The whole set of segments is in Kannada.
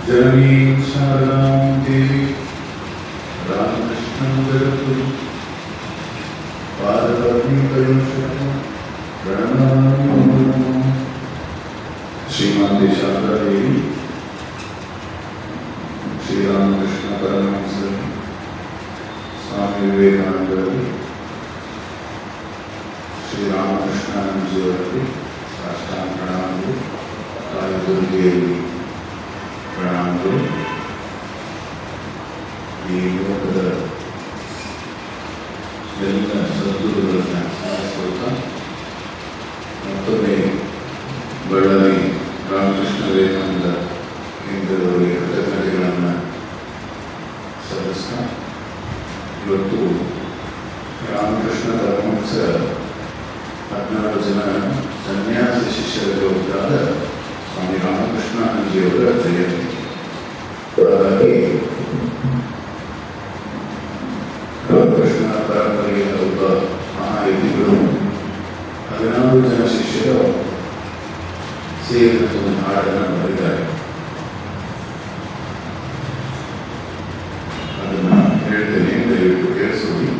जननीं शारदां देवी रामकृष्णं जगद्गुरुं पादपद्मं प्रणमामि। श्रीमाते शारदा देवी श्री रामकृष्ण परमहंस स्वामी विवेकानंद श्री रामकृष्णानंद जी साष्टांग प्रणाम ताई दुर्गे प्रणाम ಈ ಲೋಕದ ಎಲ್ಲ ಸದ್ಗುರುಗಳನ್ನು ಸ್ಮರಿಸುತ್ತಾ ಮತ್ತೊಮ್ಮೆ ಬಳ್ಳಾರಿ ರಾಮಕೃಷ್ಣ ವಿವೇಕಾನಂದ ಕೇಂದ್ರದವರಿಗೆ ಕೃತಜ್ಞತೆಗಳನ್ನು ಸಲ್ಲಿಸ್ತಾ ಇವತ್ತು ರಾಮಕೃಷ್ಣ ಪರಮಹಂಸ 14 ಜನ ಸನ್ಯಾಸ ಶಿಷ್ಯರಲ್ಲಿ ಒಬ್ಬರಾದ ಸ್ವಾಮಿ ರಾಮಕೃಷ್ಣಾನಂದಜಿಯವರ ಜಯಂತಿ. ಹಾಗಾಗಿ ರಾಮಕೃಷ್ಣ ಪರಂಪರೆಯ ಒಬ್ಬ ಮಹಾಯತಿಗಳು 16 ಜನ ಶಿಷ್ಯರು ಸೇರಿದ ಒಂದು ಹಾಡನ್ನು ಬರೆದಿದ್ದಾರೆ. ಅದನ್ನು ಹೇಳ್ತೇನೆ, ದಯವಿಟ್ಟು ಕೇಳಿಸುತ್ತಿ.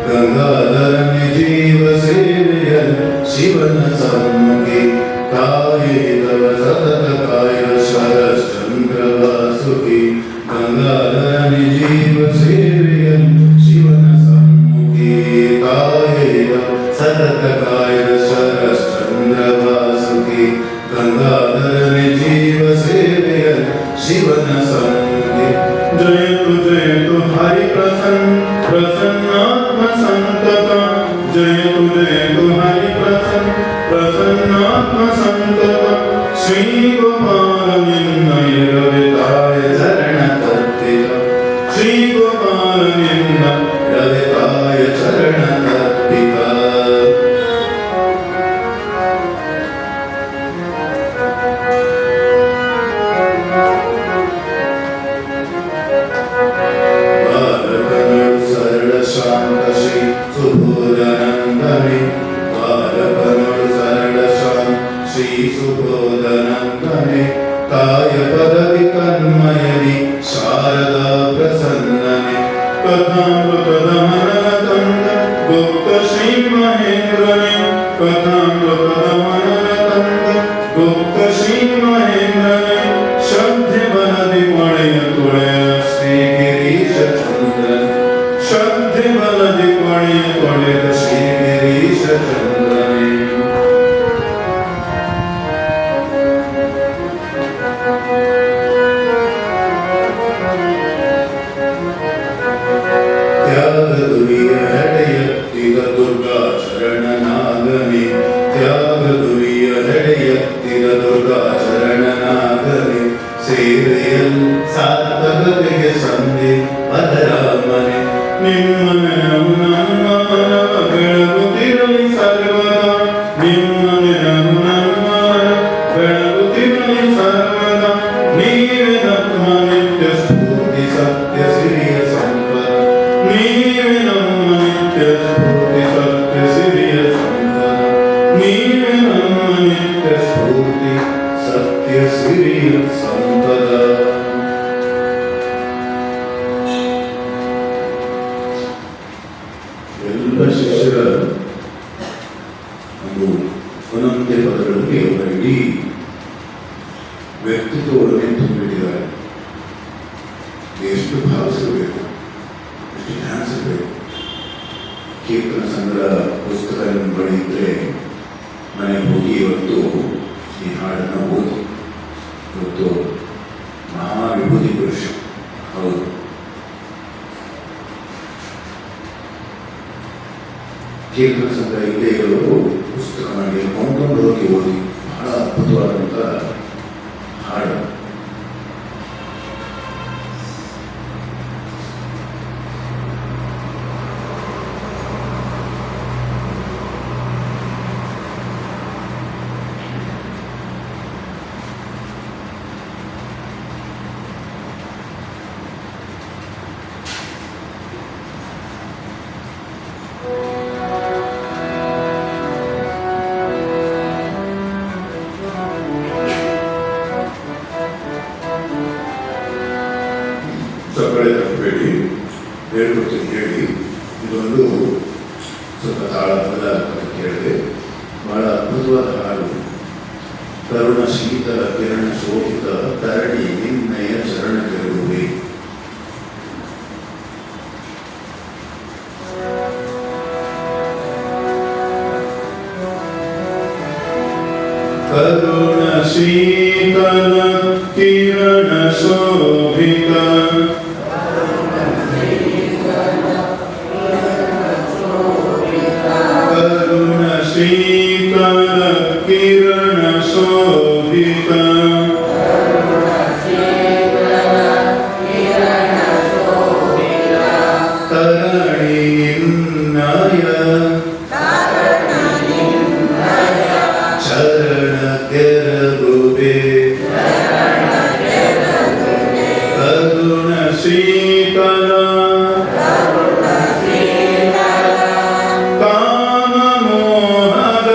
गंगाधर जीव से ಶಿವನ ಸಮ್ಮುಖಿ ಕಾಯೇ ತವ ಸತತ ಕಾಯ ಶರಶ್ಚಂದ್ರ ವಾಸುಕಿ ಗಂಗಾಧರನಿ ಜೀವ ಸೇವೆಯನ್ ಶಿವನ ಸಮ್ಮುಖಿ ಕಾಯೇ ತವ ಸತತ ಕಾಯ ಶರಶ್ಚಂದ್ರ ವಾಸುಕಿ ಗಂಗಾಧರನಿ ಜೀವ ಸೇವೆಯನ್ ಶಿವನ ಸಮ್ಮುಖಿ जयतु हरि प्रसन्नात्म संतत जयतु हरि प्रसन्नात्म संतत श्री गोपाल निन्नय रविताय चरण तर्पित श्री गोपाल निन्नय रविताय चरण तर्पित सुबोधनंदने बालकनोड सरल शाम श्री सुबोधनंदने काय पदवि कन्मयनि शारदा प्रसन्नने कथामृतदमनतंद गुप्त श्री महेंद्रने कथामृतदमनतंद गुप्त श्री महेंद्रने श्रद्धे बलदि पणय तुळय श्री गिरीश चंद्रन श्रद्धे बलदि पणय तुळय श्री गिरीश चंद्रने त्याग दुरिय हृदयत्तिद दुर्गा चरण नागने त्याग दुरिय हृदयत्तिद दुर्गा चरण नागने ಸೇರೆಯಲ್ ಸಾರ್ಥಕತೆಗೆ ಸಂಧಿ ಅದರಾಮನೆ ನಿಮ್ಮನೆ ನಮ್ಮ ಬೆಳಗುತ್ತಿರಲಿ ಸರ್ವದಾ ನಿಮ್ಮನೆ ನಮ್ಮ ಬೆಳಗುತ್ತಿರಲಿ ಸರ್ವದಾ ನೀವೇ ನಮ್ಮ ನಿತ್ಯ ಸ್ಫೂರ್ತಿ ಸತ್ಯ ಸಿರಿಯ ಸಂಪದ ನೀವೇ ನಮ್ಮ ನಿತ್ಯ ಸ್ಫೂರ್ತಿ ಸತ್ಯ ಸಿರಿಯ ಸಂಪದ ನೀವೇ ನಮ್ಮ ನಿತ್ಯ ಸ್ಫೂರ್ತಿ ಸತ್ಯ ಸಿರಿಯ ಸಂಪದ ಎಲ್ಲ ಶಿಷ್ಯರ ಒಂದು ಒಂದೊಂದೇ ಪದಗಳಿಗೆ ಅವರ ಇಡೀ ವ್ಯಕ್ತಿತ್ವವನ್ನೇ ತುಂಬಿಟ್ಟಿದ್ದಾರೆ. ಎಷ್ಟು ಭಾವಿಸಬೇಕು, ಎಷ್ಟು ಧ್ಯಾನಿಸಬೇಕು. ಕೀರ್ತನ ಸಂಗ್ರಹ ಪುಸ್ತಕ ನಿಮ್ಮ ಬಳಿ ಇದ್ದರೆ ಮನೆಗೆ ಹೋಗಿ ಇವತ್ತು ಈ ಹಾಡನ್ನು ಓದಿ. ಇವತ್ತು ಮಹಾವಿಭೂತಿ ಪುರುಷ ಹೌದು. ಕೀರ್ತನ ಸಂಗ್ರಹ ಇಲ್ಲೇ ಇರೋರು ಪುಸ್ತಕ ಮಾಡಿ ಕೊಂಡ್ಕೊಂಡು ಹೋಗಿ ಓದಿ. ಬಹಳ ಅದ್ಭುತವಾದಂಥ ಹಾಡು. ಸಕ್ಕರೆ ತಪ್ಪಬೇಡಿ, ಹೇಳ್ಕೊಡ್ತೀನಿ ಹೇಳಿ. ಇದೊಂದು ಸ್ವಲ್ಪ ತಾಳಪದ ಕೇಳಿದೆ. ಬಹಳ ಅದ್ಭುತವಾದ ಹಾಡು. ಕರುಣ ಶೀತಲ ಕಿರಣ ಶೋಭಿತ ತರಣಿ ನಿನ್ನಯ ಚರಣ ಕೆರಳುವೆ. ಕರುಣ ಶೀತಲ ಕಿರಣ ಶೋಭಿತ ಕರುಣ ಶೀತಲ ಕಿರಣ ಶೋಭಿತ ತರಣಿ ನಿನ್ನಯ ಚರಣ ಕೆರಳುವೆ. ಕರುಣ ಶೀತಲ ಕಾಮ ಮೋಹದ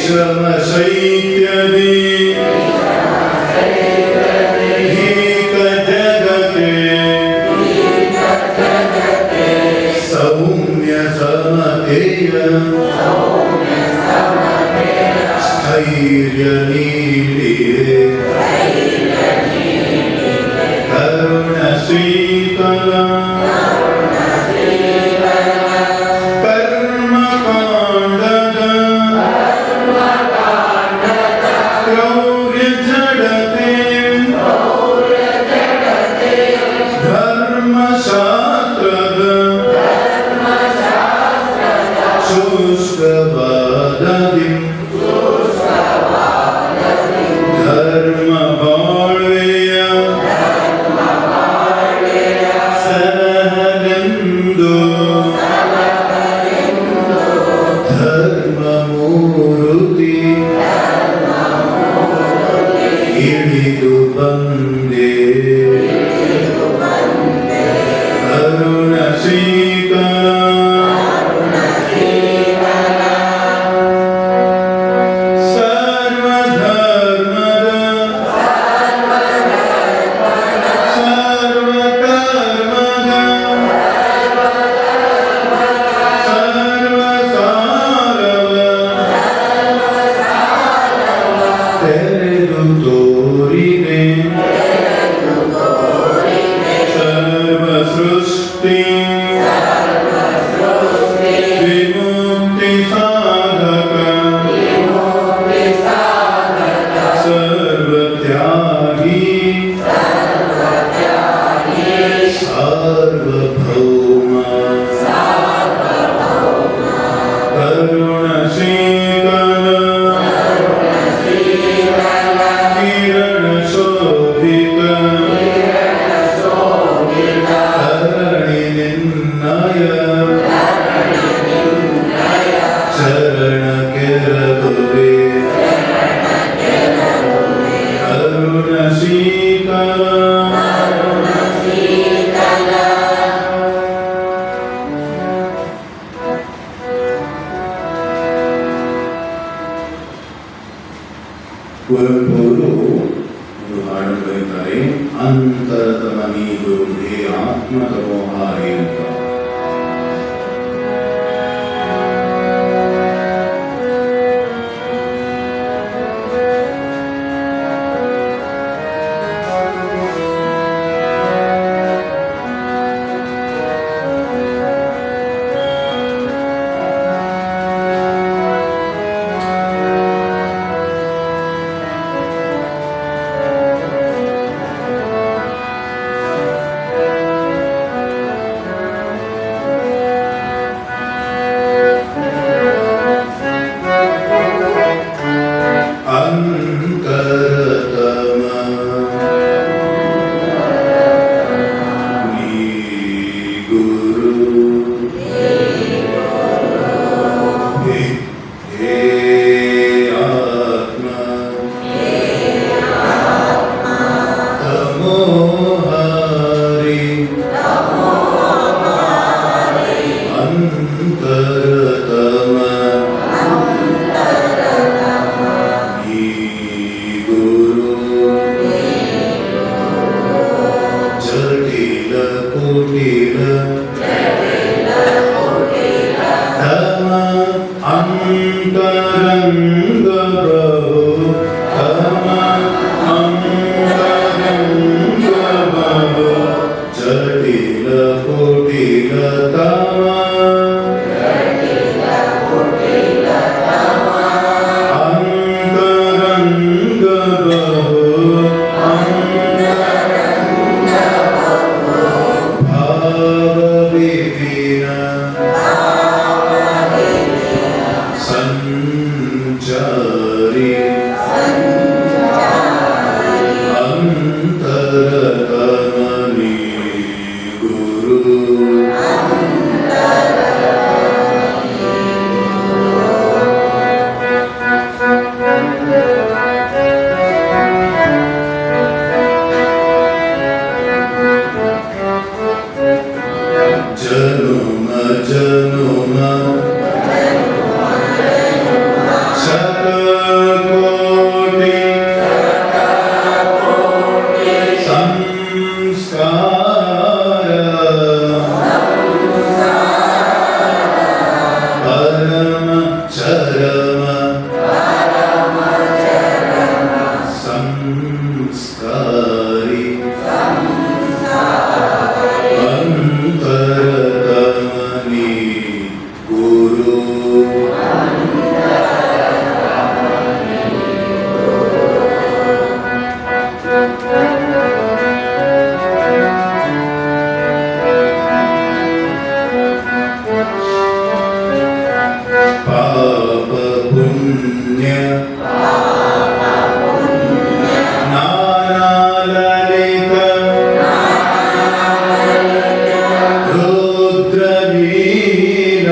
विषम शैत्यदि हीत जगते सौम्य समतेय स्थैर्य नीलिये करुण शीतल ಕುವೆಂಪುರು ಒಂದು ಹಾಡು ಬರೀತಾರೆ, ಅಂತರತಮ ನೀರು ಹೇ ಆತ್ಮತಮೋಹಾರಿ ಅಂತ. जनुम जनुम शत ಪುಣ್ಯ ನಾನಾಲಲಿತ ರುದ್ರವೀರ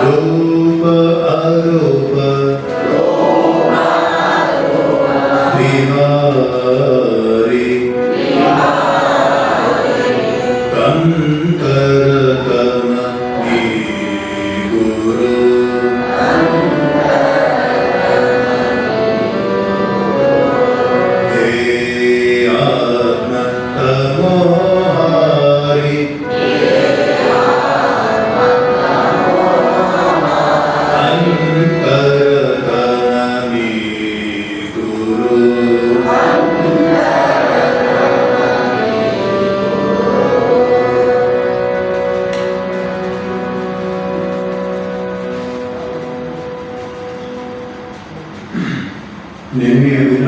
ರೂಪ ಅರೂಪ ಬಿಹಾರಿ ಕಂಕರತನ ನೀ ಗುರು ಹೇ ಆತ್ಮ ತಮೋಹಾರಿ ಕಂಕರತನ ನೀ ಗುರು ನಿನ್ನೆಯ ದಿನ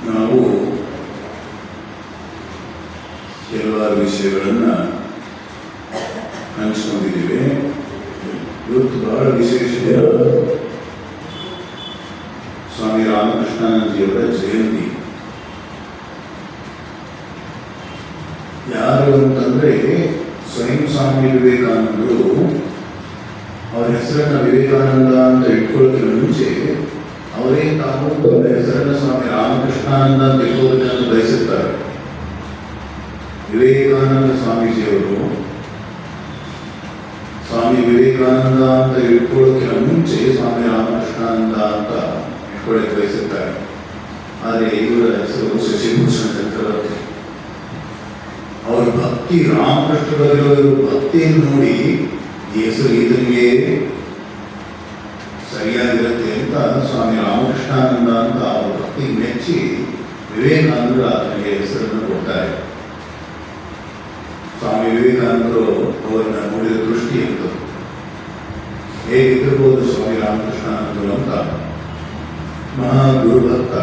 ನಾವು ಕೆಲವಾರು ವಿಷಯಗಳನ್ನು ಹಂಚಿಕೊಂಡಿದ್ದೇವೆ. ಇವತ್ತು ಬಹಳ ವಿಶೇಷ ದಿನ. ಸ್ವಾಮಿ ರಾಮಕೃಷ್ಣಾನಂದಜಿಯವರ ಜಯಂತಿ. ಯಾರು ಅಂತಂದ್ರೆ ಸ್ವಯಂ ಸ್ವಾಮಿ ವಿವೇಕಾನಂದರು. ಅವರ ಹೆಸರನ್ನ ವಿವೇಕಾನಂದ ಅಂತ ಇಟ್ಕೊಳ್ಳೋದ್ರ ಮುಂಚೆ ಅವರೇ ತಾವು ತಮ್ಮ ಹೆಸರನ್ನು ಸ್ವಾಮಿ ರಾಮಕೃಷ್ಣಾನಂದ ಅಂತ ಇಟ್ಕೋಬೇಕಂತ ಬಯಸುತ್ತಾರೆ. ವಿವೇಕಾನಂದ ಸ್ವಾಮೀಜಿಯವರು ಸ್ವಾಮಿ ವಿವೇಕಾನಂದ ಅಂತ ಇಟ್ಕೊಳ್ಳೋಕ್ಕಿಂತ ಮುಂಚೆ ಸ್ವಾಮಿ ರಾಮಕೃಷ್ಣಾನಂದ ಅಂತ ಇಟ್ಕೊಳ್ಳೋಕೆ ಬಯಸುತ್ತಾರೆ. ಆದರೆ ಇವರ ಹೆಸರು ಶಶಿಭೂಷಣ ಚಕ್ರವರ್ತಿ. ಅವರ ಭಕ್ತಿ ರಾಮಕೃಷ್ಣ ಬರೆಯುವ ಭಕ್ತಿಯನ್ನು ನೋಡಿ ಈ ಹೆಸರು ಇದರಿಗೆ ಸರಿಯಾಗಿರುತ್ತೆ ಅಂತ ಸ್ವಾಮಿ ರಾಮಕೃಷ್ಣಾನಂದ ಅಂತ ಅವರ ಭಕ್ತಿ ಮೆಚ್ಚಿ ವಿವೇಕಾನಂದರು ಆತನಿಗೆ ಹೆಸರನ್ನು ಕೊಡ್ತಾರೆ. ಸ್ವಾಮಿ ವಿವೇಕಾನಂದರು ಅವರನ್ನ ನೋಡಿದ ದೃಷ್ಟಿ ಅಂತ ಹೇಗಿರ್ಬೋದು ಸ್ವಾಮಿ ರಾಮಕೃಷ್ಣಾನಂದರು ಅಂತ ಮಹಾ ಗುರುಭಕ್ತ.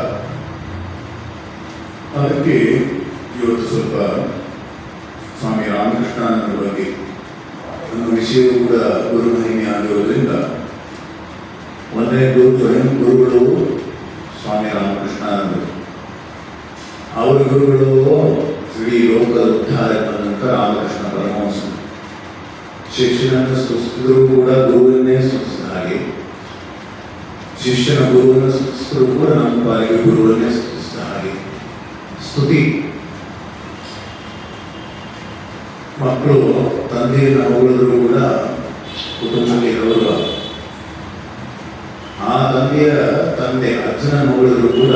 ಅದಕ್ಕೆ ಇವತ್ತು ಸ್ವಲ್ಪ ಸ್ವಾಮಿ ರಾಮಕೃಷ್ಣಾನಂದರ ಬಗ್ಗೆ ಒಂದು ವಿಷಯವೂ ಕೂಡ ಗುರು ಮಹಿಮೆ ಆಗಿರೋದ್ರಿಂದ ಒಂದನೇದು ಸ್ವಯಂ ಗುರುಗಳು ಸ್ವಾಮಿ ರಾಮಕೃಷ್ಣಾನಂದರು. ಅವರ ಗುರುಗಳು ಇಡೀ ಲೋಕದ ಉದ್ಧಾರಕ್ಕೆ ಬಂದಂತ ರಾಮಕೃಷ್ಣ ಪರಮಹಂಸ. ಶಿಷ್ಯನನ್ನು ಸ್ತುತಿಸಿದ್ರು ಕೂಡ ಗುರುವನ್ನೇ ಸ್ತುತಿಸಿದ ಹಾಗೆ, ಶಿಷ್ಯನ ಗುರುವನ್ನು ಸ್ತುತಿಸಿದ್ರು ಕೂಡ ನಮ್ಮ ಪಾಲಿಗೆ ಗುರುವನ್ನೇ ಸ್ತುತಿಸಿದ ಹಾಗೆ. ಸ್ತುತಿ ಮಕ್ಕಳು ತಂದೆಯನ್ನು ಹೊಗಳಿದ್ರು ಕೂಡ ಕುಟುಂಬಕ್ಕೆ ಗೌರವ. ಆ ತಂದೆಯ ತಂದೆ ಅಜ್ಜನ ಹೊಗಳಿದ್ರು ಕೂಡ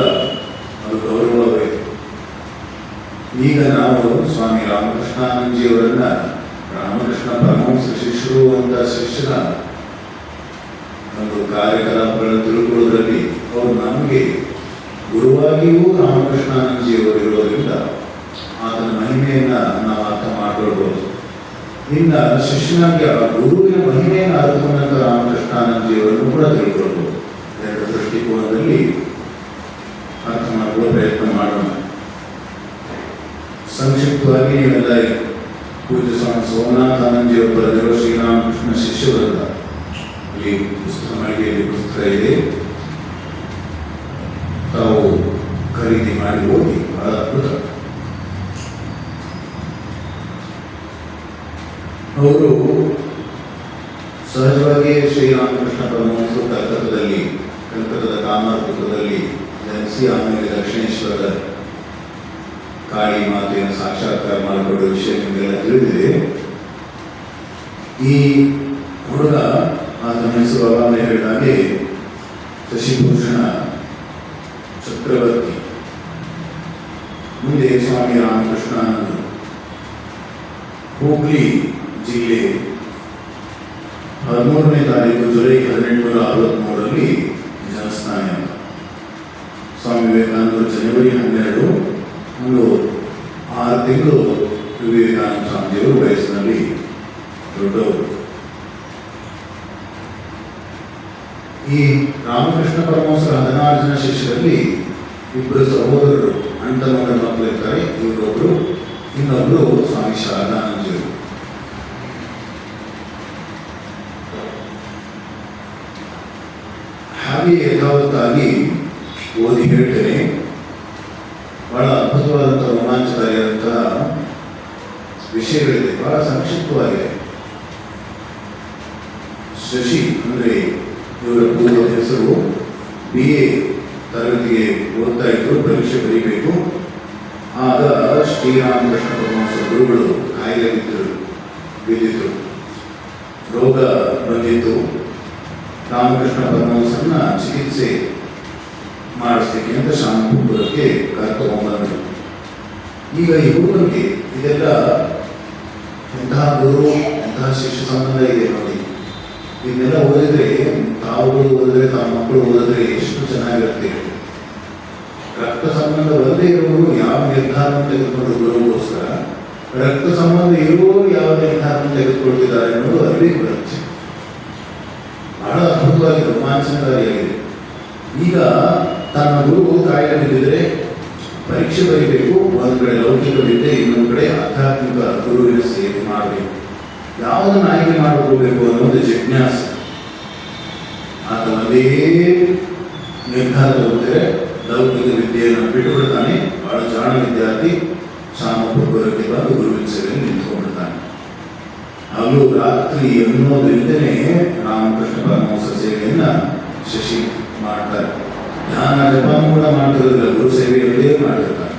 ಅದು ಗೌರವವೇ. ಈಗ ನಾವು ಸ್ವಾಮಿ ರಾಮಕೃಷ್ಣಾನಂದಜಿಯವರನ್ನ ರಾಮಕೃಷ್ಣ ಪರಮಹಂಸ ಶಿಷ್ಯರು ಅಂತ ಶಿಷ್ಯನ ಒಂದು ಕಾರ್ಯಕಲಾಪಗಳನ್ನು ತಿಳ್ಕೊಳ್ಳೋದ್ರಲ್ಲಿ ಅವರು ನಮಗೆ ಗುರುವಾಗಿಯೂ ರಾಮಕೃಷ್ಣಾನಂದಜಿಯವರು ಇರೋದ್ರಿಂದ ಆತನ ಮಹಿಮೆಯನ್ನ ನಾವು ಅರ್ಥ ಮಾಡಿಕೊಳ್ಬೋದು. ಇನ್ನು ಶಿಷ್ಯನಾಗಿ ಆ ಗುರುವಿನ ಮಹಿಮೆಯನ್ನು ಅರ್ಥಕೊಂಡಂತ ರಾಮಕೃಷ್ಣಾನಂದಜಿಯವರನ್ನು ಕೂಡ ತಿಳ್ಕೊಳ್ಬೋದು. ಎರಡು ದೃಷ್ಟಿಕೋನದಲ್ಲಿ ಅರ್ಥ ಮಾಡುವ ಪ್ರಯತ್ನ ಮಾಡೋಣ. ಸಂಕ್ಷಿಪ್ತವಾಗಿ ನೀವೆಲ್ಲ ಪೂಜ್ಯ ಸ್ವಾಮಿ ಸೋಮನಾಥಾನಂದಜಿಯವರು ಬರೆದಿರುವ ಶ್ರೀರಾಮಕೃಷ್ಣ ಶಿಷ್ಯವೃಂದ ಇಲ್ಲಿ ಪುಸ್ತಕ ಮಳಿಗೆಯಲ್ಲಿ ಪುಸ್ತಕ ಇದೆ. ತಾವು ಖರೀದಿ ಮಾಡಿ ಓದಿ, ಬಹಳ ಅದ್ಭುತ. ಅವರು ಸಹಜವಾಗಿಯೇ ಶ್ರೀರಾಮಕೃಷ್ಣ ಪರಮಹಂಸರು ಕಲ್ಕತ್ತದ ಕಾಮರ್ಪುರದಲ್ಲಿ ಜನಿಸಿ ಆಮೇಲೆ ದಕ್ಷಿಣೇಶ್ವರದ ಕಾಳಿ ಮಾತೆಯನ್ನು ಸಾಕ್ಷಾತ್ಕಾರ ಮಾಡಿಕೊಳ್ಳುವ ವಿಷಯ ನಿಮಗೆಲ್ಲ ತಿಳಿದಿದೆ. ಈ ಹುಡುಗ ಆತನ ಹೆಸರು ಅವಾಗಲೇ ಹೇಳಿದಾಗೆ ಶಶಿಭೂಷಣ ಚಕ್ರವರ್ತಿ. ಮುಂದೆ ಸ್ವಾಮಿ ರಾಮಕೃಷ್ಣಾನಂದರು ಹುಬ್ಳಿ ಜಿಲ್ಲೆ 13ನೇ ತಾರೀಕು ಜುಲೈ 1863ರಲ್ಲಿ ಜನಸ್ನಾನ. ಸ್ವಾಮಿ ವಿವೇಕಾನಂದರು ಜನವರಿ 12, ಒಂದು 6 ತಿಂಗಳು ವಿವೇಕಾನಂದ ಸ್ವಾಮಿಜಿಯವರು ವಯಸ್ಸಿನಲ್ಲಿ ದೊಡ್ಡವರು. ಈ ರಾಮಕೃಷ್ಣ ಪರಮಹಂಸರ 16 ಜನ ಶಿಷ್ಯರಲ್ಲಿ 2 ಸಹೋದರರು, ಅಣ್ಣ ತಮ್ಮನ ಮಕ್ಕಳು ಇರ್ತಾರೆ. ಇವರೊಬ್ಬರು, ಇನ್ನೊಬ್ಬರು ಸ್ವಾಮಿ ಶಾರದಾನಂದಜಿಯವರು. ಹಾಗೆ ಯಥಾವತ್ತಾಗಿ ಓದಿ ಹೇಳ್ತೇನೆ. ಬಹಳ ಅದ್ಭುತವಾದಂಥ ರೋಮಾಂಚಕಾರಿಯಾದಂತಹ ವಿಷಯಗಳಿದೆ. ಬಹಳ ಸಂಕ್ಷಿಪ್ತವಾಗಿದೆ. ಶಶಿ ಅಂದರೆ ಇವರ ಪೂರ್ವದ ಹೆಸರು. BA ತರಗತಿಗೆ ಓದ್ತಾ ಇದ್ರು, ಪರೀಕ್ಷೆ ಬರೀಬೇಕು. ಆಗ ಶ್ರೀರಾಮಕೃಷ್ಣ ಪರಮಹಂಸ ಗುರುಗಳು ಕಾಯಿಲೆ ಬಿದ್ದಿದ್ರು, ರೋಗ ಬಂದಿತ್ತು. ರಾಮಕೃಷ್ಣ ಪರಮಹಂಸನ್ನ ಚಿಕಿತ್ಸೆ ಮಾಡಿಸ್ಲಿಕ್ಕೆ ಅಂತ ಶಾಂತಿಪುರಕ್ಕೆ ಕರ್ಕೊಂಡ್ಬಂದರು. ಈಗ ಈ ಹುಡುಗನಿಗೆ ಇದೆಲ್ಲ ಎಂತಹ ಗುರು ಎಂತಹ ಶಿಷ್ಯ ಸಂಬಂಧ ಇದೆ ನೋಡಿ. ಇದನ್ನೆಲ್ಲ ಓದಿದ್ರೆ, ತಾವುಗಳು ಓದಿದ್ರೆ, ತಮ್ಮ ಮಕ್ಕಳು ಓದಿದ್ರೆ ಎಷ್ಟು ಚೆನ್ನಾಗಿರುತ್ತೆ. ರಕ್ತ ಸಂಬಂಧ ಬರದೇ ಇರುವವರು ಯಾವ ನಿರ್ಧಾರವನ್ನು ತೆಗೆದುಕೊಂಡು ಗುರುಗೋಸ್ಕರ, ರಕ್ತ ಸಂಬಂಧ ಇರುವವರು ಯಾವ ನಿರ್ಧಾರವನ್ನು ತೆಗೆದುಕೊಳ್ತಿದ್ದಾರೆ ಅನ್ನೋದು ಅರಿವಿಗೆ ಬರುತ್ತೆ. ಬಹಳ ಅದ್ಭುತವಾಗಿ ರೋಮಾಂಚನಕಾರಿಯಾಗಿದೆ. ಈಗ ತನ್ನ ಗುರು ಕಾಯಿಲೆ ಬಿದ್ದಿದ್ರೆ ಪರೀಕ್ಷೆ ಬರೀಬೇಕು. ಒಂದು ಕಡೆ ಲೌಕಿಕ ವಿದ್ಯೆ, ಇನ್ನೊಂದು ಕಡೆ ಆಧ್ಯಾತ್ಮಿಕ ಗುರುವಿನ ಸೇವೆ ಮಾಡಬೇಕು. ಯಾವುದನ್ನು ಆಯ್ಕೆ ಮಾಡಿಕೊಳ್ಬೇಕು ಅನ್ನೋದು ಜಿಜ್ಞಾಸೆ. ಆತ ಒಂದೇ ನಿರ್ಧಾರ ತಗೋತಾರೆ, ಲೌಕಿಕ ವಿದ್ಯೆಯನ್ನು ಬಿಟ್ಟುಬಿಡ್ತಾನೆ. ಬಹಳ ಜಾಣ ವಿದ್ಯಾರ್ಥಿ ಶಾಮಪುರಕ್ಕೆ ಬಂದು ಗುರುವಿನ ಸೇವೆಯಲ್ಲಿ ನಿಂತ್ಕೊಂಡ್ಬಿಡ್ತಾನೆ. ಹಗಲು ರಾತ್ರಿ ಅನ್ನೋದ್ರಿಂದನೇ ರಾಮಕೃಷ್ಣ ಪರಮಹಂಸ ಸೇವೆಯನ್ನ ಶಶಿ ಮಾಡ್ತಾರೆ. ಧ್ಯಾನ ಜಪಾನು ಕೂಡ ಮಾಡ್ತಿರೋದಿಲ್ಲ, ಗುರು ಸೇವೆಯಲ್ಲೇ ಮಾಡಿರ್ತಾರೆ.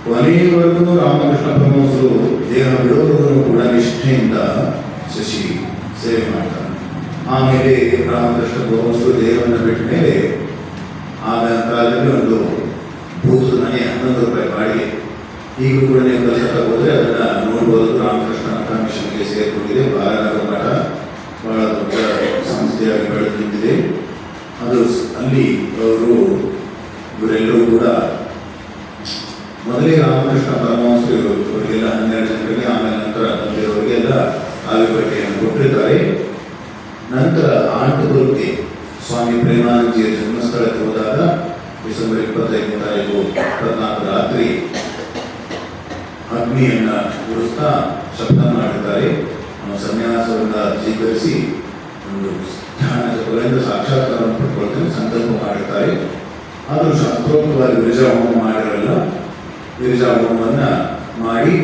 ಕೊನೆಯವರೆಗೂ ರಾಮಕೃಷ್ಣ ಪರಮಹಂಸರು ದೇಹ ಬಿಡುವವರೆಗೂ ಕೂಡ ನಿಷ್ಠೆಯಿಂದ ಶಶಿ ಸೇವೆ ಮಾಡ್ತಾರೆ. ಆಮೇಲೆ ರಾಮಕೃಷ್ಣ ಪರಮಹಂಸರು ದೇಹವನ್ನು ಬಿಟ್ಟ ಮೇಲೆ ಆಮೇಲೆ ಕಾಲದಲ್ಲಿ ಒಂದು ಭೂತದ ಮನೆ 11 ರೂಪಾಯಿ ಬಾಡಿಗೆ. ಈಗಲೂ ಕೂಡ ನೀವು ಕಲ್ಕತ್ತಾ ಹೋದರೆ ಅದನ್ನು ನೋಡ್ಬೋದು. ರಾಮಕೃಷ್ಣ ಮಿಷನ್ಗೆ ಸೇರಿಕೊಂಡಿದೆ. ಬಾಲನಗರ ಮಠ ಬಹಳ ದೊಡ್ಡ ಸಂಸ್ಥೆಯಾಗಿ ಬೆಳೆದು ನಿಂತಿದೆ. ಅದು ಅಲ್ಲಿ ಅವರು ಇವರೆಲ್ಲರೂ ಕೂಡ ಮೊದಲೇ ರಾಮಕೃಷ್ಣ ಪರಮಹಂಸರು ಅವರಿಗೆಲ್ಲ 12 ಜನರಿಗೆ, ಆಮೇಲೆ ನಂತರ ತಂದೆಯವರಿಗೆಲ್ಲ ಆವಿಬಟ್ಟೆಯನ್ನು ಕೊಟ್ಟಿದ್ದಾರೆ. ನಂತರ ಆಂಟಪುರಕ್ಕೆ ಸ್ವಾಮಿ ಪ್ರೇಮಾನಂದಜಿಯ ಜನ್ಮಸ್ಥಳಕ್ಕೆ ಹೋದಾಗ ಡಿಸೆಂಬರ್ 25ನೇ ತಾರೀಕು 24 ರಾತ್ರಿ ಅಗ್ನಿಯನ್ನು ಉಳಿಸ್ತಾ ಶಬ್ದ ಮಾಡಿದ್ದಾರೆ. ಸನ್ಯಾಸವನ್ನು ಸ್ವೀಕರಿಸಿ ಒಂದು ಧ್ಯಾನ ಜಪಗಳಿಂದ ಸಾಕ್ಷಾತ್ಕಾರವನ್ನು ಪಡ್ಕೊಳ್ತೇನೆ ಸಂಕಲ್ಪ ಮಾಡಿರ್ತಾರೆ. ಆದರೂ ಶಾಸ್ತ್ರೋಕ್ತವಾಗಿ ವಿರಜಾ ಹೋಮ ಮಾಡಿರಲ್ಲ. ವಿರಜಾ ಹೋಮವನ್ನು ಮಾಡಿ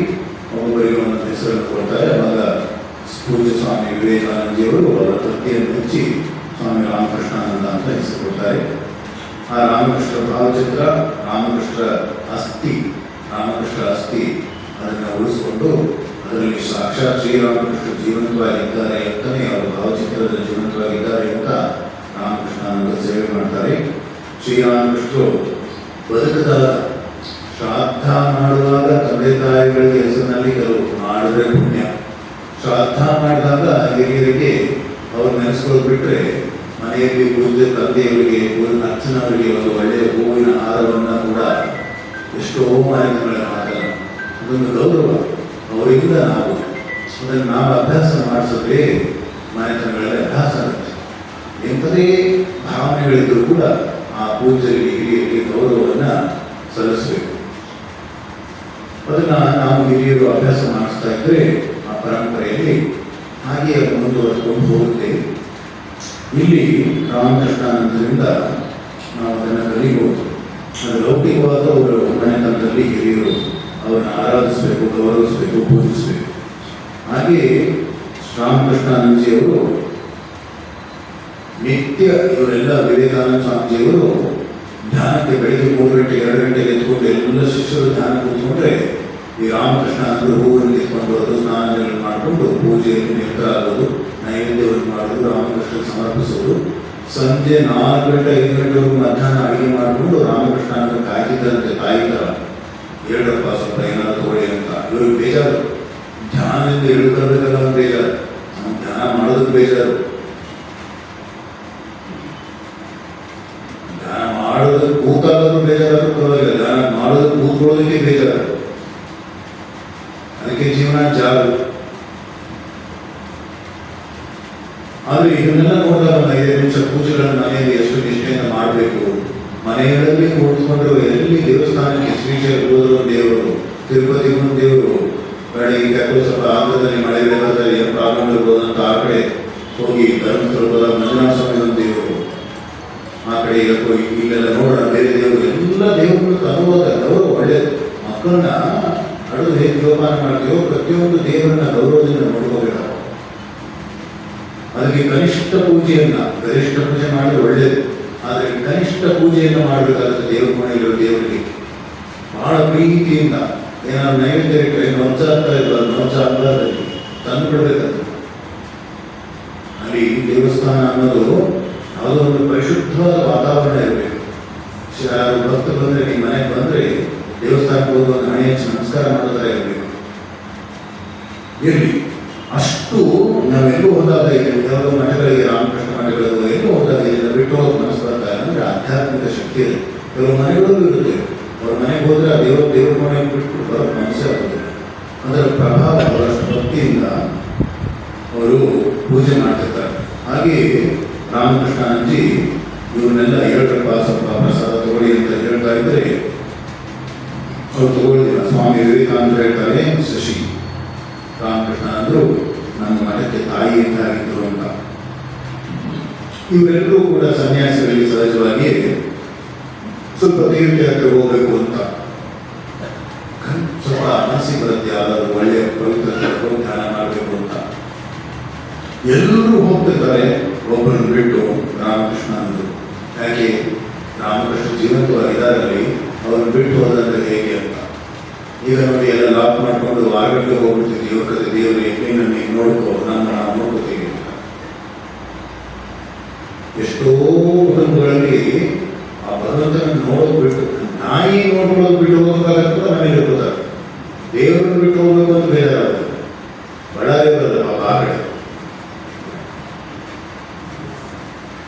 ಒಬ್ಬೊಬ್ಬರಿಗೆ ಒಂದು ಹೆಸರನ್ನು ಕೊಡ್ತಾರೆ. ಅವಾಗ ಪೂಜ್ಯ ಸ್ವಾಮಿ ವಿವೇಕಾನಂದಜಿಯವರು ಅವರ ಕೃತಿಯನ್ನು ಮುಚ್ಚಿ ಸ್ವಾಮಿ ರಾಮಕೃಷ್ಣಾನಂದ ಅಂತ ಹೆಸರು ಕೊಡ್ತಾರೆ. ಆ ರಾಮಕೃಷ್ಣ ಭಾವಚಿತ್ರ, ರಾಮಕೃಷ್ಣ ಅಸ್ಥಿ ಅದನ್ನು ಉಳಿಸ್ಕೊಂಡು ಅದರಲ್ಲಿ ಸಾಕ್ಷಾತ್ ಶ್ರೀರಾಮಕೃಷ್ಣ ಜೀವಂತವಾಗಿದ್ದಾರೆ ಅಂತಲೇ ಅವರ ಭಾವಚಿತ್ರದಲ್ಲಿ ಜೀವಂತವಾಗಿದ್ದಾರೆ ಅಂತ ರಾಮಕೃಷ್ಣಾನಂದ ಸೇವೆ ಮಾಡ್ತಾರೆ. ಶ್ರೀರಾಮಕೃಷ್ಣರು ಬದುಕದ ಶ್ರಾದ್ದ ಮಾಡುವಾಗ ತಂದೆ ತಾಯಿಗಳಿಗೆ ಹೆಸರಿನಲ್ಲಿ ಕೆಲವು ಮಾಡಿದ್ರೆ ಪುಣ್ಯ. ಶ್ರಾದ್ದ ಮಾಡಿದಾಗ ಹಿರಿಯರಿಗೆ ಅವ್ರು ನೆನೆಸ್ಕೊಳ್ಳೋದು ಬಿಟ್ಟರೆ ಮನೆಯಲ್ಲಿ ಪೂಜೆ ತಂದೆಯವರಿಗೆ, ಅಚ್ಚನವರಿಗೆ ಒಂದು ಒಳ್ಳೆಯ ಹೂವಿನ ಹಾರವನ್ನು ಕೂಡ ಎಷ್ಟೋ ಮಾಹಿತಿಗಳನ್ನು ಹಾಕಲ್ಲ. ಅದೊಂದು ಗೌರವ. ಅವರಿಂದ ಅದನ್ನು ನಾವು ಅಭ್ಯಾಸ ಮಾಡಿಸಿದ್ರೆ ಮನೆತನಗಳಲ್ಲಿ ಅಭ್ಯಾಸ ಆಗುತ್ತೆ. ಎಂಥದೇ ಭಾವನೆಗಳಿದ್ದರೂ ಕೂಡ ಆ ಪೂಜೆಗೆ ಹಿರಿಯರಿಗೆ ಗೌರವವನ್ನು ಸಲ್ಲಿಸಬೇಕು. ಅದನ್ನು ನಾವು ಹಿರಿಯರು ಅಭ್ಯಾಸ ಮಾಡಿಸ್ತಾ ಇದ್ದರೆ ಆ ಪರಂಪರೆಯಲ್ಲಿ ಹಾಗೆಯೇ ಮುಂದುವರೆದುಕೊಂಡು ಹೋಗುತ್ತೆ. ಇಲ್ಲಿ ರಾಮಕೃಷ್ಣಾನಂದರಿಂದ ನಾವು ಅದನ್ನು ಕಲಿಬಹುದು. ಅದು ಲೌಕಿಕವಾದ ಅವರು ಮನೆತನದಲ್ಲಿ ಹಿರಿಯರು ಅವರನ್ನು ಆರಾಧಿಸಬೇಕು, ಗೌರವಿಸಬೇಕು, ಪೂಜಿಸಬೇಕು. ಹಾಗೆಯೇ ರಾಮಕೃಷ್ಣಾನಂದಜಿಯವರು ನಿತ್ಯ ಇವರೆಲ್ಲ ವಿವೇಕಾನಂದ ಸ್ವಾಮೀಜಿಯವರು ಧ್ಯಾನಕ್ಕೆ ಬೆಳಗ್ಗೆ 3 ಗಂಟೆ 2 ಗಂಟೆಗೆ ಎತ್ಕೊಂಡು ಎಲ್ಲ ಶಿಷ್ಯರು ಧ್ಯಾನ ಕೂತ್ಕೊಂಡ್ರೆ ಈ ರಾಮಕೃಷ್ಣ ಅಂದ್ರೆ ಹೂವನ್ನು ಎತ್ಕೊಂಡು ಬರೋದು, ಸ್ನಾನಗಳನ್ನು ಮಾಡಿಕೊಂಡು ಪೂಜೆಯಲ್ಲಿ ನಿರತರಾಗೋದು, ನೈವೇದ್ಯವನ್ನು ಮಾಡೋದು, ರಾಮಕೃಷ್ಣ ಸಮರ್ಪಿಸೋದು. ಸಂಜೆ 4 ಗಂಟೆ 5 ಗಂಟೆವರೆಗೂ ಮಧ್ಯಾಹ್ನ ಅಡುಗೆ ಮಾಡಿಕೊಂಡು ರಾಮಕೃಷ್ಣ ಅಂದ್ರೆ ಕಾಯ್ತಿದ್ದಂತೆ ತಾಯಿತರ ಎರಡಪ್ಪ ಸ್ವಲ್ಪ ಏನಾದ್ರು ತಗೊಳ್ಳಿ ಅಂತ. ಇವ್ರಿಗೆ ಬೇಜಾರು, ಧ್ಯಾನದಿಂದ ಇಳ್ಕೊಳ್ಬೇಕಲ್ಲ ಅಂತ ಬೇಜಾರು, ಧ್ಯಾನ ಮಾಡೋದಕ್ಕೆ ಬೇಜಾರು, ಧ್ಯಾನ ಮಾಡೋದಕ್ಕೆ ಕೂತಾಗೋದು ಬೇಜಾರು, ಪರವಾಗಿಲ್ಲ, ಧ್ಯಾನ ಮಾಡೋದಕ್ಕೆ ಕೂತ್ಕೊಳ್ಳೋದಕ್ಕೆ ಬೇಜಾರು. ಅದಕ್ಕೆ ಜೀವನ ಜಾರು. ಆದರೆ ಇದನ್ನೆಲ್ಲ ನೋಡಿದಾಗ ಒಂದು 5 ನಿಮಿಷ ಪೂಜೆಗಳನ್ನು ಮನೆಯಲ್ಲಿ ಎಷ್ಟು ನಿಷ್ಠೆಯಿಂದ ಮಾಡಬೇಕು. ಮನೆಗಳಲ್ಲಿ ಕೂತ್ಕೊಂಡ್ರು ಎಲ್ಲಿ ದೇವಸ್ಥಾನಕ್ಕೆ ಶ್ರೀಶೈಲ ಹೋದ್ರು ದೇವರು, ತಿರುಪತಿ ದೇವರು, ಬೆಳಗ್ಗೆ ಯಾಕೋ ಸ್ವಲ್ಪ ಆಂಧ್ರದಲ್ಲಿ ಮಳೆ ಬೇಕಾದ್ರೆ ಏನು ಪ್ರಾಬ್ಲಮ್ ಇರ್ಬೋದು ಅಂತ ಆ ಕಡೆ ಹೋಗಿ ಧರ್ಮಸ್ಥಳ ಮಂಜುನಾಥ ಸ್ವಾಮಿ ದೇವರು, ಆ ಕಡೆ ಇಲ್ಲಕ್ಕೋ ಇಲ್ಲೆಲ್ಲ ನೋಡೋಣ ಬೇರೆ ದೇವರು ಎಲ್ಲ ದೇವರುಗಳು ತರುವಾಗ ಗೌರವ ಒಳ್ಳೆಯದು. ಮಕ್ಕಳನ್ನ ಅಡುಗೆ ಹೇಗೆ ಜೋಪಾನ ಮಾಡ್ತೀವೋ ಪ್ರತಿಯೊಂದು ದೇವರನ್ನ ಗೌರವದಿಂದ ನೋಡ್ಕೋಬೇಕು. ಅದಕ್ಕೆ ಕನಿಷ್ಠ ಪೂಜೆಯನ್ನ ಗರಿಷ್ಠ ಪೂಜೆ ಮಾಡಿದ್ರೆ ಒಳ್ಳೆಯದು, ಆದರೆ ಕನಿಷ್ಠ ಪೂಜೆಯನ್ನು ಮಾಡಬೇಕಾಗುತ್ತೆ. ದೇವ್ರ ಮನೆಯಲ್ಲಿರೋ ದೇವರಿಗೆ ಬಹಳ ಪ್ರೀತಿಯಿಂದ ಏನಾದ್ರು ನೈವೇದ್ಯ ಇಟ್ಟರೆ ನೊಂಚ ಆಗ್ತಾ ಇರ್ಬಾರ್ದು, ನೊಂಚ ಆಗಬಾರ್ದು, ತಂದು ಬಿಡಬೇಕಂತ. ಅಲ್ಲಿ ದೇವಸ್ಥಾನ ಅನ್ನೋದು ಯಾವುದೋ ಒಂದು ಪರಿಶುದ್ಧವಾದ ವಾತಾವರಣ ಇರಬೇಕು. ಯಾರು ಭಕ್ತರು ಬಂದರೆ ನಿಮ್ಮ ಮನೆಗೆ ಬಂದರೆ ದೇವಸ್ಥಾನಕ್ಕೆ ಹೋಗುವಾಗ ಹಣೆ ಹಚ್ಚಿ ನಮಸ್ಕಾರ ಮಾಡೋದರ ಇರಬೇಕು. ಇರಲಿ, ಅಷ್ಟು ನಾವೆಲ್ಲೂ ಹೋದಾಗ ಇದೆ, ಯಾವುದೋ ಮಠಗಳಿಗೆ ರಾಮಕೃಷ್ಣ ಮಠಗಳು ಎಲ್ಲೂ ಹೋದಾಗ ಇದನ್ನು ಬಿಟ್ಟು ಹೋಗಿ ಮನಸ್ಸು ಅಂದರೆ ಆಧ್ಯಾತ್ಮಿಕ ಶಕ್ತಿ ಇದೆ. ಕೆಲವು ಮನೆಗಳಲ್ಲೂ ಇರುತ್ತೆ, ಅವ್ರ ಮನೆಗೆ ಹೋದರೆ ಆ ದೇವ್ರ ಮನೆಗೆ ಬಿಟ್ಟು ಬರೋಕ್ಕೆ ಮನಸ್ಸೇ ಆಗೋದಿಲ್ಲ. ಅದರ ಪ್ರಭಾವ ಅವರಷ್ಟು ಭಕ್ತಿಯಿಂದ ಅವರು ಪೂಜೆ ಮಾಡ್ತಿರ್ತಾರೆ. ಹಾಗೆಯೇ ರಾಮಕೃಷ್ಣ ಅಂಜಿ ಇವನ್ನೆಲ್ಲ ಹೇಳ್ರಪ್ಪ ಸ್ವಲ್ಪ ಪ್ರಸಾದ ತಗೊಳ್ಳಿ ಅಂತ ಹೇಳ್ತಾ ಇದ್ರೆ ಅವ್ರು ತಗೊಳ್ಳಿಲ್ಲ. ಸ್ವಾಮಿ ವಿವೇಕಾನಂದ ಹೇಳ್ತಾರೆ, ಶಶಿ ರಾಮಕೃಷ್ಣ ಅಂದ್ರು ನಮ್ಮ ಮಠಕ್ಕೆ ತಾಯಿ ಅಂತ ಆಗಿದ್ರು ಅಂತ. ಇವರೆಲ್ಲರೂ ಕೂಡ ಸನ್ಯಾಸಿಗಳಿಗೆ ಸಹಜವಾಗಿ ಸ್ವಲ್ಪ ತೀರ್ಥಯಾತ್ರೆ ಹೋಗ್ಬೇಕು ಅಂತ ಸ್ವಲ್ಪ ಮನಸ್ಸಿಗೆ ಬರುತ್ತೆ, ಯಾವ್ದಾದ್ರು ಒಳ್ಳೆಯ ಪವಿತ್ರ ಧ್ಯಾನ ಮಾಡಬೇಕು ಅಂತ ಎಲ್ಲರೂ ಹೋಗ್ತಿರ್ತಾರೆ. ಒಬ್ಬರನ್ನು ಬಿಟ್ಟು ರಾಮಕೃಷ್ಣ ಅಂದರು. ಯಾಕೆ? ರಾಮಕೃಷ್ಣ ಜೀವಂತವಾಗಿದ್ದಾರಲ್ಲಿ ಅವ್ರನ್ನ ಬಿಟ್ಟು ಹೋದಂದ್ರೆ ಹೇಗೆ ಅಂತ. ಈಗ ನೋಡಿ ಎಲ್ಲ ಲಾಕ್ ಮಾಡಿಕೊಂಡು ಆರೋಗ್ಯ ಹೋಗ್ಬಿಡ್ತೀವಿ, ಯುವಕತೆ ದೇವರು ಎಣ್ಣೆಯನ್ನು ನೀವು ನೋಡ್ಕೋ, ನಾವು ನೋಡ್ಕೋತೀವಿ ಅಂತ. ಎಷ್ಟೋ ಕುಟುಂಬಗಳಲ್ಲಿ ಆ ಭಗವಂತನ ನೋಡೋದು ಬಿಟ್ಟು ನಾಯಿ ನೋಡ್ಕೊಳ್ಳೋದು ಬಿಟ್ಟು ಹೋಗೋದಾಗ ಕೂಡ ನನಗೆ ಗೊತ್ತಾಗ ದೇವರನ್ನು ಬಿಟ್ಟು ಹೋಗ್ಬೇಕು ಅಂತ ಬೇಜಾರಾಗುತ್ತೆ. ಬಳ್ಳಾರಿ ಬರಲ್ಲ ಆ ಕಡೆ.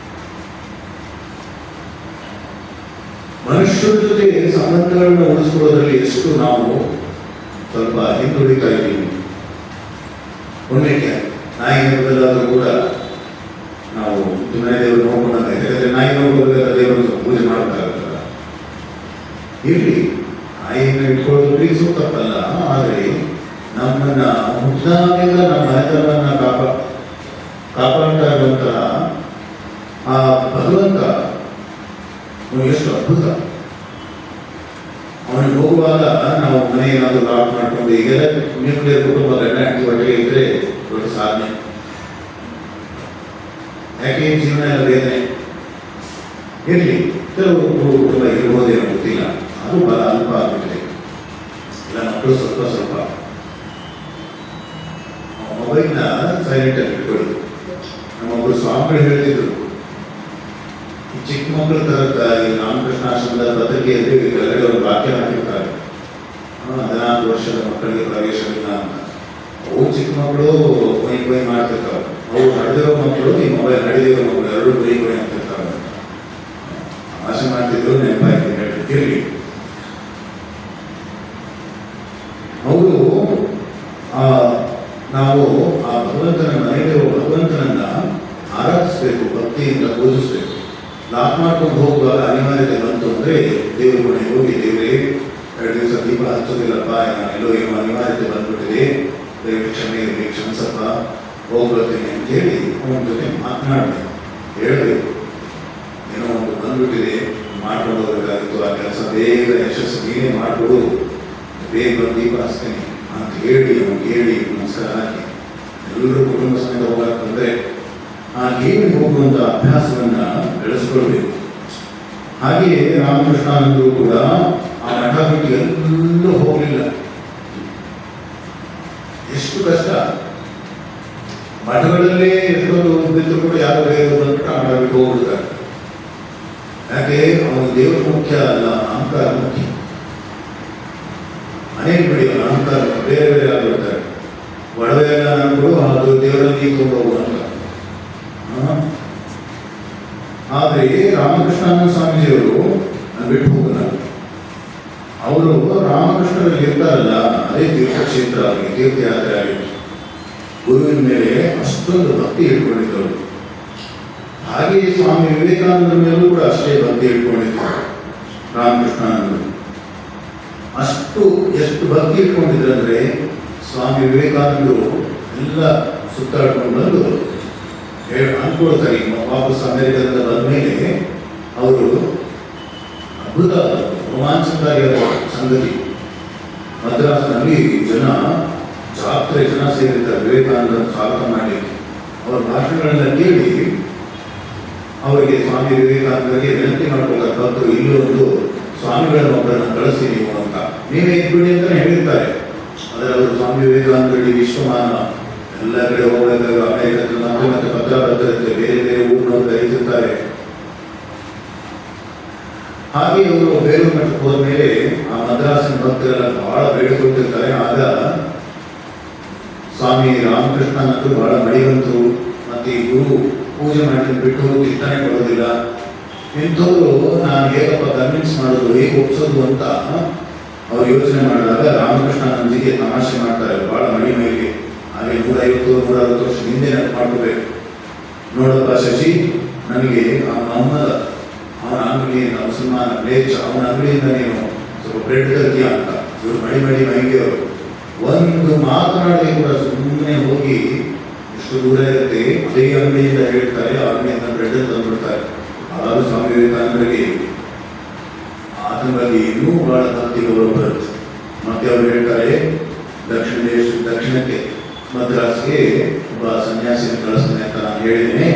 ಮನುಷ್ಯರ ಜೊತೆ ಸಂಬಂಧಗಳನ್ನು ಉಳಿಸ್ಕೊಳ್ಳೋದ್ರಲ್ಲಿ ಎಷ್ಟು ನಾವು ಸ್ವಲ್ಪ ಹಿಂದುಳಿತಾ ಇದ್ದೀವಿ. ಒಳ್ಳೆಯ ನಾಯಿ ನೋಡೋದಾದ್ರೂ ಕೂಡ ನಾವು ಮನೆ ದೇವರು ನೋಡ್ಕೊಂಡಾಗ, ಯಾಕಂದ್ರೆ ನಾಯಿ ನೋಡ್ಕೋಬೇಕಾದ್ರೆ ದೇವರು ಪೂಜೆ ಮಾಡಬೇಕಾಗುತ್ತಲ್ಲ. ಇರಲಿ, ನಾಯಿಯನ್ನು ಇಟ್ಕೊಳ್ಳೋದು ಪ್ರೀತಿಸು ತಪ್ಪಲ್ಲ, ಆದರೆ ನಮ್ಮನ್ನ ಮುದ್ದಾಗಿಂದ ನಮ್ಮ ಮನೆತನವನ್ನು ಕಾಪಾಡ್ತಾ ಇರುವಂತಹ ಆ ಭಗವಂತ ಎಷ್ಟು ಅದ್ಭುತ. ಅವನಿಗೆ ಹೋಗುವಾಗ ನಾವು ಮನೆ ಏನಾದರೂ ಲಾಕ್ ಮಾಡ್ಕೊಂಡು ಈಗೆಲ್ಲ ನ್ಯೂಕ್ಲಿಯರ್ ಕುಟುಂಬ ಗಂಡ ಹೆಂಡತಿ ಒಟ್ಟಿಗೆ ಇದ್ರೆ ದೊಡ್ಡ ಸಾಧನೆ. ಯಾಕೆ ಜೀವನ ಎಲ್ಲ ವೇದನೆ. ಇರಲಿ, ಕೆಲವು ಕುಟುಂಬ ಇರ್ಬೋದೇನೋ ಗೊತ್ತಿಲ್ಲ, ಅದು ಬಹಳ ಅಲ್ಪ ಆಗ್ಬಿಟ್ಟಿದೆ. ಇಲ್ಲ ಮಕ್ಕಳು ಸ್ವಲ್ಪ ಮೊಬೈಲ್ನ ಸೈಲೆಂಟ್ ಆಗಿ ಇಟ್ಕೊಳ್ಳಿ. ನಮ್ಮೊಬ್ಬರು ಸ್ವಾಮಿಗಳು ಹೇಳ್ತಿದ್ರು, ಚಿಕ್ಕ ಮಕ್ಕಳು ತರಕ ಈ ರಾಮಕೃಷ್ಣ ಆಶ್ರಮದ ಪತ್ರಿಕೆಯಲ್ಲಿ ಕೆಳಗಡೆ ಒಂದು ವಾಕ್ಯ ಹಾಕಿರ್ತಾರೆ, 14 ವರ್ಷದ ಮಕ್ಕಳಿಗೆ ಪ್ರವೇಶವಿಲ್ಲ ಅಂತ. ಅವು ಚಿಕ್ಕ ಮಕ್ಕಳು ಕೊಯ್ ಮಾಡ್ತಿರ್ತಾವೆ, ಅವು ಹಡಿದಿರೋ ಮಕ್ಕಳು ಈ ಮೊಬೈಲ್ ಹಡಿದಿರೋ ಮಕ್ಕಳು ಎರಡು ಕೊಯ್ ಅಂತಿರ್ತಾವೆ. ಆಸೆ ಮಾಡ್ತಿದ್ರು, ನೆನಪಾಯ್ತು ಹೇಳ್ತಿರ್ಲಿ. ಅವರು ನಾವು ಆ ಭಗವಂತನ ಮನೆಯಲ್ಲಿರುವ ಭಗವಂತನನ್ನ ಆರಾಧಿಸ್ಬೇಕು, ಭಕ್ತಿಯಿಂದ ಪೂಜಿಸ್ಬೇಕು. ಲಾಕ್ ಮಾಡ್ಕೊಂಡು ಹೋಗುವಾಗ ಅನಿವಾರ್ಯತೆ ಬಂತು ಅಂದರೆ ದೇವ್ರ ಮನೆಗೆ ಹೋಗಿ, ದೇವರೇ 2 ದಿವಸ ದೀಪ ಹಚ್ಚೋದಿಲ್ಲಪ್ಪ, ನಾನೆಲ್ಲೋ ಏನೋ ಅನಿವಾರ್ಯತೆ ಬಂದ್ಬಿಟ್ಟಿದೆ, ದಯವಿಟ್ಟು ಕ್ಷಮೆ ಇರಲಿ, ಕ್ಷಮಿಸಪ್ಪ, ಹೋಗ್ಬರ್ತೀನಿ ಅಂತೇಳಿ ಅವನ ಜೊತೆ ಮಾತನಾಡಬೇಕು, ಹೇಳಬೇಕು. ಏನೋ ಒಂದು ಬಂದ್ಬಿಟ್ಟಿದೆ, ಮಾಡ್ಕೊಂಡು ಹೋಗಬೇಕಾಗಿತ್ತು, ಆ ಕೆಲಸ ಬೇಗ ಯಶಸ್ಸು ನೀನೇ ಮಾಡಿಕೊಡು, ಬೇಗ ಬಂದು ದೀಪ ಹಚ್ತೀನಿ ಅಂತ ಹೇಳಿ ನಮಸ್ಕಾರ ಹಾಕಿ ಎಲ್ಲರೂ ಕುಟುಂಬ ಸಮೇತ ಹೋಗಕ್ಕೆ ಬಂದರೆ ಆ ಹೇಳಿ ಹೋಗುವಂಥ ಅಭ್ಯಾಸವನ್ನ ಬೆಳೆಸ್ಕೊಳ್ಬೇಕು. ಹಾಗೆಯೇ ರಾಮಕೃಷ್ಣಾನಂದರು ಕೂಡ ಆ ಮಠ ಬಿಟ್ಟು ಎಲ್ಲೂ ಹೋಗಲಿಲ್ಲ. ಎಷ್ಟು ಕಷ್ಟ, ಮಠಗಳಲ್ಲೇ ಎಷ್ಟೊಂದು ಬಿದ್ದು ಕೂಡ ಯಾರು ಬೇಗ ಬಂದ್ಬಿಟ್ಟು ಆ ಮಠ ಬಿಟ್ಟು ಹೋಗ್ಬಿಡ್ತಾರೆ. ಯಾಕೆ? ಅವನು ದೇವರು ಮುಖ್ಯ ಅಲ್ಲ, ಅಹಂಕಾರ ಮುಖ್ಯ. ಮನೆಗೆ ಬಿಡಿ ಅಹಂಕಾರ ಬೇರೆ ಆಗಿಬಿಡ್ತಾರೆ. ಒಡವೆ ಎಲ್ಲ ಅನ್ಬಿಡು ಅದು ದೇವರಲ್ಲಿ ಕೊಂಡೋಗುವಂತ. ಆದರೆ ರಾಮಕೃಷ್ಣಾನಂದ ಸ್ವಾಮೀಜಿಯವರು ಬಿಟ್ಟು ಹೋಗಲ್ಲ. ಅವರು ರಾಮಕೃಷ್ಣರಲ್ಲಿ ಇರ್ತಾರಲ್ಲ, ಅದೇ ತೀರ್ಥಕ್ಷೇತ್ರ ಅವರಿಗೆ, ತೀರ್ಥಯಾತ್ರೆ ಆಗಿತ್ತು. ಗುರುವಿನ ಮೇಲೆ ಅಷ್ಟೊಂದು ಭಕ್ತಿ ಇಟ್ಕೊಂಡಿದ್ದವರು. ಹಾಗೆಯೇ ಸ್ವಾಮಿ ವಿವೇಕಾನಂದರ ಮೇಲೂ ಕೂಡ ಅಷ್ಟೇ ಭಕ್ತಿ ಇಟ್ಕೊಂಡಿದ್ದರು ರಾಮಕೃಷ್ಣಾನಂದರು. ಎಷ್ಟು ಭಕ್ತಿ ಇಟ್ಕೊಂಡಿದ್ರಂದ್ರೆ ಸ್ವಾಮಿ ವಿವೇಕಾನಂದರು ಎಲ್ಲ ಸುತ್ತಾಡ್ಕೊಂಡು ಬಂದು ಅನ್ಕೊಳ್ತಾರೆ. ವಾಪಸ್ ಅಮೆರಿಕದಿಂದ ಬಂದ ಮೇಲೆ ಅವರು ಅದ್ಭುತ ರೋಮಾಂಚಕಾರಿಯಾದ ಸಂಗತಿ. ಮದ್ರಾಸ್ನಲ್ಲಿ ಜಾತ್ರೆ ಜನ ಸೇರಿದ್ದಾರೆ ವಿವೇಕಾನಂದ ಸ್ವಾಗತ ಮಾಡಲಿಕ್ಕೆ. ಅವರ ಭಾಷಣಗಳನ್ನ ಕೇಳಿ ಅವರಿಗೆ ಸ್ವಾಮಿ ವಿವೇಕಾನಂದರಿಗೆ ವಿನಂತಿ ಮಾಡ್ಬೇಕಾದ ಭಕ್ತರು ಇಲ್ಲಿ ಒಂದು ಸ್ವಾಮಿಗಳನ್ನು ಒಬ್ಬರನ್ನು ಕಳಿಸಿ ನೀವು ಅಂತ, ನೀವೇ ಇದ್ಬಿಡಿ ಅಂತಾನೆ ಹೇಳಿರ್ತಾರೆ. ಆದರೆ ಅವರು ಸ್ವಾಮಿ ವಿವೇಕಾನಂದರಿಗೆ ವಿಶ್ವಮಾನ ಎಲ್ಲ ಕಡೆ ಹೋಗಬೇಕಾದ್ರೆ ಅಮೆರಿಕ ಮತ್ತೆ ಪತ್ರ ಬರ್ತಿರುತ್ತೆ, ಬೇರೆ ಬೇರೆ ಊರಿನವರು ಕರೀತಿರ್ತಾರೆ. ಹಾಗೆ ಇವರು ಬೇಲೂರು ಮಠಕ್ಕೆ ಹೋದ ಮೇಲೆ ಆ ಮದ್ರಾಸಿನ ಭಕ್ತರೆಲ್ಲ ಬಹಳ ಬೇಡಿಕೊಳ್ತಿರ್ತಾರೆ. ಆಗ ಸ್ವಾಮಿ ರಾಮಕೃಷ್ಣನಂತೂ ಬಹಳ ಮಡಿವಂತರು, ಮತ್ತೆ ಈ ಗುರು ಪೂಜೆ ಮಾಡಿ ಬಿಟ್ಟು ಇಷ್ಟನೇ ಕೊಡೋದಿಲ್ಲ. ಇಂಥವ್ರು ನಾನು ಹೇಗಪ್ಪ ಕನ್ವಿನ್ಸ್ ಮಾಡೋದು, ಹೇಗೆ ಒಪ್ಸೋದು ಅಂತ ಅವ್ರು ಯೋಚನೆ ಮಾಡಿದಾಗ ರಾಮಕೃಷ್ಣನಂದಿಗೆ ತಮಾಷೆ ಮಾಡ್ತಾರೆ ಬಹಳ ಮಡಿ ಮೈಗೆ. ಹಾಗೆ 150-160 ವರ್ಷ ಹಿಂದೆ ನೆನಪು ಮಾಡ್ಕೋಬೇಕು. ನೋಡಪ್ಪ ಶಶಿ, ನನಗೆ ಅವನ ಅಂಗಡಿ ಮುಸಲ್ಮಾನ ಪ್ಲೇಚ್, ಅವನ ಅಂಗಡಿಯಿಂದ ನೀನು ಸ್ವಲ್ಪ ಬ್ರೆಡ್ ತರ್ತೀಯ ಅಂತ. ಇವರು ಮಡಿ ಮೈಗೆ ಅವರು ಒಂದು ಮಾತನಾಡಿ ಕೂಡ ಸುಮ್ಮನೆ ಹೋಗಿ ಎಷ್ಟು ದೂರ ಇರುತ್ತೆ ಅದೇ ಅಂಗಡಿಯಿಂದ ಹೇಳ್ತಾರೆ, ಆ ಅಂಗಡಿಯಿಂದ ಬ್ರೆಡ್ ತಂದ್ಬಿಡ್ತಾರೆ. ಆದರೂ ಸ್ವಾಮಿ ವಿವೇಕಾನಂದರಿಗೆ ಆತನ ಬಗ್ಗೆ ಇನ್ನೂ ಬಹಳ ಭಕ್ತಿ ಗೌರವ ಬರುತ್ತೆ. ಮತ್ತೆ ಅವರು ಹೇಳ್ತಾರೆ, ದಕ್ಷಿಣಕ್ಕೆ ಮದ್ರಾಸ್ಗೆ ಒಬ್ಬ ಸನ್ಯಾಸಿನ ಕಳಿಸ್ತಾನೆ ಅಂತ ನಾನು ಹೇಳಿದ್ದೇನೆ,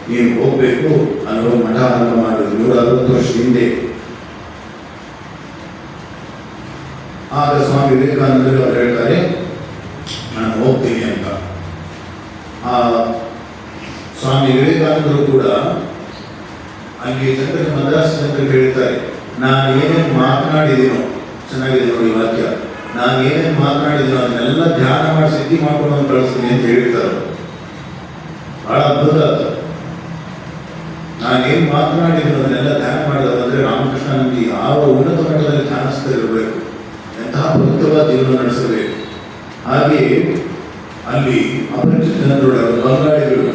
ನೀನು ಹೋಗ್ಬೇಕು, ಅನ್ನೋ ಮಠ ಆರಂಭ ಮಾಡೋದು 160 ವರ್ಷ ಹಿಂದೆ. ಆಗ ಸ್ವಾಮಿ ವಿವೇಕಾನಂದರು ಅವರು ಹೇಳ್ತಾರೆ, ನಾನು ಹೋಗ್ತೀನಿ ಅಂತ. ಆ ಸ್ವಾಮಿ ವಿವೇಕಾನಂದರು ಕೂಡ ಅಲ್ಲಿ ಜನರಿಗೆ, ಮದ್ರಾಸ್ ಜನರಿಗೆ ಹೇಳ್ತಾರೆ, ನಾನು ಏನೇನು ಮಾತನಾಡಿದ್ದೀನೋ, ಚೆನ್ನಾಗಿದೆ ನೋಡಿ ವಾಕ್ಯ, ನಾನು ಏನೇನು ಮಾತನಾಡಿದ್ದೀನೋ ಅದನ್ನೆಲ್ಲ ಧ್ಯಾನ ಮಾಡಿ ಸಿದ್ಧಿ ಮಾಡ್ಕೊಂಡು ಕಳಿಸ್ತೀನಿ ಅಂತ ಹೇಳ್ತಾರೆ. ಬಹಳ ಅದ್ಭುತ. ನಾನೇನು ಮಾತನಾಡಿದ್ದೀನೋ ಅದನ್ನೆಲ್ಲ ಧ್ಯಾನ ಮಾಡಿದವರು ಅಂದರೆ ರಾಮಕೃಷ್ಣ ನಮಗೆ ಯಾವ ಉನ್ನತ ಮಟ್ಟದಲ್ಲಿ ಧ್ಯಾನಿಸ್ತಿರಬೇಕು, ಎಂತಹ ಪವಿತ್ರವಾದ ಜೀವನ ನಡೆಸಬೇಕು. ಹಾಗೆ ಅಲ್ಲಿ ಅಪರಿಚಿತ ಜನರು, ಬಂಗಾಳಿಗಳು,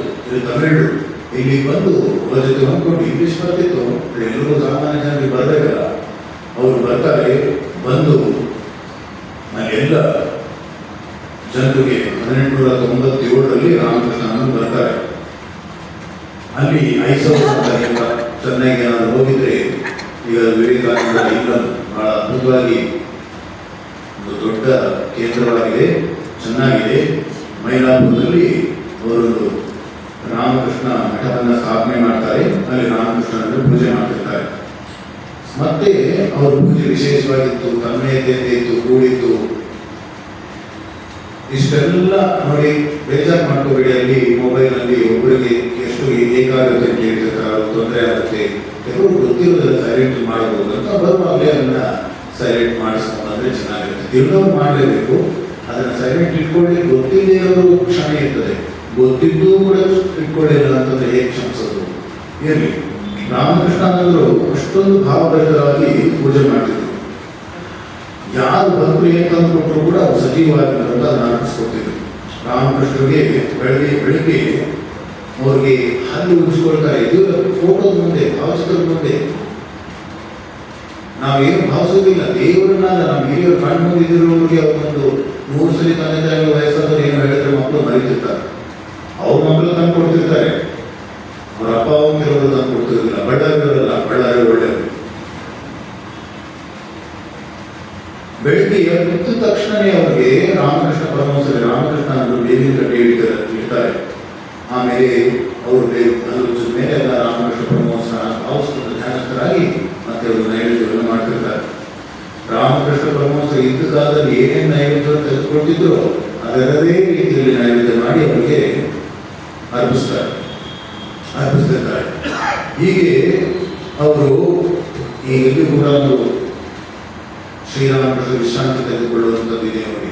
ತಮಿಳು ಇಲ್ಲಿ ಬಂದು ಅವರ ಜೊತೆ ಹೊಂದ್ಕೊಂಡು ಇಂಗ್ಲಿಷ್ ಬರ್ತಿತ್ತು, ಎಲ್ಲರಿಗೂ ಸಾಮಾನ್ಯ ಜನರಿಗೆ ಬರಬೇಕಲ್ಲ. ಅವರು ಬರ್ತಾರೆ, ಬಂದು ಎಲ್ಲ ಜನರಿಗೆ 1897ರಲ್ಲಿ ರಾಮಕೃಷ್ಣನನ್ನು ಬರ್ತಾರೆ. ಅಲ್ಲಿ ಐಸೌಸ್ ಅಂತ ಚೆನ್ನಾಗಿ ಏನಾದ್ರು ಹೋಗಿದ್ರೆ, ಈಗ ವಿವೇಕಾನಂದ ಇಲ್ಲ ಬಹಳ ಅದ್ಭುತವಾಗಿ ಒಂದು ದೊಡ್ಡ ಕೇಂದ್ರವಾಗಿದೆ, ಚೆನ್ನಾಗಿದೆ. ಮೈಲಾಪುರದಲ್ಲಿ ಅವರೊಂದು ರಾಮಕೃಷ್ಣ ಮಠವನ್ನು ಸ್ಥಾಪನೆ ಮಾಡ್ತಾರೆ. ಅಲ್ಲಿ ರಾಮಕೃಷ್ಣನನ್ನು ಪೂಜೆ ಮಾಡ್ತಿರ್ತಾರೆ. ಮತ್ತೆ ಅವರ ಪೂಜೆ ವಿಶೇಷವಾಗಿತ್ತು, ತನ್ಮಯತೆಯಿಂದ ಇತ್ತು, ಕೂಡಿತ್ತು. ಇಷ್ಟೆಲ್ಲ ನೋಡಿ ಬೇಜಾರು ಮಾಡ್ಕೋಬೇಡಿ. ಅಲ್ಲಿ ಮೊಬೈಲ್ನಲ್ಲಿ ಒಬ್ಬರಿಗೆ ಎಷ್ಟು ಏಕಾಗ್ರತೆ ಕೇಳ್ತಿರ್ತಾರೆ, ತೊಂದರೆ ಆಗುತ್ತೆ. ಕೆಲವರು ಗೊತ್ತಿರೋದೆಲ್ಲ ಸೈಲೆಂಟ್ ಮಾಡಬಹುದು ಅಂತ ಬರುವಾಗಲೇ ಅದನ್ನ ಸೈಲೆಂಟ್ ಮಾಡಿಸ್ಕೊಂಡ್ರೆ ಚೆನ್ನಾಗಿರುತ್ತೆ. ತಿನ್ನೋರು ಮಾಡಲೇಬೇಕು, ಅದನ್ನ ಸೈಲೆಂಟ್ ಇಟ್ಕೊಳ್ಳಿ. ಗೊತ್ತಿಲ್ಲದೆ ಇರೋರು ಕ್ಷಮೆ ಇರ್ತದೆ, ಗೊತ್ತಿದ್ದು ಕೂಡ ಇಟ್ಕೊಳ್ಳಿಲ್ಲ ಅಂತಂದ್ರೆ ಹೇಗೆ ಕ್ಷಮಿಸೋದು? ಇರಲಿ. ರಾಮಕೃಷ್ಣನವರು ಅಷ್ಟೊಂದು ಭಾವಭರಿತರಾಗಿ ಪೂಜೆ ಮಾಡ್ತಿದ್ರು. ಯಾರು ಭಕ್ತರು ಏನು ತಂದು ಕೊಟ್ಟರು ಕೂಡ ಅವ್ರು ಸಜೀವವಾಗಿ ಅದನ್ನು ಅರ್ಪಿಸ್ಕೊತಿದ್ರು. ರಾಮಕೃಷ್ಣರಿಗೆ ಬೆಳಿಗ್ಗೆ ಅವ್ರಿಗೆ ಹಲ್ಲು ಉಜ್ಜಿಕೊಳ್ತಾರೆ. ಇದು ಫೋಟೋದ ಮುಂದೆ, ಭಾವಚಿತ್ರದ ಮುಂದೆ ನಾವೇನು ಭಾವಿಸೋದಿಲ್ಲ. ದೇವರನ್ನ ನಮ್ಮ ಹಿರಿಯರು ಕಣ್ಣು ಮುಂದಿರೋರಿಗೆ ಅವರೊಂದು 100 ಸಲ ತಂದೆ ತಾಯಿ ವಯಸ್ಸಾದವರು ಏನು ಹೇಳಿದ್ರೆ ಮಕ್ಕಳು ಮರೀತಿರ್ತಾರೆ. ಅವ್ರ ಮಕ್ಕಳು ತಂದು ಕೊಡ್ತಿರ್ತಾರೆ, ಅವ್ರ ಅಪ್ಪ ಅಮ್ಮರು ತಂದು ಕೊಡ್ತಿರ್ಲಿಲ್ಲ. ಬಳ್ಳಾರಿಯವರಲ್ಲ, ಬಳ್ಳಾರಿ ಒಳ್ಳೆಯವರು. ಬೆಳಿಗ್ಗೆ ಎದ್ದ ತಕ್ಷಣವೇ ಅವರಿಗೆ ರಾಮಕೃಷ್ಣ ಪರಮಹಂಸರು ರಾಮಕೃಷ್ಣನನ್ನು ಬೇವಿನ ಕಟ್ಟೆ ಇಡ್ತಾರೆ. ಆಮೇಲೆ ಅವರು ಅದ್ರ ಮೇಲೆ ಎಲ್ಲ ರಾಮಕೃಷ್ಣ ಪರಮಹಂಸರ ಭಾವಸ್ಕೃತ ಧ್ಯಾನಸ್ಥರಾಗಿ ಮತ್ತೆ ಅವರು ನೈವೇದ್ಯವನ್ನು ಮಾಡ್ತಿರ್ತಾರೆ. ರಾಮಕೃಷ್ಣ ಪರಮಹಂಸರು ಇದ್ದ ಕಾಲದಲ್ಲಿ ಏನೇನು ನೈವೇದ್ಯ ತೆಗೆದುಕೊಳ್ತಿದ್ರು ಅದರದೇ ರೀತಿಯಲ್ಲಿ ನೈವೇದ್ಯ ಮಾಡಿ ಅವರಿಗೆ ಅರ್ಪಿಸ್ತಿರ್ತಾರೆ. ಹೀಗೆ ಅವರು ಎಲ್ಲಿ ಕೂಡ ಒಂದು ಶ್ರೀರಾಮಕೃಷ್ಣ ವಿಶ್ರಾಂತಿ ತೆಗೆದುಕೊಳ್ಳುವಂಥದ್ದು ಇದೆ ನೋಡಿ.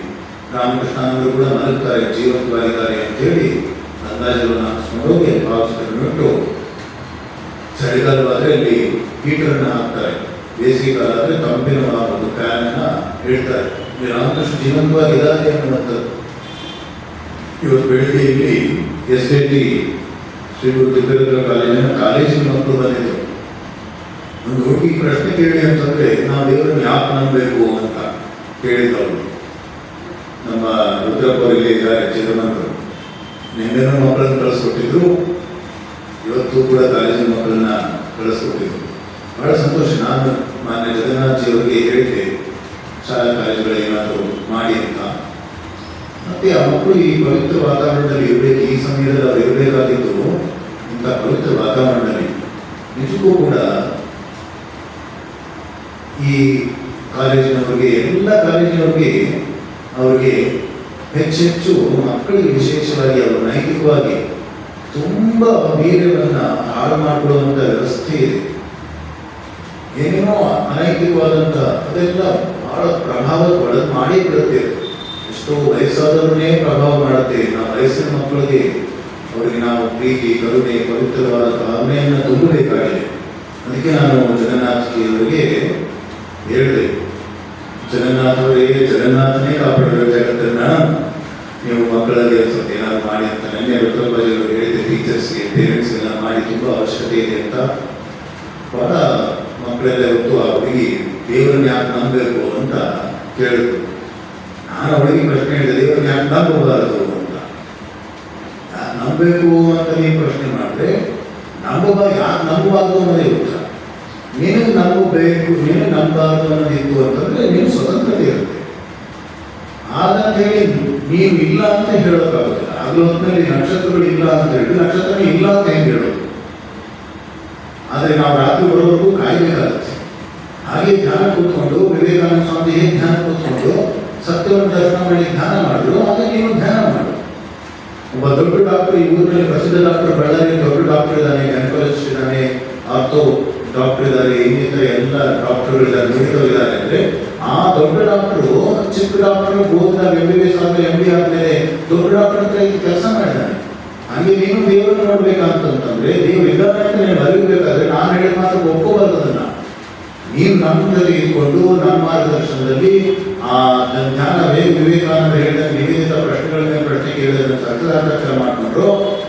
ರಾಮಕೃಷ್ಣನವರು ಕೂಡ ಮಲಗ್ತಾರೆ, ಜೀವಂತವಾಗಿದ್ದಾರೆ ಅಂತೇಳಿ ಅಂದಾಜನ್ನು ಹಾಕಿಸ್ಕೊಂಡೋಗಿ ಭಾವಿಸಿಟ್ಟು ಚಳಿಗಾಲವಾದರೆ ಅಲ್ಲಿ ಹೀಟರನ್ನು ಹಾಕ್ತಾರೆ, ಬೇಸಿಗೆ ಕಾಲ ಆದರೆ ತಂಪಿನ ಒಂದು ಫ್ಯಾನನ್ನು ಇಡ್ತಾರೆ. ಇಲ್ಲಿ ರಾಮಕೃಷ್ಣ ಜೀವಂತವಾಗಿದ್ದಾರೆ ಅನ್ನುವಂಥದ್ದು. ಇವತ್ತು ಬೆಳಿಗ್ಗೆ ಇಲ್ಲಿ SAT ಶ್ರೀ ಗುರು ತಿಪ್ಪೇರುದ್ರ ಕಾಲೇಜಿನ ಮಕ್ಕಳು ಬಂದಿದ್ದರು. ಒಂದು ಹುಡುಗಿ ಪ್ರಶ್ನೆ ಕೇಳಿ ಅಂತಂದ್ರೆ ನಾವು ದೇವರನ್ನು ಯಾಕೆ ನಂಬಬೇಕು ಅಂತ ಕೇಳಿದವರು. ನಮ್ಮ ರುದ್ರಪ್ಪರಿಗೆ ಇದ್ದಾರೆ ಚಿರಮಂತರು. ನಿನ್ನೆನೂ ಮಕ್ಕಳನ್ನು ಕಳಿಸ್ಕೊಟ್ಟಿದ್ರು, ಇವತ್ತು ಕೂಡ ಕಾಲೇಜಿನ ಮಕ್ಕಳನ್ನ ಕಳಿಸ್ಕೊಟ್ಟಿದ್ರು. ಬಹಳ ಸಂತೋಷ. ನಾನು ಮಾನ್ಯ ಜಗನ್ನಾಥ್ ಅವರಿಗೆ ಹೇಳಿದ್ದೆ ಶಾಲಾ ಕಾಲೇಜುಗಳು ಏನಾದರೂ ಮಾಡಿ ಅಂತ. ಮತ್ತೆ ಆ ಮಕ್ಕಳು ಈ ಪವಿತ್ರ ವಾತಾವರಣದಲ್ಲಿ ಇರಬೇಕು, ಈ ಸಮಯದಲ್ಲಿ ಅವ್ರು ಇರಬೇಕಾಗಿದ್ದು ಇಂಥ ಪವಿತ್ರ ವಾತಾವರಣದಲ್ಲಿ. ನಿಜಕ್ಕೂ ಕೂಡ ಈ ಕಾಲೇಜಿನವ್ರಿಗೆ, ಎಲ್ಲ ಕಾಲೇಜಿನವ್ರಿಗೆ ಅವ್ರಿಗೆ ಹೆಚ್ಚೆಚ್ಚು ಮಕ್ಕಳಿಗೆ ವಿಶೇಷವಾಗಿ ಅವರು ನೈತಿಕವಾಗಿ ತುಂಬ ವೀರ್ಯವನ್ನು ಹಾಳು ಮಾಡಿಕೊಳ್ಳುವಂಥ ವ್ಯವಸ್ಥೆ ಇದೆ. ಏನೇನೋ ಅನೈತಿಕವಾದಂಥ ಅದೆಲ್ಲ ಬಹಳ ಪ್ರಭಾವ ಮಾಡೇ ಬಿಡುತ್ತೆ. ಎಷ್ಟೋ ವಯಸ್ಸಾದವರನ್ನೇ ಪ್ರಭಾವ ಮಾಡುತ್ತೆ. ನಾವು ವಯಸ್ಸಿನ ಮಕ್ಕಳಿಗೆ ಅವರಿಗೆ ನಾವು ಪ್ರೀತಿ, ಕರುಣೆ, ಪವಿತ್ರವಾದ ಭಾವನೆಯನ್ನು ತುಂಬಬೇಕಾಗಿದೆ. ಅದಕ್ಕೆ ನಾನು ಜಗನ್ನಾಥ್ ಅವರಿಗೆ ಹೇಳಿದೆ, ಜಗನ್ನಾಥ್ ಅವರೇ, ಜಗನ್ನಾಥನೇ ಕಾಪಾಡಬೇಕು ಜಗತ್ತನ್ನ, ನೀವು ಮಕ್ಕಳಿಗೆ ಸ್ವಲ್ಪ ಏನಾದ್ರು ಮಾಡಿ ಅಂತ. ನೆನ್ನೆ ರುದ್ರಪ್ಪಾಜಿಯವರು ಹೇಳಿದೆ, ಟೀಚರ್ಸ್ಗೆ, ಪೇರೆಂಟ್ಸ್ಗೆಲ್ಲ ಮಾಡಿ ತುಂಬ ಅವಶ್ಯಕತೆ ಇದೆ ಅಂತ. ಬಹಳ ಮಕ್ಕಳೆಲ್ಲ ಇವತ್ತು ಆ ಹುಡುಗಿ ದೇವರನ್ನ ಯಾಕೆ ನಂಬಬೇಕು ಅಂತ ಕೇಳಿದ್ರು. ನಾನು ಅವಳಿಗೆ ಪ್ರಶ್ನೆ ಹೇಳಿದೆ, ದೇವರನ್ನ ಯಾಕೆ ನಂಬಬಾರದು ಅಂತ. ಯಾಕೆ ನಂಬಬೇಕು ಅಂತ ನೀವು ಪ್ರಶ್ನೆ ಮಾಡಿದ್ರೆ, ಯಾಕೆ ನಂಬಬಾರದು ಅನ್ನೋದೇ ಉತ್ತರ. ನೀನು ನಂಬಬೇಕು, ನೀನು ನಂಬಬಾರದು ಅನ್ನೋದಿತ್ತು ಅಂತಂದ್ರೆ ನೀನು ಸ್ವತಂತ್ರತೆ ಇರುತ್ತೆ. ಹಾಗಂತ ಹೇಳಿ ನೀವು ಇಲ್ಲ ಅಂತ ಹೇಳೋಕ್ಕಾಗೋದಿಲ್ಲ. ಆಗಲೂ ಹೊತ್ತಿನಲ್ಲಿ ನಕ್ಷತ್ರಗಳು ಇಲ್ಲ ಅಂತ ಹೇಳಿ ನಕ್ಷತ್ರ ಇಲ್ಲ ಅಂತ ಹೆಂಗೆ ಹೇಳೋದು? ಆದರೆ ನಾವು ರಾತ್ರಿ ಬರೋವರೆಗೂ ಕಾಯಬೇಕಾಗುತ್ತೆ. ಹಾಗೆ ಧ್ಯಾನ ಕೂತ್ಕೊಂಡು ವಿವೇಕಾನಂದ ಸ್ವಾಮಿ ಹೇಗೆ ಧ್ಯಾನ ಕೂತ್ಕೊಂಡು ಸತ್ಯವನ್ನು ದರ್ಶನ ಮಾಡಿ ಧ್ಯಾನ ಮಾಡಿದ್ರು, ಹಾಗೆ ನೀವು ಧ್ಯಾನ ಮಾಡಿ. ಒಬ್ಬ ದೊಡ್ಡ ಡಾಕ್ಟರ್, ಈ ಊರಿನಲ್ಲಿ ಪ್ರಸಿದ್ಧ ಡಾಕ್ಟರ್, ಬಳ್ಳಾರಿ ದೊಡ್ಡ ಡಾಕ್ಟರ್ ಇದ್ದಾನೆ, ಗೈನಕಾಲಜಿಸ್ಟ್ ಇದ್ದಾನೆ, ಆರ್ಥೋ ಡಾಕ್ಟರ್ ಇದ್ದಾರೆ, ಇನ್ನಿತರ ಎಲ್ಲ ಡಾಕ್ಟರ್ಗಳಿದ್ದಾರೆ, ಮೆಡಿಕಲ್ ಇದ್ದಾರೆ. ಅಂದರೆ ಆ ದೊಡ್ಡ ಡಾಕ್ಟರು ಚಿಕ್ಕ ಡಾಕ್ಟರ್ ಓದಿದ MBBS ಆದ್ಮೇಲೆ MD ಆದ್ಮೇಲೆ ದೊಡ್ಡ ಡಾಕ್ಟರ್ ಹತ್ರ ಇಲ್ಲಿ ಕೆಲಸ ಮಾಡಿದ್ದಾನೆ. ಹಾಗೆ ನೀನು ದೇವರನ್ನು ನೋಡ್ಬೇಕಂತಂದ್ರೆ, ನೀವು ಇದ್ದಾನೆ ಅಂತ ನೀವು ಅರಿಬೇಕಾದ್ರೆ ನಾನು ಹೇಳಿದ ಮಾತ್ರ ಒಪ್ಪಬಾರದನ್ನ. ನೀವು ನಮ್ಮದಲ್ಲಿ ಇಟ್ಕೊಂಡು ನಮ್ಮ ಮಾರ್ಗದರ್ಶನದಲ್ಲಿ ಆ ಜ್ಞಾನ ವಿವೇಕಾನಂದ ಹೇಳಿದ ನಿವೇದಿತ ಪ್ರಶ್ನೆಗಳ ಮೇಲೆ ಪ್ರಶ್ನೆ ಕೇಳಿದ ಸತ್ಯದಾರ್ಥ ಮಾಡಿಕೊಂಡ್ರು.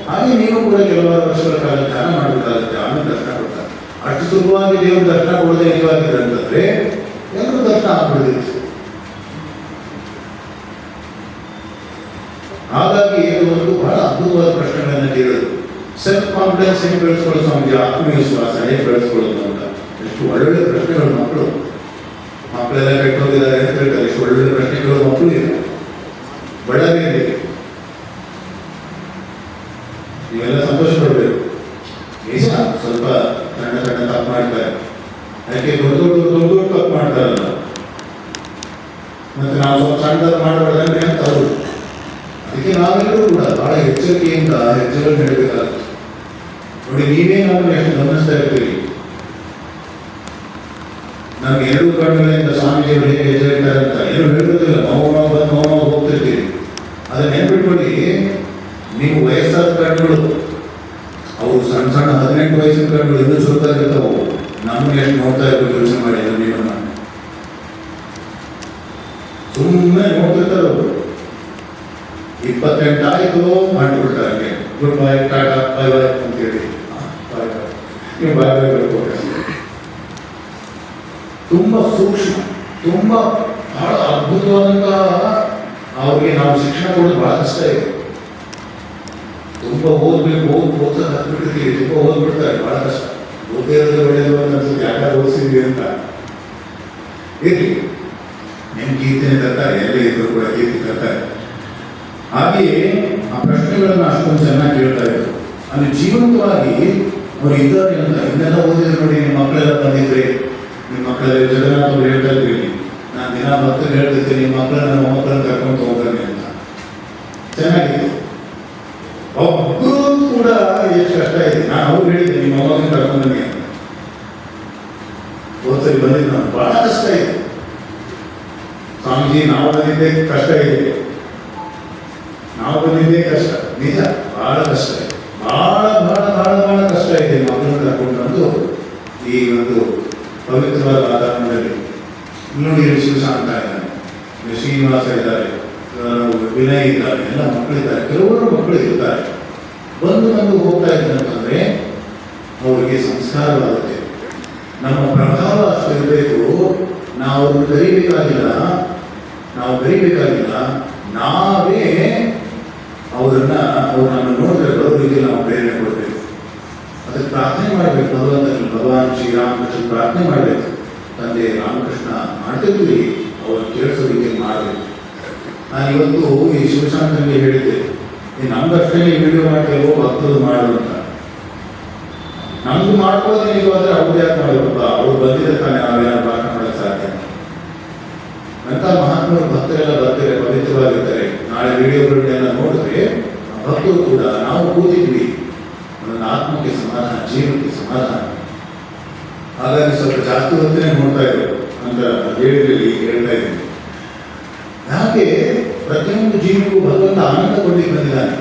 ಹಾಗೆ ನೀವು ಕೂಡ ಕೆಲವಾರು ವರ್ಷಗಳ ಕಾಲ ಧ್ಯಾನ ಮಾಡಬೇಕಾಗುತ್ತೆ, ಆಮೇಲೆ ದರ್ಶನ ಕೊಡ್ತಾರೆ. ಅಷ್ಟು ಸುಲಭವಾಗಿ ದೇವರು ದರ್ಶನ ಕೊಡೋದೇ ನಿಜವಾಗಿದೆ ಅಂತಂದ್ರೆ ಎಲ್ಲರೂ ದರ್ಶನ ಆಗ್ಬಿಡ್ಬೇಕು. ಹಾಗಾಗಿ ಇದು ಒಂದು ಬಹಳ ಅದ್ಭುತವಾದ ಪ್ರಶ್ನೆಗಳನ್ನು ಕೇಳೋದು. ಸೆಲ್ಫ್ ಕಾನ್ಫಿಡೆನ್ಸ್ ಹೇಗೆ ಬೆಳೆಸ್ಕೊಳ್ಳೋದು, ಸ್ವಾಮೀಜಿ ಆತ್ಮವಿಶ್ವಾಸ ಹೇಗೆ ಬೆಳೆಸ್ಕೊಳ್ಳೋದು ಅಂತ. ಎಷ್ಟು ಒಳ್ಳೊಳ್ಳೆ ಪ್ರಶ್ನೆಗಳು ಮಕ್ಕಳೆಲ್ಲ ಕೆಟ್ಟೋಗಿದ್ದಾರೆ ಅಂತ ಹೇಳ್ತಾರೆ. ಎಷ್ಟು ಒಳ್ಳೊಳ್ಳೆ ಪ್ರಶ್ನೆಗಳು ಮಕ್ಕಳು ಇದೆ ಬಳ್ಳಾರಿಯಲ್ಲಿ. ನೀವೆಲ್ಲ ಸಂತೋಷ ಪಡಬೇಕು. ನಿಜ ಸ್ವಲ್ಪ ಸಣ್ಣ ಸಣ್ಣ ತಪ್ಪು ಮಾಡ್ತಾರೆ, ಯಾಕೆ ದೊಡ್ಡ ತಪ್ಪು ಮಾಡ್ತಾರಲ್ಲ, ಮತ್ತೆ ನಾವು ಸ್ವಲ್ಪ ಸಣ್ಣದಾಗಿ ಮಾಡಬಾರ್ದಂದ್ರೆ ಅಂತ ಅವರು. ಅದಕ್ಕೆ ನಾವೆಲ್ಲರೂ ಕೂಡ ಬಹಳ ಎಚ್ಚರಿಕೆಯಿಂದ ಹೆಜ್ಜೆಗಳು ನೀಡಬೇಕಾಗುತ್ತೆ. ನೋಡಿ, ನೀವೇ ನಮ್ಮನ್ನು ಎಷ್ಟು ಗಮನಿಸ್ತಾ ಇರ್ತೀರಿ. ನಮ್ಗೆ 2 ಕಣ್ಣುಗಳಿಂದ ಸ್ವಾಮೀಜಿಯವರು ಹೇಗೆ ಹೆಜ್ಜೆ ಇಡ್ತಾರೆ ಅಂತ ಏನು ಹೇಳುವುದಿಲ್ಲ. ನಾವು ಬಂದು ಹೋಗ್ತಿರ್ತೀವಿ. ಅದನ್ನ ನೆನ್ಬಿಟ್ಕೊಳ್ಳಿ. ನೀವು ವಯಸ್ಸಾದ ಕಣ್ಣುಗಳು, ಅವು ಸಣ್ಣ ಸಣ್ಣ 18 ವಯಸ್ಸಿನ ಕಣ್ಣುಗಳು ಇನ್ನೂ ಚುರುಕಾಗಿರ್ತಾವೆ. ನಮ್ಮನ್ನ ಎಷ್ಟು ನೋಡ್ತಾ ಇರ್ಬೇಕು ಯೋಚನೆ ಮಾಡಿ. ನಿಮ್ಮನ್ನ ಸುಮ್ಮನೆ ನೋಡ್ತಿರ್ತಾರೆ ಅವರು. 28 ಆಯಿತು ಮಾಡ್ಬಿಡ್ತಾರೆ, ಹಂಗೆ good bye, Tata, bye bye ಅಂತೇಳಿ. ಬಾಯ್ ಬಾಯ್, ನೀವು ಬಾಯ್ ಬಾಯ್ ಬರ್ಬೋದು. ತುಂಬ ಸೂಕ್ಷ್ಮ, ತುಂಬ ಬಹಳ ಅದ್ಭುತವಾದಂತಹ ಅವ್ರಿಗೆ ನಾವು ಶಿಕ್ಷಣ ಕೊಡೋದು ಬಹಳ ಕಷ್ಟ ಇದೆ. ತುಂಬ ಓದ್ಬೇಕು, ಓದ್ತಾ ಹತ್ಬಿಟ್ಟಿರ್ತೀವಿ, ತುಂಬ ಓದ್ಬಿಡ್ತಾರೆ, ಬಹಳ ಕಷ್ಟ. ಓದೇ ಇರೋದು ಒಳ್ಳೆಯದು ಅಂತ ಅನ್ಸುತ್ತೆ, ಯಾಕೆ ಓದಿಸಿದ್ವಿ ಅಂತ. ಇರಲಿ, ನಿಮ್ಮ ಕೀರ್ತನೆ ತರ್ತಾರೆ, ಎಲ್ಲೇ ಇದ್ರು ಕೂಡ ಕೀರ್ತಿ ತರ್ತಾರೆ. ಹಾಗೆಯೇ ಆ ಪ್ರಶ್ನೆಗಳನ್ನು ಅಷ್ಟೊಂದು ಚೆನ್ನಾಗಿ ಕೇಳ್ತಾ ಇದ್ರು. ಅಲ್ಲಿ ಜೀವಂತವಾಗಿ ಅವ್ರು ಇದ್ದಾರೆ ಅಂತ. ಇನ್ನೆಲ್ಲ ಓದಿದ್ರು ನೋಡಿ, ನಿಮ್ಮ ಮಕ್ಕಳೆಲ್ಲ ಬಂದಿದ್ರೆ, ನಿಮ್ಮ ಮಕ್ಕಳೆಲ್ಲ ಜಗನ್ನಾಥ್ ಅವ್ರು ಹೇಳ್ತಾ ಇದ್ವಿ, ನಾನು ದಿನ ಭಕ್ತರು ಹೇಳ್ತಿರ್ತೀನಿ, ನಿಮ್ಮ ಮಕ್ಕಳನ್ನ ಮೊಮ್ಮಕ್ಕಳನ್ನ ಕರ್ಕೊಂಡು ಹೋಗ್ತಾನೆ ಅಂತ. ಚೆನ್ನಾಗಿತ್ತು. ಒಬ್ಬರು ಕೂಡ ಎಷ್ಟು ಕಷ್ಟ ಇದೆ. ನಾನು ಅವ್ರು ಹೇಳಿದ್ದೆ, ನಿಮ್ಮ ಮೊಮ್ಮಗನ ಕರ್ಕೊಂಡು ಬನ್ನಿ ಅಂತ. ಹೋದ್ಸರಿ ಬಂದಿದ್ದು ನಾನು, ಬಹಳ ಕಷ್ಟ ಇದೆ ಸ್ವಾಮೀಜಿ, ನಾವು ಬಂದಿದ್ದೇ ಕಷ್ಟ ಇದೆ, ನಾವು ಬಂದಿದ್ದೇ ಕಷ್ಟ. ನಿಜ, ಬಹಳ ಕಷ್ಟ ಇದೆ, ಬಹಳ ಬಹಳ ಬಹಳ ಬಹಳ ಕಷ್ಟ ಇದೆ. ಮಕ್ಕಳನ್ನ ಕರ್ಕೊಂಡು ಬಂದು ಈ ಒಂದು ಪವಿತ್ರವಾದ ವಾತಾವರಣದಲ್ಲಿ ನೋಡಿ, ಶಿವಶಾಂತ ಇದ್ದಾನೆ, ಶ್ರೀನಿವಾಸ ಇದ್ದಾರೆ, ವಿನಯ್ ಇದ್ದಾರೆ, ಎಲ್ಲ ಮಕ್ಕಳಿದ್ದಾರೆ, ಕೆಲವರು ಮಕ್ಕಳು ಇರ್ತಾರೆ. ಬಂದು ಹೋಗ್ತಾ ಇದ್ದಂತಂದ್ರೆ ಅವರಿಗೆ ಸಂಸ್ಕಾರವಾಗುತ್ತೆ. ನಮ್ಮ ಪ್ರಭಾವ ಅಷ್ಟು ಇರಬೇಕು. ನಾವು ಕರಿಬೇಕಾಗಿಲ್ಲ, ನಾವೇ ಅವ್ರು ನಮ್ಮನ್ನು ನೋಡಿದ್ರೆ ಬರೋ ರೀತಿಯಲ್ಲಿ ನಾವು ಪ್ರೇರಣೆ ಕೊಡಬೇಕು. ಅದಕ್ಕೆ ಪ್ರಾರ್ಥನೆ ಮಾಡಬೇಕು. ಭಗವಾನ್ ಶ್ರೀರಾಮಕೃಷ್ಣ ಪ್ರಾರ್ಥನೆ ಮಾಡಬೇಕು. ತಂದೆ ರಾಮಕೃಷ್ಣ ಮಾಡ್ತಿದ್ವಿ, ಅವರು ಕೇಳಿಸೋದಕ್ಕೆ ಮಾಡಬೇಕು. ನಾನು ಇವತ್ತು ಈ ಶಿವಶಾಂತನಿಗೆ ಹೇಳಿದ್ದೆ, ನಮ್ಗಷ್ಟೇ ವಿಡಿಯೋ ಮಾಡ್ತೇವೋ ಭಕ್ತರು ಮಾಡು ಅಂತ. ನಮ್ದು ಮಾಡ್ಕೊಳ್ಳೋದೇ ನಿಜವಾದ್ರೆ ಅವ್ರು ಯಾಕೆ ಮಾಡಬೇಕಪ್ಪ? ಅವ್ರು ಬಂದಿದ್ರೆ ತಾನೇ ನಾವೇನಾದ್ರು ಪ್ರಾರ್ಥನೆ ಮಾಡೋಕ್ಕೆ ಸಾಧ್ಯ. ಅಂತ ಮಹಾತ್ಮರು ಭಕ್ತರೆಲ್ಲ ಬರ್ತಾರೆ, ಪವಿತ್ರವಾಗಿರ್ತಾರೆ. ನಾಳೆ ವಿಡಿಯೋಗಳನ್ನೆಲ್ಲ ನೋಡಿದ್ರೆ ಭಕ್ತರು ಕೂಡ ನಾವು ಕೂತಿದ್ವಿ, ನನ್ನ ಆತ್ಮಕ್ಕೆ ಸಮಾಧಾನ, ಜೀವನಕ್ಕೆ ಸಮಾಧಾನ. ಹಾಗಾಗಿ ಸ್ವಲ್ಪ ಜಾಸ್ತಿ ಹೊತ್ತೇ ನೋಡ್ತಾ ಇದ್ರು ಅಂತ ಹೇಳಿದ್ರಲ್ಲಿ ಹೇಳ್ತಾ ಇದ್ದೀನಿ. ಯಾಕೆ ಪ್ರತಿಯೊಂದು ಜೀವಿಗೂ ಭಗವಂತ ಆನಂದ ಕೊಡ್ಲಿಕ್ಕೆ ಬಂದಿದ್ದಾನೆ.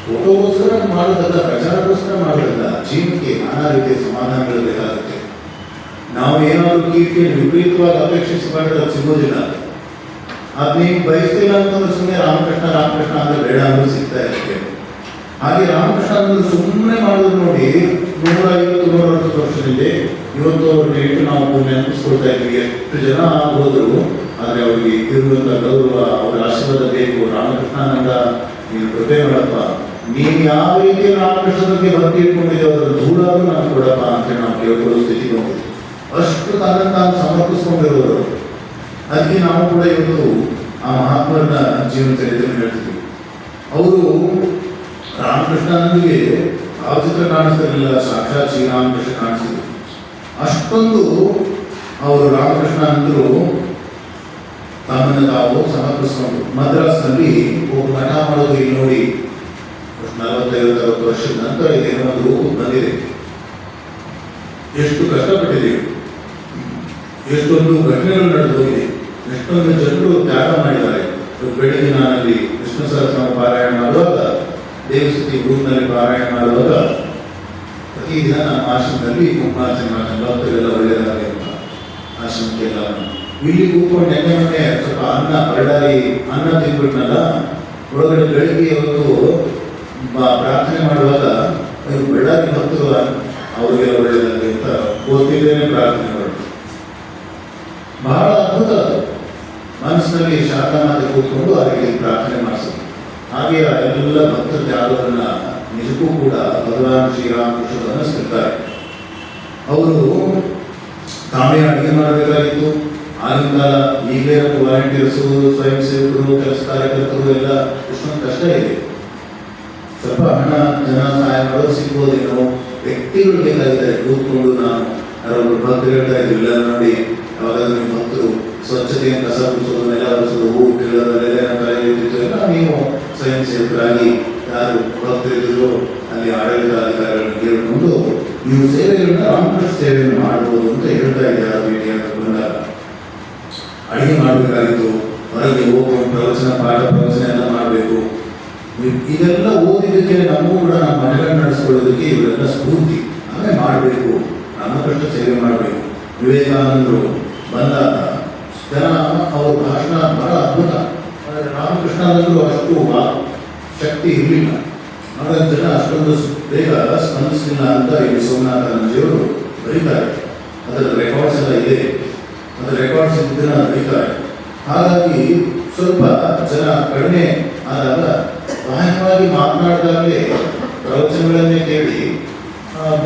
ಫೋಟೋಗೋಸ್ಕರ ಮಾಡೋದಲ್ಲ, ಪ್ರಚಾರಕ್ಕೋಸ್ಕರ ಮಾಡೋದಲ್ಲ. ಜೀವನಕ್ಕೆ ನಾನಾ ರೀತಿಯ ಸಮಾಧಾನಗಳು ಬೇಕಾಗುತ್ತೆ. ನಾವು ಏನಾದರೂ ಕೀರ್ತಿಯನ್ನು ವಿಪರೀತವಾಗಿ ಅಪೇಕ್ಷಿಸಿಕೊಂಡ್ರೆ ಅದು ಸಿಗೋದಿಲ್ಲ. ಅದು ನೀವು ಬಯಸ್ತಿಲ್ಲ ಅಂತಂದ್ರೆ ಸುಮ್ಮನೆ ರಾಮಕೃಷ್ಣ ರಾಮಕೃಷ್ಣ ಅಂದ್ರೆ ಬೇಡ ಅಂದ್ರೆ ಸಿಗ್ತಾ ಇರುತ್ತೆ. ಹಾಗೆ ರಾಮಕೃಷ್ಣ ಅಂದ್ರೆ ಸುಮ್ಮನೆ ಮಾಡೋದು ನೋಡಿ 150-160 ವರ್ಷದಿಂದ ಇವತ್ತು ಅವ್ರಿಗೆ ಇಟ್ಟು ನಾವು ನೆನಪಿಸ್ಕೊಳ್ತಾ ಇದ್ವಿ. ಎಷ್ಟು ಜನ ಹೋದರು, ಆದರೆ ಅವರಿಗೆ ಇರುವಂಥ ಗೌರವ, ಅವರ ಆಶೀರ್ವಾದ ಬೇಕು. ರಾಮಕೃಷ್ಣನಂದ ನೀನು ಕೃಪೆ ಮಾಡಪ್ಪ, ನೀನು ಯಾವ ರೀತಿ ರಾಮಕೃಷ್ಣ ಬಗ್ಗೆ ಭಕ್ತಿ ಇಟ್ಕೊಂಡಿದ್ದೇವೆ ಅದರ ದೂರಾದರೂ ನಾನು ಕೊಡಪ್ಪ ಅಂತೇಳಿ ನಾವು ಕೇಳ್ಕೊಳ್ಳೋ ಸ್ಥಿತಿ ಬಂದಿದೆ. ಅಷ್ಟು ತನ್ನ ತಾನು ಸಮರ್ಪಿಸ್ಕೊಂಡಿರೋರು. ಅದಕ್ಕೆ ನಾವು ಕೂಡ ಇವತ್ತು ಆ ಮಹಾತ್ಮರನ್ನ ಜೀವನ ಚರಿತ್ರೆ ಹೇಳ್ತಿದ್ವಿ. ಅವರು ರಾಮಕೃಷ್ಣನಿಗೆ ಯಾವ ಚಿತ್ರ ಕಾಣಿಸ್ತಿರಲಿಲ್ಲ, ಸಾಕ್ಷಾತ್ ಶ್ರೀರಾಮಕೃಷ್ಣ ಕಾಣಿಸ್ತಿದ್ರು. ಅಷ್ಟೊಂದು ಅವರು ರಾಮಕೃಷ್ಣ ಅಂದರು ತಮ್ಮನ್ನು ತಾವು ಸಮರ್ಪಿಸ್ಕೊಂಡು ಮದ್ರಾಸ್ನಲ್ಲಿ ಒಬ್ಬ ಮಠ ಮಾಡೋದು ಇಲ್ಲಿ ನೋಡಿ 40-50 ವರ್ಷದ ನಂತರ ಇದೇನೋ ಒಂದು ರೂಪ ಬಂದಿದೆ. ಎಷ್ಟು ಕಷ್ಟಪಟ್ಟಿದ್ದೀವಿ, ಎಷ್ಟೊಂದು ಘಟನೆಗಳು ನಡೆದು ಹೋಗಿದೆ, ಎಷ್ಟೊಂದು ಜನರು ತ್ಯಾಗ ಮಾಡಿದ್ದಾರೆ. ಬೆಳಗ್ಗೆ ನಾನಲ್ಲಿ ವಿಷ್ಣು ಸಹಸ್ರನಾಮ ಪಾರಾಯಣ ಮಾಡುವಾಗ, ದೇವಸ್ಥಿತಿ ಗ್ರೂಪ್ನಲ್ಲಿ ಪಾರಾಯಣ ಮಾಡುವಾಗ ಪ್ರತಿದಿನ ನಮ್ಮ ಆಶ್ರಮದಲ್ಲಿ ಕುಂಭಾರ್ಚನೆ ಮಾಡ್ತಾರೆ. ಭಕ್ತರೆಲ್ಲ ಒಳ್ಳೆಯದಾಗಲಿ ಅಂತ ಆಶ್ರಮಕ್ಕೆಲ್ಲ ಇಲ್ಲಿ ಕೂತ್ಕೊಂಡು ಮೊನ್ನೆ ಸ್ವಲ್ಪ ಬಳ್ಳಾರಿ ಅನ್ನ ತಿನ್ಬಿಟ್ನಲ್ಲ, ಒಳಗಡೆ ಬೆಳಗ್ಗೆ ಅವತ್ತು ಪ್ರಾರ್ಥನೆ ಮಾಡುವಾಗ ಬಳ್ಳಾರಿ ಭಕ್ತರು ಅವ್ರಿಗೆಲ್ಲ ಒಳ್ಳೆಯದಾಗಲಿ ಅಂತ ಗೊತ್ತಿದ್ದೇನೆ ಪ್ರಾರ್ಥನೆ ಮಾಡಿ. ಬಹಳ ಅದ್ಭುತ. ಮನಸ್ಸಿನಲ್ಲಿ ಶಾಖಮಾತೆ ಕೂತ್ಕೊಂಡು ಅವರಿಗೆ ಪ್ರಾರ್ಥನೆ ಮಾಡಿಸೋದು. ಹಾಗೆ ಎಲ್ಲ ಭಕ್ತರ ತ್ಯಾಗವನ್ನ ನಿಜಕ್ಕೂ ಕೂಡ ಭಗವಾನ್ ಶ್ರೀರಾಮಕೃಷ್ಣ ಅನ್ನಿಸ್ತಿರ್ತಾರೆ. ಅವರು ತಾವೇ ಅಡುಗೆ ಮಾಡಬೇಕಾಗಿತ್ತು. ಆಗಿನ ಕಾಲ ಈಗಲೇ ವಾಲಂಟಿಯರ್ಸು, ಸ್ವಯಂ ಸೇವಕರು, ಕೆಲಸ ಕಾರ್ಯಕರ್ತರು ಎಲ್ಲ ಎಷ್ಟೊಂದು ಕಷ್ಟ ಇದೆ. ಸ್ವಲ್ಪ ಹಣ ಜನ ಸಹಾಯ ಮಾಡೋದು ಸಿಗ್ಬೋದೇನೋ. ವ್ಯಕ್ತಿಗಳು ಬೇಕಾಗಿದ್ದಾರೆ. ಕೂತ್ಕೊಂಡು ನಾನು ಯಾರೊಬ್ಬರು ಭಕ್ತರು ಹೇಳ್ತಾ ಇದ್ದಿಲ್ಲ ನೋಡಿ, ಯಾವಾಗಾದ್ರೂ ನಿಮ್ಮ ಭಕ್ತರು ಸ್ವಚ್ಛತೆಯನ್ನು ಕಸ ಗುಡಿಸೋದು, ನೆಲ ಒರೆಸೋದು, ಹೂ ಕೀಳೋದೆಲ್ಲ ತಲೆಯಿರ್ತಿತ್ತು ಎಲ್ಲ ನೀವು ಸ್ವಯಂ ಸೇವಕರಾಗಿ ಯಾರು ಭಕ್ತರಿದ್ರು ಅಲ್ಲಿ ಆಡಳಿತಾಧಿಕಾರಿಗಳನ್ನು ಕೇಳಿಕೊಂಡು ನೀವು ಸೇವೆಗಳನ್ನ ರಾಮಕೃಷ್ಣ ಸೇವೆಯನ್ನು ಮಾಡ್ಬೋದು ಅಂತ ಹೇಳ್ತಾ ಇದ್ದಾರೆ. ಭೇಟಿಯಾಗ ಬಂದಾಗ ಅಡುಗೆ ಮಾಡಬೇಕಾಗಿತ್ತು, ಹೊರಗೆ ಹೋಗುವ ಪ್ರವಚನ, ಪಾಠ ಪ್ರವಚನ ಎಲ್ಲ ಮಾಡಬೇಕು. ಇದೆಲ್ಲ ಓದಿದ್ದಕ್ಕೆ ನಮಗೂ ಕೂಡ ನಮ್ಮ ಮನೆಗಳನ್ನ ನಡೆಸ್ಕೊಳ್ಳೋದಕ್ಕೆ ಇವರೆಲ್ಲ ಸ್ಫೂರ್ತಿ. ಆಮೇಲೆ ಮಾಡಬೇಕು, ರಾಮಕೃಷ್ಣ ಸೇವೆ ಮಾಡಬೇಕು. ವಿವೇಕಾನಂದರು ಬಂದಾಗ ಜನ ಅವ್ರ ಭಾಷಣ ಬಹಳ ಅದ್ಭುತ. ರಾಮಕೃಷ್ಣನಂದರು ಅಷ್ಟು ಶಕ್ತಿ ಇರಲಿಲ್ಲ, ಹಾಗಾಗಿ ಜನ ಅಷ್ಟೊಂದು ಬೇಗ ಸ್ಪಂದಿಸಲಿಲ್ಲ ಅಂತ ಇಲ್ಲಿ ಸೋಮನಾಥಾನಂದಜಿಯವರು ಬರೀತಾರೆ. ಅದರ ರೆಕಾರ್ಡ್ಸ್ ಎಲ್ಲ ಇದೆ, ಅದರ ರೆಕಾರ್ಡ್ಸ್ ಇದ್ದನ್ನ ಬರೀತಾರೆ. ಹಾಗಾಗಿ ಸ್ವಲ್ಪ ಜನ ಕಡಿಮೆ ಆದಾಗ ಬಾಹ್ಯವಾಗಿ ಮಾತನಾಡಿದಾಗಲೇ ಪ್ರವಚನಗಳನ್ನೇ ಕೇಳಿ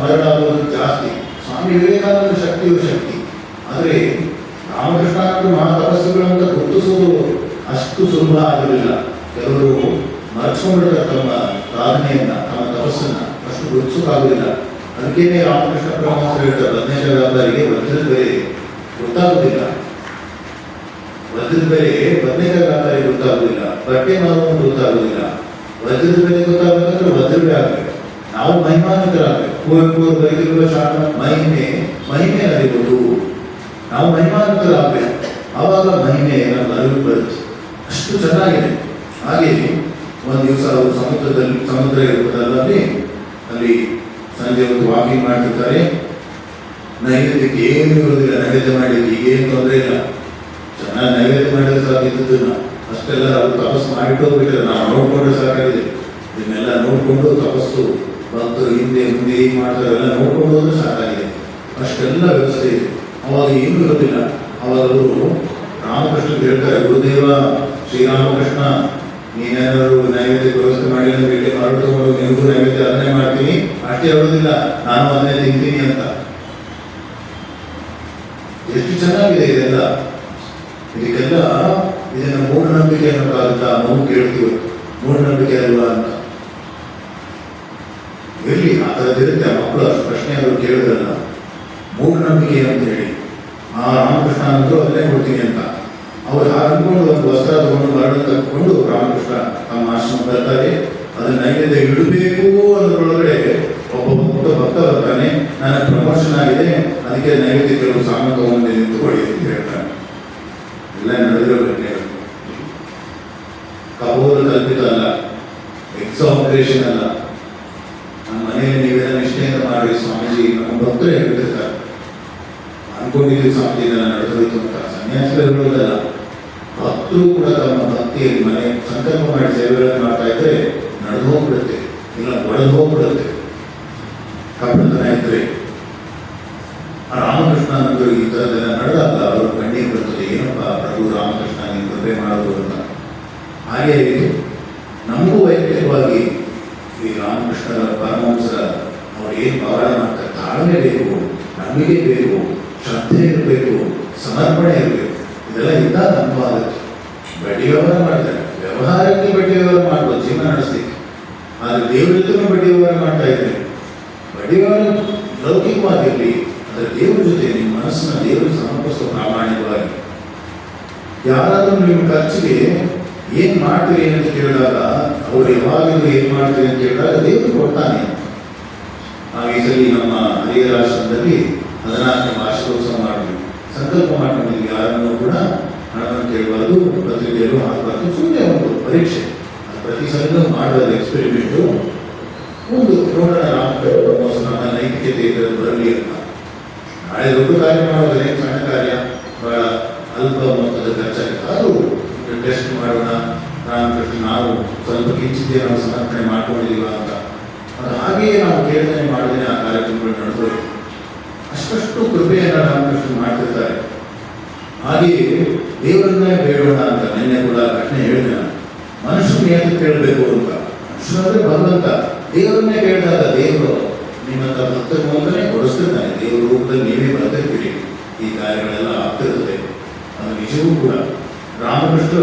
ಮರಳಾಗೋದು ಜಾಸ್ತಿ. ಸ್ವಾಮಿ ವಿವೇಕಾನಂದ ಶಕ್ತಿಯು ಶಕ್ತಿ, ಆದರೆ ರಾಮಕೃಷ್ಣಾನಂದ ಮಹಾತಪಸ್ಸುಗಳಂತ ಗುರುತಿಸೋದು ಅಷ್ಟು ಸುಲಭ ಆಗಿರಲಿಲ್ಲ. ಕೆಲವರು ಮರ್ಚ್ಕೊಂಡಿರ್ತಾರೆ ತಮ್ಮ ಸಾಧನೆಯನ್ನ, ತಮ್ಮ ತಪಸ್ಸನ್ನ ಅಷ್ಟು ಗುರುತಿಸೋಕ್ಕಾಗೋದಿಲ್ಲ. ಅದಕ್ಕೇನೆ ರಾಮಕೃಷ್ಣ ಪರಮಹಂಸರು ಹೇಳ್ತಾರೆ, 15ನೇ ಜವಾಬ್ದಾರಿಗೆ ವಜ್ರದ ಬೆಲೆ ಗೊತ್ತಾಗೋದಿಲ್ಲ. ವಜ್ರದ ಬೆಲೆ 15ನೇ ಜವಾಬ್ದಾರಿಗೆ ಗೊತ್ತಾಗೋದಿಲ್ಲ, ಬಟ್ಟೆ ಮಾರುವುದು ಗೊತ್ತಾಗೋದಿಲ್ಲ. ವಜ್ರದ ಬೆಲೆ ಗೊತ್ತಾಗಬೇಕಂದ್ರೆ ವಜ್ರವೇ ಆಗಬೇಕು. ನಾವು ಮಹಿಮಾನ್ವಿತರಾಗಬೇಕು. ಕುವೆಂಪು ಬೈದಿರುವ ಶಾಖ ಮಹಿಮೆ ಅರಿಬಹುದು. ನಾವು ಮಹಿಮಾನ್ವಿತರಾಗಬೇಕು, ಆವಾಗ ಮಹಿಮೆ ನಮ್ಮ ಅರಿವು ಬರುತ್ತೆ. ಅಷ್ಟು ಚೆನ್ನಾಗಿದೆ. ಹಾಗೆ ಒಂದು ದಿವಸ ಅವರು ಸಮುದ್ರ ಇರುವುದರಲ್ಲಿ ಅಲ್ಲಿ ಸಂಜೆ ಒಂದು ವಾಕಿಂಗ್ ಮಾಡ್ತಿರ್ತಾರೆ. ನೈವೇದ್ಯಕ್ಕೆ ಏನು ಇರೋದಿಲ್ಲ, ನೈವೇದ್ಯ ಮಾಡಲಿಕ್ಕೆ ಈಗೇನು ತೊಂದರೆ ಇಲ್ಲ, ಚೆನ್ನಾಗಿ ನೈವೇದ್ಯ ಮಾಡಿದ್ರೆ ಸಾಕಿದ್ದನ್ನ ಅಷ್ಟೆಲ್ಲ ಅವರು ತಪಸ್ಸು ಮಾಡಿಟ್ಟು ಹೋಗ್ಬಿಟ್ರೆ ನಾವು ನೋಡ್ಕೊಂಡ್ರೆ ಸಾಕಾಗಿದೆ. ಇದನ್ನೆಲ್ಲ ನೋಡಿಕೊಂಡು ತಪಸ್ಸು ಭಕ್ತರು ಹಿಂದೆ ಮುಂದೆ ಏನು ಮಾಡ್ತಾರೆ ಎಲ್ಲ ನೋಡ್ಕೊಂಡು ಹೋದ್ರೆ ಸಾಕಾಗಿದೆ. ಅಷ್ಟೆಲ್ಲ ವ್ಯವಸ್ಥೆ ಇದೆ. ಅವಾಗ ಏನೂ ಇರೋದಿಲ್ಲ. ಅವಾಗ ಅವರು ರಾಮಕೃಷ್ಣ ಹೇಳ್ತಾರೆ, ಗುರುದೇವ ಶ್ರೀರಾಮಕೃಷ್ಣ, ನೀನೇನಾದ್ರು ನೈವೇದ್ಯ ವ್ಯವಸ್ಥೆ ಮಾಡಿ ಇಲ್ಲಿ ಹೊರಟು ನಿಮಗೂ ನೈವೇದ್ಯ ಅದನ್ನೇ ಮಾಡ್ತೀನಿ, ಅಷ್ಟು ಯಾಕೆ ಹೇಳೋದಿಲ್ಲ ನಾನು ಅದನ್ನೇ ತಿಂತೀನಿ ಅಂತ. ಎಷ್ಟು ಚೆನ್ನಾಗಿದೆ ಇದೆಲ್ಲ. ಇದಕ್ಕೆಲ್ಲ ಇದನ್ನು ಮೂಢನಂಬಿಕೆ ಅನ್ನೋಕ್ಕಾಗುತ್ತಾ? ನಾವು ಕೇಳ್ತೀವಿ ಮೂಢನಂಬಿಕೆ ಅಲ್ವಾ ಅಂತ. ಇರಲಿ, ಆ ಥರದ್ದಿರುತ್ತೆ. ಆ ಮಕ್ಕಳು ಅಷ್ಟು ಪ್ರಶ್ನೆ ಅವರು ಕೇಳಿದ್ರಲ್ಲ, ಮೂಢನಂಬಿಕೆ ಅಂತ ಹೇಳಿ. ಆ ರಾಮಕೃಷ್ಣ ಅಂದ್ರು ಅದನ್ನೇ ಕೊಡ್ತೀನಿ ಅಂತ. ಅವ್ರು ಹಾಕೊಂಡು ಒಂದು ವಸ್ತ್ರ ತಗೊಂಡು ಮರಳು ತಕ್ಕೊಂಡು ರಾಮಕೃಷ್ಣ ತಮ್ಮ ಆಶ್ರಮ ಬರ್ತಾರೆ. ಅದನ್ನ ನೈವೇದ್ಯ ಇಡಬೇಕು ಅನ್ನೋದ್ರೊಳಗಡೆ ಒಬ್ಬ ಭಕ್ತ ಬರ್ತಾನೆ, ನನ್ನ ಪ್ರಮೋಷನ್ ಆಗಿದೆ, ಅದಕ್ಕೆ ನೈವೇದ್ಯ ಕೆಲವು ಸಾಮಾನು ತಗೊಂಡು ನಿಂತುಕೊಳ್ಳಿ ಅಂತ ಹೇಳ್ತಾನೆ. ಎಲ್ಲ ನಡೆದಿರೋ ಘಟನೆಗಳು. ಕಬೋಧ ಕಲ್ಪಿತ ಅಲ್ಲ, ಎಕ್ಸಾಪರೇಷನ್ ಅಲ್ಲ. ನಮ್ಮ ಮನೆಯಲ್ಲಿ ನೀವೆಲ್ಲ ನಿಷ್ಠೆಯಿಂದ ಮಾಡಿ ಸ್ವಾಮೀಜಿ, ನಮ್ಮ ಭಕ್ತರು ಹೇಳ್ತಿರ್ತಾರೆ, ಅನ್ಕೊಂಡಿದ್ದೀವಿ ಸ್ವಾಮೀಜಿ ಇದೆಲ್ಲ ನಡೆದೋಯ್ತು ಅಂತ. ಸನ್ಯಾಸಿಗಳು ಹೇಳೋದಲ್ಲ, ಭಕ್ತರು ಕೂಡ ತಮ್ಮ ಭಕ್ತಿಯಲ್ಲಿ ಮನೆ ಸಂಕಲ್ಪ ಮಾಡಿ ಸೇವೆಗಳನ್ನು ಮಾಡ್ತಾ ಇದ್ರೆ ನಡೆದು ಹೋಗ್ಬಿಡುತ್ತೆ, ಇಲ್ಲ ಒಡೆದು ಹೋಗ್ಬಿಡುತ್ತೆ ಕಪ್ಪತನ ಇದ್ರೆ. ಆ ರಾಮಕೃಷ್ಣ ಅನ್ನೋದು ಈ ಥರದ್ದೆಲ್ಲ ನಡೆದಾಗ ಅವರು ಕಣ್ಣೀರು ಬರ್ತದೆ, ಏನಪ್ಪ ಪ್ರಭು ರಾಮಕೃಷ್ಣ ನೀವು ಕೃಪೆ ಮಾಡೋದು ಅಂತ. ಹಾಗೆ ನಮಗೂ ವೈಯಕ್ತಿಕವಾಗಿ ಈ ರಾಮಕೃಷ್ಣರ ಪರಮಹಂಸರ ಅವ್ರು ಏನು ಪವಾಡ ಮಾಡ್ತಾರೆ, ತಾಳ್ಮೆ ಬೇಕು, ನಂಬಿಕೆ ಬೇಕು, ಶ್ರದ್ಧೆ ಇರಬೇಕು, ಸಮರ್ಪಣೆ ಇರಬೇಕು. ಇದೆಲ್ಲ ಇದ್ದಾಗ ಅನುಭವ ಆಗುತ್ತೆ. ಬಡ್ಡಿ ವ್ಯವಹಾರ ಮಾಡ್ತಾರೆ, ವ್ಯವಹಾರಕ್ಕೆ ಬಡ್ಡಿ ವ್ಯವಹಾರ ಮಾಡ್ಬೋದು ಜೀವನ ನಡೆಸ್ಲಿಕ್ಕೆ. ಆದರೆ ದೇವ್ರ ಜೊತೆ ಬಡ್ಡಿ ವ್ಯವಹಾರ ಮಾಡ್ತಾ ಇದ್ರೆ, ಬಡ್ಡಿ ವ್ಯವಹಾರ ಲೌಕಿಕವಾಗಿರಲಿ, ಆದರೆ ದೇವ್ರ ಜೊತೆ ನಿಮ್ಮ ಮನಸ್ಸನ್ನ ದೇವರು ಸಮರ್ಪಿಸೋ ಪ್ರಾಮಾಣಿಕವಾಗಿ. ಯಾರಾದರೂ ನಿಮ್ಮ ಖರ್ಚಿಗೆ ಏನು ಮಾಡ್ತೀರಿ ಅಂತ ಕೇಳಿದಾಗ, ಅವರು ಯಾವಾಗಲೂ ಏನು ಮಾಡ್ತೀರಿ ಅಂತ ಕೇಳಿದಾಗ ದೇವರು ಕೊಡ್ತಾನೆ. ನಾವು ಈ ಸಲ ನಮ್ಮ ಹರಿಹರ ಆಶ್ರಮದಲ್ಲಿ 14ನೇ ವಾರ್ಷಿಕೋತ್ಸವ ಮಾಡಿದ್ವಿ. ಸಂಕಲ್ಪ ಮಾಡ್ಕೊಂಡಿದ್ವಿ, ಯಾರನ್ನೂ ಕೂಡ ಹಣವನ್ನು ಕೇಳಬಾರ್ದು, ಪತ್ರಿಕೆಯಲ್ಲೂ ಹಾಕಬಾರ್ದು, ಸುಮ್ಮನೆ ಒಂದು ಪರೀಕ್ಷೆ. ಪ್ರತಿ ಸಲ ಮಾಡೋದು ಎಕ್ಸ್ಪೆರಿಮೆಂಟು. ಒಂದು ನೋಡೋಣ ರಾಮಕೃಷ್ಣ ನಮ್ಮ ನೈತಿಕತೆ ಬರಲಿ ಅಂತ. ನಾಳೆ ದೊಡ್ಡ ಕಾರ್ಯ ಮಾಡೋದ್ರೆ ಸಣ್ಣ ಕಾರ್ಯ, ಬಹಳ ಅಲ್ಪ ಮೊತ್ತದ ಖರ್ಚಾಗುತ್ತೆ. ಅದು ಟೆಸ್ಟ್ ಮಾಡೋಣ, ರಾಮಕೃಷ್ಣ ನಾವು ಸ್ವಲ್ಪ ಕಿಂಚಿದ್ದೇ ನಾವು ಸಮರ್ಪಣೆ ಮಾಡ್ಕೊಂಡಿದ್ದೀವ ಅಂತ. ಅದು ಹಾಗೆಯೇ ನಾವು ಕೇಳ್ತಾನೆ ಮಾಡಿದ್ರೆ ಆ ಕಾರ್ಯಕ್ರಮಗಳು ನಡೆದೋಯ್ತು. ಅಷ್ಟು ಕೃಪೆಯನ್ನು ರಾಮಕೃಷ್ಣ ಮಾಡ್ತಿರ್ತಾರೆ. ಹಾಗೆಯೇ ದೇವರನ್ನೇ ಬೇಡೋಣ ಅಂತ ನಿನ್ನೆ ಕೂಡ ಘಟನೆ ಹೇಳಿದೆ. ಮನುಷ್ಯನ ಏನು ಕೇಳಬೇಕು ಅಂತ, ಮನುಷ್ಯನಾದ್ರೆ ಭಗವಂತ. ದೇವರನ್ನೇ ಕೇಳಿದಾಗ ದೇವರು ನಿಮ್ಮಂತ ಭಕ್ತರ ಮೂಲಕನೇ ಕೊಡಿಸ್ತಿರ್ತಾನೆ. ದೇವರ ರೂಪದಲ್ಲಿ ನೀವೇ ಬರ್ತಿರ್ತೀರಿ, ಈ ಕಾರ್ಯಗಳೆಲ್ಲ ಆಗ್ತಿರ್ತದೆ. ಅದು ನಿಜವೂ ಕೂಡ. ರಾಮಕೃಷ್ಣ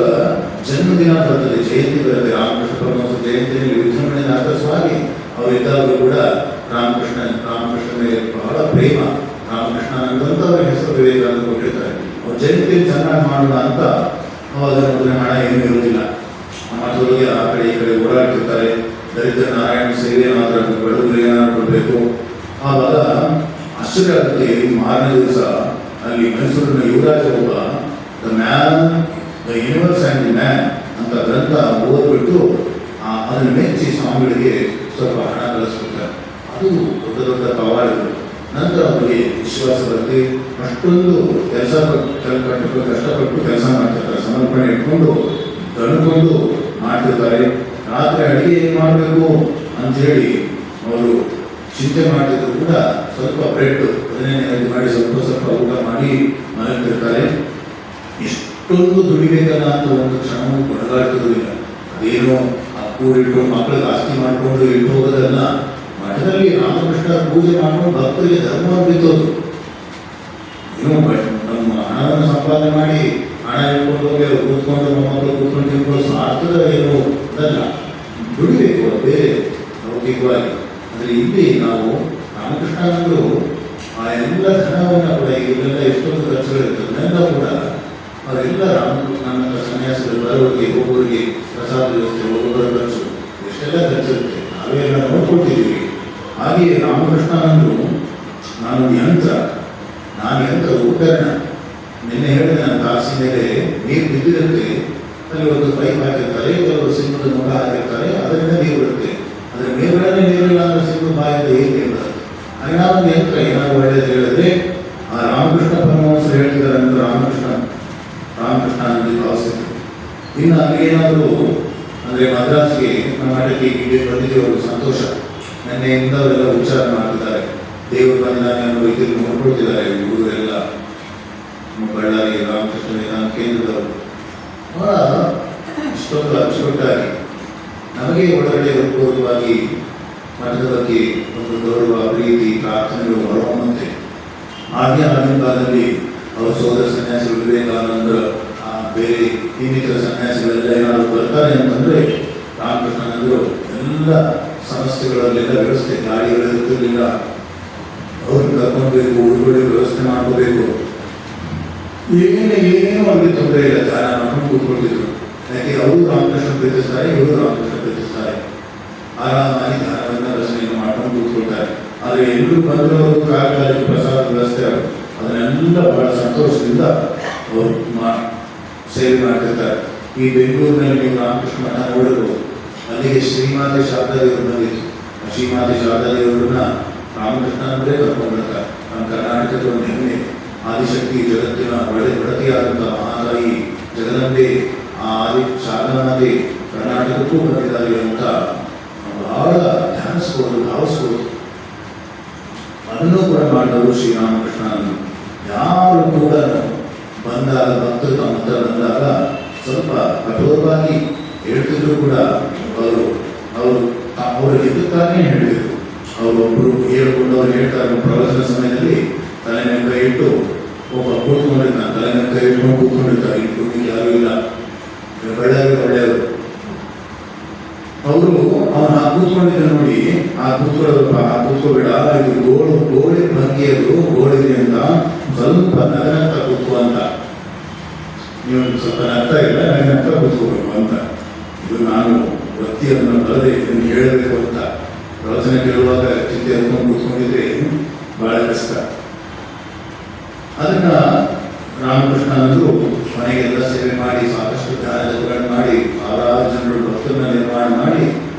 ಜನ್ಮದಿನ ಬರ್ತದೆ, ಜಯಂತಿ ಬರುತ್ತೆ. ರಾಮಕೃಷ್ಣ ಪರಮಹಂಸ ಜಯಂತಿಯಲ್ಲಿ ವಿಜೃಂಭಣೆಯಿಂದ ಆಚರಿಸುವಾಗಿ ಅವರಿದ್ದಾಗಲೂ ಕೂಡ ರಾಮಕೃಷ್ಣ ಮೇಲೆ ಬಹಳ ಪ್ರೇಮ. ರಾಮಕೃಷ್ಣ ಅನ್ನೋದಂತ ಅವರ ಹೆಸರು ವಿವೇಕಾನಂದ ಕೊಟ್ಟಿರ್ತಾರೆ. ಅವ್ರ ಜಯಂತಿ ಚೆನ್ನಾಗಿ ಮಾಡೋಣ ಅಂತ ಅವಾಗ ಹಣ ಏನೂ ಇರುವುದಿಲ್ಲ. ಮತ್ತೊಳಗೆ ಆ ಕಡೆ ಈ ಕಡೆ ಓಡಾಡ್ತಿರ್ತಾರೆ. ದರಿದ್ರ ನಾರಾಯಣ ಸೇವೆ ಮಾತ್ರ ಬಡವರಿಗೆ ಏನಾದ್ರು ಕೊಡಬೇಕು. ಆವಾಗ ಆಶ್ಚರ್ಯ ಆಗುತ್ತೆ. ಮಾರನೇ ದಿವಸ ಅಲ್ಲಿ ಮೈಸೂರಿನ ಯುವರಾಜ ಒಬ್ಬ the man, the universe and the man ಅಂತ ಗ್ರಂಥ ಓದ್ಬಿಟ್ಟು ಅದನ್ನು ಮೆಚ್ಚಿ ಸ್ವಾಮಿಗಳಿಗೆ ಸ್ವಲ್ಪ ಹಣ ಕಳಿಸ್ಬಿಡ್ತಾರೆ. ಅದು ದೊಡ್ಡ ದೊಡ್ಡ ಪವಾಡಗಳು. ನಂತರ ಅವರಿಗೆ ವಿಶ್ವಾಸ ಬರುತ್ತೆ. ಅಷ್ಟೊಂದು ಕೆಲಸ ಕಷ್ಟಪಟ್ಟು ಕೆಲಸ ಮಾಡ್ತಿರ್ತಾರೆ. ಸಮರ್ಪಣೆ ಇಟ್ಕೊಂಡು ತಳ್ಕೊಂಡು ಮಾಡ್ತಿರ್ತಾರೆ. ರಾತ್ರಿ ಅಡುಗೆ ಏನು ಮಾಡಬೇಕು ಅಂಥೇಳಿ ಅವರು ಚಿಂತೆ ಮಾಡ್ತಿದ್ರು ಕೂಡ ಸ್ವಲ್ಪ ಬ್ರೆಡ್ ಅದನ್ನೇ ಮಾಡಿ ಸ್ವಲ್ಪ ಊಟ ಮಾಡಿ ಮಲಗ್ತಿರ್ತಾರೆ. ಇಷ್ಟೊಂದು ದುಡಿಬೇಕಲ್ಲ ಅಂತ ಒಂದು ಕ್ಷಣವೂ ಕೊಡಗಾಡ್ತಿರೋದಿಲ್ಲ. ಅದೇನೋ ಕೂಡಿಟ್ಟು ಮಕ್ಕಳಿಗೆ ಆಸ್ತಿ ಮಾಡಿಕೊಂಡು ಇಟ್ಟು ಹೋಗೋದಲ್ಲ. ಮಠದಲ್ಲಿ ರಾಮಕೃಷ್ಣ ಪೂಜೆ ಮಾಡ್ಕೊಂಡು ಭಕ್ತರಿಗೆ ಧರ್ಮ ಬಿತ್ತೋದು. ಏನೋ ನಮ್ಮ ಹಣವನ್ನು ಸಂಪಾದನೆ ಮಾಡಿ ಹಣ ಇಟ್ಕೊಂಡು ಹೋಗಿ ಕೂತ್ಕೊಂಡು ಮೊಮ್ಮಕ್ಕಳು ಕೂತ್ಕೊಂಡು ತಿಳ್ಕೊಂಡು ಸಾರ್ಥದ ಏನು ಅದಲ್ಲ, ದುಡಿಬೇಕು. ಅದು ಬೇರೆ ಲೌಕಿಕವಾಗಿ. ಅಂದರೆ ಇಲ್ಲಿ ನಾವು ರಾಮಕೃಷ್ಣನಂದರು ಆ ಎಲ್ಲ ಧನವನ್ನು ಕೂಡ ಇಲ್ಲೆಲ್ಲ ಎಷ್ಟೊಂದು ಖರ್ಚುಗಳಿರ್ತದೆ. ಅದನ್ನೆಲ್ಲ ಕೂಡ ಅವರೆಲ್ಲ ರಾಮಕೃಷ್ಣನ ಸನ್ಯಾಸಿಗಳು ಬರೋರಿಗೆ ಹೋಗೋರಿಗೆ ಪ್ರಸಾದ ವ್ಯವಸ್ಥೆ, ಒಬ್ಬೊಬ್ಬರ ಖರ್ಚು ಎಷ್ಟೆಲ್ಲ ಖರ್ಚಿರುತ್ತೆ, ನಾವೆಲ್ಲ ನೋಡ್ಕೊಳ್ತಿದ್ದೀವಿ. ಹಾಗೆಯೇ ರಾಮಕೃಷ್ಣನಂದರು ನಾನೊಂದು ಯಂತ್ರ, ಉಪಕರಣ. ನಿನ್ನೆ ಹೇಳಿದ ನನ್ನ ಕಾಸಿ ಮೇಲೆ ನೀರು ಬಿದ್ದಿರುತ್ತೆ, ಅಲ್ಲಿ ಒಂದು ಪೈಪ್ ಹಾಕಿರ್ತಾರೆ, ಕೆಲವರು ಸಿಂಹದ ಮೊಗ ಹಾಕಿರ್ತಾರೆ, ಅದರಿಂದ ನೀರು ಬರುತ್ತೆ. ಅದರ ಮೇಲ್ಗಡೆ ನೀರಿಲ್ಲ ಅಂದರೆ ಸಿಂಹ ಬಾಯಿಂದ ಹೇಗೆ ಇರ್ತದೆ. ಹಾಗೆ ನಾವೊಂದು ಯಂತ್ರ ಏನಾದ್ರು ಒಳ್ಳೆಯದು ಹೇಳಿದ್ರೆ ಆ ರಾಮಕೃಷ್ಣ ಪರಮಹಂಸರು ಹೇಳ್ತಿದ್ದಾರೆ ಅಂತ ರಾಮಕೃಷ್ಣ ಅನ್ನೋದು ಭಾವಿಸ್ತಿದ್ರು. ಇನ್ನು ಅಲ್ಲಿ ಏನಾದರೂ ಅಂದರೆ ಮದ್ರಾಸ್ಗೆ ನಮ್ಮ ಮಠಕ್ಕೆ ಹೀಗೆ ಬಂದಿದ್ದೀವಿ, ಅವರು ಸಂತೋಷ. ನಿನ್ನೆಯಿಂದ ಅವರೆಲ್ಲ ಉಚ್ಚಾರ ಮಾಡ್ತಿದ್ದಾರೆ, ದೇವರು ಬಂದಿದ್ದಾನೆ ಅನ್ನೋ ರೀತಿಯಲ್ಲಿ ನೋಡ್ಕೊಳ್ತಿದ್ದಾರೆ. ಇವರು ಬಳ್ಳಾರಿ ರಾಮಕೃಷ್ಣ ವೇದಾಂತ ಕೇಂದ್ರದವರು ಬಹಳ ಇಷ್ಟೊಂದು ಅಚ್ಚುಕಟ್ಟಾಗಿ ನಮಗೆ ಒಳಗಡೆ ಹೃತ್ಪೂರ್ವಕವಾಗಿ ಮಠದ ಬಗ್ಗೆ ಒಂದು ಗೌರವ, ಪ್ರೀತಿ, ಪ್ರಾರ್ಥನೆಗಳು ಹೊರಹೊಮ್ಮುತ್ತೆ. ಹಾಗೆ ಆಗಿನ ಕಾಲದಲ್ಲಿ ಅವರು ಸೋದರ ಸನ್ಯಾಸಿಗಳು, ವಿವೇಕಾನಂದರ ಬೇರೆ ಇನ್ನಿತರ ಸನ್ಯಾಸಿಗಳೆಲ್ಲ ಏನಾದರೂ ಬರ್ತಾರೆ ಅಂತಂದರೆ ರಾಮಕೃಷ್ಣಾನಂದರು ಎಲ್ಲ ಸಮಸ್ಯೆಗಳಲ್ಲೆಲ್ಲ ವ್ಯವಸ್ಥೆ, ಗಾಡಿಗಳಿರ್ತಿರ್ಲಿಲ್ಲ, ಅವ್ರಿಗೆ ಕರ್ಕೊಳ್ಬೇಕು, ಉಡುಗೊರೆ ವ್ಯವಸ್ಥೆ ಮಾಡ್ಕೋಬೇಕು, ಏನು ಅವ್ರಿಗೆ ತೊಂದರೆ ಇಲ್ಲ, ಧ್ಯಾನ ಮಾಡ್ಕೊಂಡು ಕೂತ್ಕೊಳ್ತಿದ್ರು. ಯಾಕೆ ಅವರು ರಾಮಕೃಷ್ಣ ಪ್ರೀತಿಸ್ತಾರೆ, ಇವರು ರಾಮಕೃಷ್ಣ ಪ್ರೀತಿಸ್ತಾರೆ, ಆರಾಮಾಗಿ ಧ್ಯಾನವನ್ನು ರಚನೆಯನ್ನು ಮಾಡ್ಕೊಂಡು ಕೂತ್ಕೊಳ್ತಾರೆ. ಆದರೆ ಎಲ್ಲರೂ ಬಂದವರು ಕಾಲಕಾಲಕ್ಕೆ ಪ್ರಸಾದ ವ್ಯವಸ್ಥೆ ಅದನ್ನೆಲ್ಲ ಬಹಳ ಸಂತೋಷದಿಂದ ಅವರು ಸೇವೆ ಮಾಡ್ತಿರ್ತಾರೆ. ಈ ಬೆಂಗಳೂರಿನಲ್ಲಿ ನೀವು ರಾಮಕೃಷ್ಣ ಮಠ ನೋಡಿರ್ಬೋದು, ಅಲ್ಲಿಗೆ ಶ್ರೀಮಾತೆ ಶಾರದಾದೇವರು ಬಂದಿತ್ತು. ಶ್ರೀಮಾತೆ ಶಾರದಾದೇವರನ್ನ ರಾಮಕೃಷ್ಣ ಅಂದರೆ ಕರ್ಕೊಂಡ್ಬರ್ತಾರೆ. ನಮ್ಮ ಕರ್ನಾಟಕದ ಒಂದು ಹೆಮ್ಮೆ, ಆದಿಶಕ್ತಿ, ಜಗತ್ತಿನ ಒಡತಿಯಾದಂಥ ಮಹಾತಾಯಿ ಜಗದಂಬೆ, ಆ ಆದಿ ಶಾರದಾಮಾತೆ ಕರ್ನಾಟಕಕ್ಕೂ ಬಂದಿದ್ದಾರೆ ಅಂತ ಬಹಳ ಧ್ಯಾನಿಸ್ಬೋದು, ಭಾವಿಸ್ಬೋದು. ಅದನ್ನು ಕೂಡ ಮಾಡಿದವರು ಶ್ರೀರಾಮಕೃಷ್ಣನನ್ನು. ಯಾರು ಕೂಡ ಬಂದಾಗ, ಭಕ್ತರು ತಮ್ಮ ಹತ್ರ ಬಂದಾಗ ಸ್ವಲ್ಪ ಕಠೋರವಾಗಿ ಹೇಳ್ತಿದ್ರು ಕೂಡ ಅವರು ಹಿತಕ್ಕಾಗಿ ಹೇಳಿದರು. ಅವರೊಬ್ಬರು ಹೇಳ್ಕೊಂಡು ಅವ್ರು ಹೇಳ್ತಾರೆ, ಪ್ರವಚನ ಸಮಯದಲ್ಲಿ ತಲೆ ಮೇಲೆ ಕೈ ಇಟ್ಟು ಒಬ್ಬ ಕೂತ್ಕೊಂಡಿರ್ತಾನೆ, ತಲೆ ಮೇಲೆ ಕೈ ಇಟ್ಕೊಂಡು ಕೂತ್ಕೊಂಡಿರ್ತಾರೆ. ಈ ಕುಟುಂಬಕ್ಕೆ ಯಾರೂ ಇಲ್ಲ, ಒಳ್ಳೆಯವರು. ಅವರು ಅವನು ಕೂತ್ಕೊಂಡಿದ್ದ ನೋಡಿ, ಕೂತ್ಕೋಬೇಡ, ಇದು ಗೋಳಿ ಭಂಗಿಯದು, ಗೋಳಿದೆ ಅಂತ ಸ್ವಲ್ಪ ನಗನಂತ ಕೂತ್ಕೋ ಅಂತ. ನೀವು ಸ್ವಲ್ಪ ನಗ್ತಾ ಇಲ್ಲ, ನಗನಂತ ಕೂತ್ಕೋಬೇಕು ಅಂತ. ಇದು ನಾನು ವೃತ್ತಿಯನ್ನು ಬರದೆ ಇದನ್ನು ಹೇಳಬೇಕು ಅಂತ ಪ್ರವಚನ ಕೇಳುವಾಗ ಚಿಂತೆ ಹತ್ಕೊಂಡು ಕೂತ್ಕೊಂಡಿದ್ರೆ ಬಹಳ ಕಷ್ಟ. ಅದನ್ನ ರಾಮಕೃಷ್ಣನಂದರು ಮನೆಗೆಲ್ಲ ಸೇವೆ ಮಾಡಿ, ಸಾಕಷ್ಟು ಧ್ಯಾನಗಳನ್ನು ಮಾಡಿ, ಸಾವಿರಾರು ಜನರು ಭಕ್ತರನ್ನ ನಿರ್ಮಾಣ ಮಾಡಿ,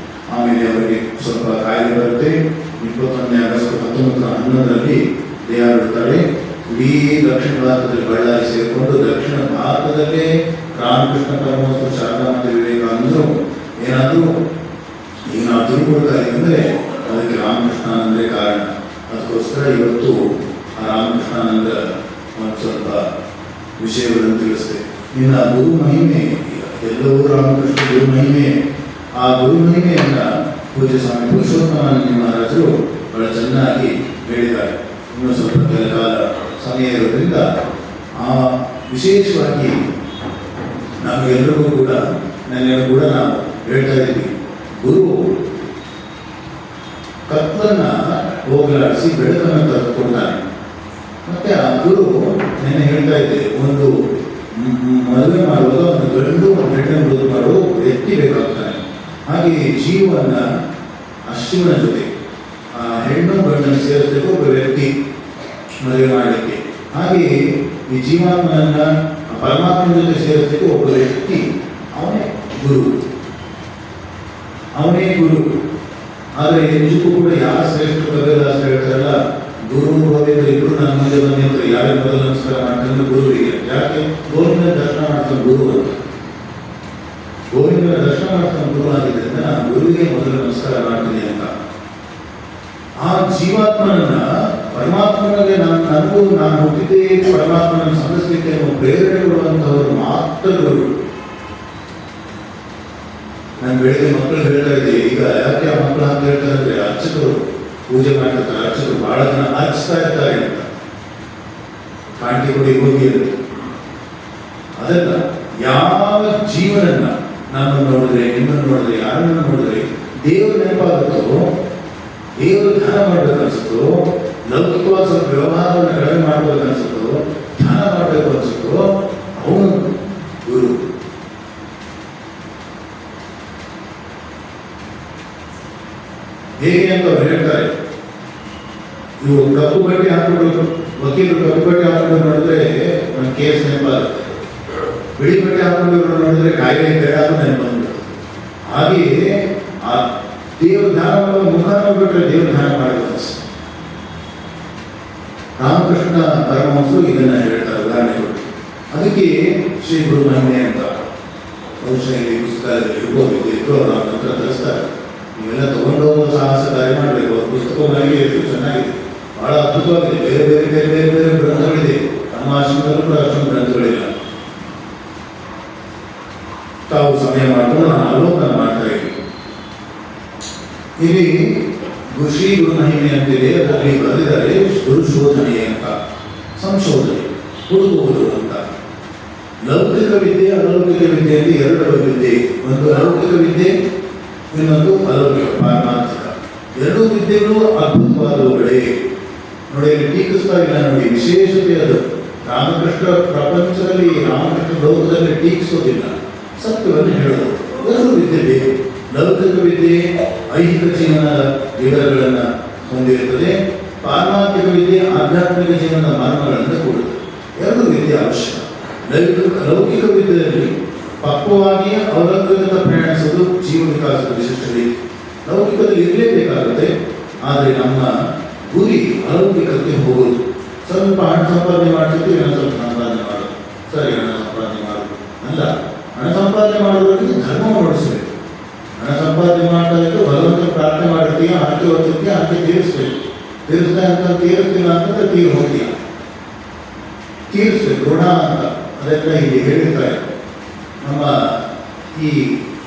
ಆಮೇಲೆ ಅವರಿಗೆ ಸ್ವಲ್ಪ ಕಾಯಿಲೆ ಬರುತ್ತೆ. 21 ಆಗಸ್ಟ್ 1911ರಲ್ಲಿ ದೇಹಾಡುತ್ತಾರೆ. ಇಡೀ ದಕ್ಷಿಣ ಭಾರತದಲ್ಲಿ ಬಳ್ಳಾರಿ ಸೇರಿಕೊಂಡು ದಕ್ಷಿಣ ಭಾರತದಲ್ಲೇ ರಾಮಕೃಷ್ಣ ಪರಮಹಂಸರು, ಶಾರದಾಮಾತೆ, ವಿವೇಕಾನಂದರು ಏನಾದರೂ ಈಗ ನಾವು ತಿಳ್ಕೊಳ್ತಾರೆ ಅಂದರೆ ಅದಕ್ಕೆ ರಾಮಕೃಷ್ಣಾನಂದರೇ ಕಾರಣ. ಅದಕ್ಕೋಸ್ಕರ ಇವತ್ತು ಆ ರಾಮಕೃಷ್ಣಾನಂದ ಒಂದು ಸ್ವಲ್ಪ ವಿಷಯಗಳನ್ನು ತಿಳಿಸ್ತೇವೆ. ಇನ್ನು ಗುರು ಮಹಿಮೆ, ಎಲ್ಲವೂ ರಾಮಕೃಷ್ಣ ಗುರು ಮಹಿಮೆ. ಆ ಗುರು ಮಹಿಮೆಯನ್ನು ಪೂಜ್ಯ ಸ್ವಾಮಿ ಪುರುಷೋತ್ತಮಾನಂದ ಮಹಾರಾಜರು ಬಹಳ ಚೆನ್ನಾಗಿ ಹೇಳಿದ್ದಾರೆ. ಇನ್ನೂ ಸ್ವಲ್ಪ ಕೆಲ ಕಾಲ ಸಮಯ ಇರೋದ್ರಿಂದ ವಿಶೇಷವಾಗಿ ನಮಗೆಲ್ಲರಿಗೂ ಕೂಡ, ನನ್ನೆಲ್ಲರೂ ಕೂಡ ನಾವು ಹೇಳ್ತಾ ಇದ್ದೀವಿ, ಗುರು ಕತ್ತಲನ್ನ ಹೋಗಲಾಡಿಸಿ ಬೆಳಕನ್ನು ತೆಗೆದುಕೊಳ್ತಾನೆ. ಮತ್ತೆ ಆ ಗುರು ನೆನ್ನೆ ಹೇಳ್ತಾ ಇದ್ದೆ, ಒಂದು ಮದುವೆ ಮಾಡುವಾಗ ಒಂದು ಗಂಡು ಒಂದು ಹೆಣ್ಣನ್ನು ಮದುವೆ ಮಾಡೋ ವ್ಯಕ್ತಿ ಬೇಕಾಗ್ತಾನೆ. ಹಾಗೆ ಜೀವನ ಶಿವನ ಜೊತೆ ಆ ಹೆಣ್ಣು ಗಂಡನ್ನು ಸೇರಿಸಬೇಕು ಒಬ್ಬ ವ್ಯಕ್ತಿ ಮದುವೆ ಮಾಡಲಿಕ್ಕೆ. ಹಾಗೆ ಈ ಜೀವಾತ್ಮನನ್ನ ಪರಮಾತ್ಮನ ಜೊತೆ ಸೇರಿಸಬೇಕು ಒಬ್ಬ ವ್ಯಕ್ತಿ, ಅವನೇ ಗುರು. ಆದರೆ ನಿಜಕ್ಕೂ ಕೂಡ ಯಾರು ಶ್ರೇಷ್ಠ ಕವಿದಾಸರು ಹೇಳ್ತಾರಲ್ಲ, ಗುರು ಗೋವಿಂದ ಇಬ್ಬರು ನನ್ನ ಮುಂದೆ ಬಂದಿರ್ತಾರೆ, ಯಾರಿಗೆ ಮೊದಲು ನಮಸ್ಕಾರ ಮಾಡ್ತಾರೆ ಗುರುವಿಗೆ. ಯಾಕೆ? ಗೋವಿಂದನ ದರ್ಶನ ಮಾಡ್ತಾನೆ ಗುರು ಅಂತ. ಗೋವಿಂದನ ದರ್ಶನ ಮಾಡ್ತಾನೆ ಗುರು ಆಗಿದ್ದರಿಂದ ನಾನು ಗುರುವಿಗೆ ಮೊದಲು ನಮಸ್ಕಾರ ಮಾಡ್ತೀನಿ ಅಂತ. ಆ ಜೀವಾತ್ಮನನ್ನ ಪರಮಾತ್ಮನಿಗೆ ನಾನು ಹುಟ್ಟಿದ್ದೇ ಪರಮಾತ್ಮನ ಸಂಧಿಸಲಿಕ್ಕೆ ಪ್ರೇರಣೆ ಕೊಡುವಂತಹವರು ಮಾತ್ರ ಗುರು. ನಾನು ಬೆಳಿಗ್ಗೆ ಮಕ್ಕಳು ಹೇಳ್ತಾ ಇದ್ದೆ, ಈಗ ಯಾಕೆ ಆ ಮಕ್ಕಳು ಅಂತ ಹೇಳ್ತಾರೆ ಅಂದ್ರೆ, ಅರ್ಚಕರು ಪೂಜೆ ಮಾಡ್ತಿರ್ತಾರೆ, ಅರ್ಚಕರು ಬಹಳ ಜನ ಅರ್ಚಿಸ್ತಾ ಇರ್ತಾರೆ ಅಂತ, ಕಾಂಟಿ ಕೊಡಿ ಹೋಗಿ ಅಂತ. ಅದನ್ನ ಯಾವ ಜೀವನನ್ನ ನಮ್ಮನ್ನು ನೋಡಿದ್ರೆ, ನಿಮ್ಮನ್ನು ನೋಡಿದ್ರೆ, ಯಾರನ್ನ ನೋಡಿದ್ರೆ ದೇವರು ನೆನಪಾಗುತ್ತೋ, ದೇವರು ಧ್ಯಾನ ಮಾಡ್ಬೇಕು ಅನ್ಸುತ್ತೋ, ಲೌಕಿಕವಾದ ಸ್ವಲ್ಪ ವ್ಯವಹಾರವನ್ನು ಕಡಿಮೆ ಮಾಡ್ಬೇಕು ಅನ್ಸುತ್ತೋ, ಧ್ಯಾನ ಮಾಡಬೇಕು ಅನ್ಸುತ್ತೋ, ಅವನು ಗುರು. ಹೇಗೆ ಅಂತ ಅವ್ರು ಹೇಳ್ತಾರೆ, ಇವು ಕಪ್ಪು ಬಟ್ಟೆ ಹಾಕೊಂಡು ವಕೀಲರು ಕಪ್ಪು ಬಟ್ಟೆ ಹಾಕೊಂಡು ನೋಡಿದ್ರೆ ಒಂದು ಕೇಸ್ ನೆನಪಾಗುತ್ತೆ, ಬಿಳಿ ಬಟ್ಟೆ ಹಾಕೊಂಡು ನೋಡಿದ್ರೆ ಕಾಯಿಲೆ ಬೇಡ ನೆನಪಾಗುತ್ತೆ. ಹಾಗೆಯೇ ಆ ದೇವ್ರ ಧ್ಯಾನ ಮುಖ ನೋಡ್ಬಿಟ್ರೆ ದೇವ್ರ ಧ್ಯಾನ ಮಾಡಬೇಕು ಅನಿಸ್ತದೆ. ರಾಮಕೃಷ್ಣ ಪರಮಹಂಸರು ಇದನ್ನ ಹೇಳ್ತಾರೆ ಉದಾಹರಣೆಗಳು. ಅದಕ್ಕೆ ಶ್ರೀ ಗುರು ಮಹಿಮೆ ಅಂತ ಬಹುಶಃ ಇಲ್ಲಿ ಪುಸ್ತಕದಲ್ಲಿ ಇರ್ಬೋದು, ಇದ್ರು ಅವ್ರು ನಮ್ಮ ಹತ್ರ ತರಿಸ್ತಾರೆ. ನೀವೆಲ್ಲ ತಗೊಂಡೋಗೋ ಸಾಹಸ ಕಾರ್ಯ ಮಾಡಬೇಕು. ಅವ್ರ ಪುಸ್ತಕ ಮನೆಗೆ ಎಷ್ಟು ಚೆನ್ನಾಗಿದೆ, ಬಹಳ ಅದ್ಭುತವಾಗಿದೆ. ಬೇರೆ ಬೇರೆ ಬೇರೆ ಬೇರೆ ಬೇರೆ ಗ್ರಂಥಗಳಿದೆ. ನಮ್ಮ ಆಶ್ರಮದಲ್ಲೂ ಕೂಡ ಅಷ್ಟೊಂದು ಗ್ರಂಥಗಳಿಲ್ಲ. ತಾವು ಸಮಯ ಮಾಡಿಕೊಂಡು ನಾನು ಅವಲೋಕನ ಮಾಡ್ತಾ ಇದ್ದೀವಿ. ಇಲ್ಲಿ ಶ್ರೀ ಗುರು ಮಹಿಮೆ ಅಂತಿದೆ, ಅದರಲ್ಲಿ ಬರೆದಿದ್ದಾರೆ ಗುರು ಶೋಧನೆ ಅಂತ, ಸಂಶೋಧನೆ, ಹುಡುಕುವುದು ಅಂತ. ಲೌಕಿಕ ವಿದ್ಯೆ ಅಲೌಕಿಕ ವಿದ್ಯೆಯಲ್ಲಿ ಎರಡು ವಿದ್ಯೆ, ಒಂದು ಲೌಕಿಕ ವಿದ್ಯೆ, ಇನ್ನೊಂದು ಅಲೌಕಿಕ ಪಾರಮಾರ್ಥಿಕ. ಎರಡೂ ವಿದ್ಯೆಗಳು ಅದ್ಭುತವಾದವುಗಳೇ. ನೋಡಿ, ಅಲ್ಲಿ ಟೀಕಿಸ್ತಾ ಇಲ್ಲ ನೋಡಿ, ವಿಶೇಷತೆ ಅದು. ರಾಮಕೃಷ್ಣ ಪ್ರಪಂಚದಲ್ಲಿ, ರಾಮಕೃಷ್ಣ ಲೋಕದಲ್ಲಿ ಟೀಕಿಸೋದಿಲ್ಲ, ಸತ್ಯವನ್ನು ಹೇಳೋದು. ಎರಡು ವಿದ್ಯೆ ಬೇಕು. ಲೌಕಿಕ ವಿದ್ಯೆ ಐಹಿಕ ಜೀವನದ ವಿವರಗಳನ್ನು ಹೊಂದಿರುತ್ತದೆ, ಪಾರಮಾರ್ಥಿಕ ವಿದ್ಯೆ ಆಧ್ಯಾತ್ಮಿಕ ಜೀವನದ ಮರ್ಮಗಳನ್ನು ಕೊಡುತ್ತದೆ. ಎರಡು ವಿದ್ಯೆ ಅವಶ್ಯಕ. ಲೌಕಿಕ ವಿದ್ಯೆಯಲ್ಲಿ ಪಕ್ವವಾಗಿಯೇ ಅವಲಂಬಿತ ಪ್ರಯಾಣಿಸುವುದು ಜೀವ ವಿಕಾಸದ ವಿಶಿಷ್ಟತೆ. ಲೌಕಿಕದಲ್ಲಿ ಇರಲೇಬೇಕಾಗುತ್ತೆ, ಆದರೆ ನಮ್ಮ ಗುರಿ ಅಲೌಕಿಕಕ್ಕೆ ಹೋಗೋದು. ಸ್ವಲ್ಪ ಹಣ ಸಂಪಾದನೆ ಮಾಡ್ತಿದ್ದು ಏನೋ ಸ್ವಲ್ಪ ಸಂಪಾದನೆ ಮಾಡೋದು, ಸರಿ ಹಣ ಸಂಪಾದನೆ ಮಾಡೋದು ಅಲ್ಲ. ಹಣ ಸಂಪಾದನೆ ಮಾಡೋದ್ರಲ್ಲಿ ಧರ್ಮ ನಡೆಸಬೇಕು. ಹಣ ಸಂಪಾದನೆ ಮಾಡ್ತಾ ಇದ್ದು ಭಗವಂತ ಪ್ರಾರ್ಥನೆ ಮಾಡಿರ್ತೀಯ, ಆಕೆ ಹೊತ್ತಿರ್ತೀಯ, ಆಕೆ ತೀರಿಸ್ಬೇಕು. ತೀರಿಸ್ತಾ ಅಂತ ತೀರಿಸ್ತಿಲ್ಲ ಅಂತಂದ್ರೆ ತೀರು ಹೋಗ್ತೀಯ, ತೀರಿಸ್ಬೇಕು ಋಣ ಅಂತ. ಅದೆಲ್ಲ ಇಲ್ಲಿ ಹೇಳಿರ್ತಾರೆ. ನಮ್ಮ ಈ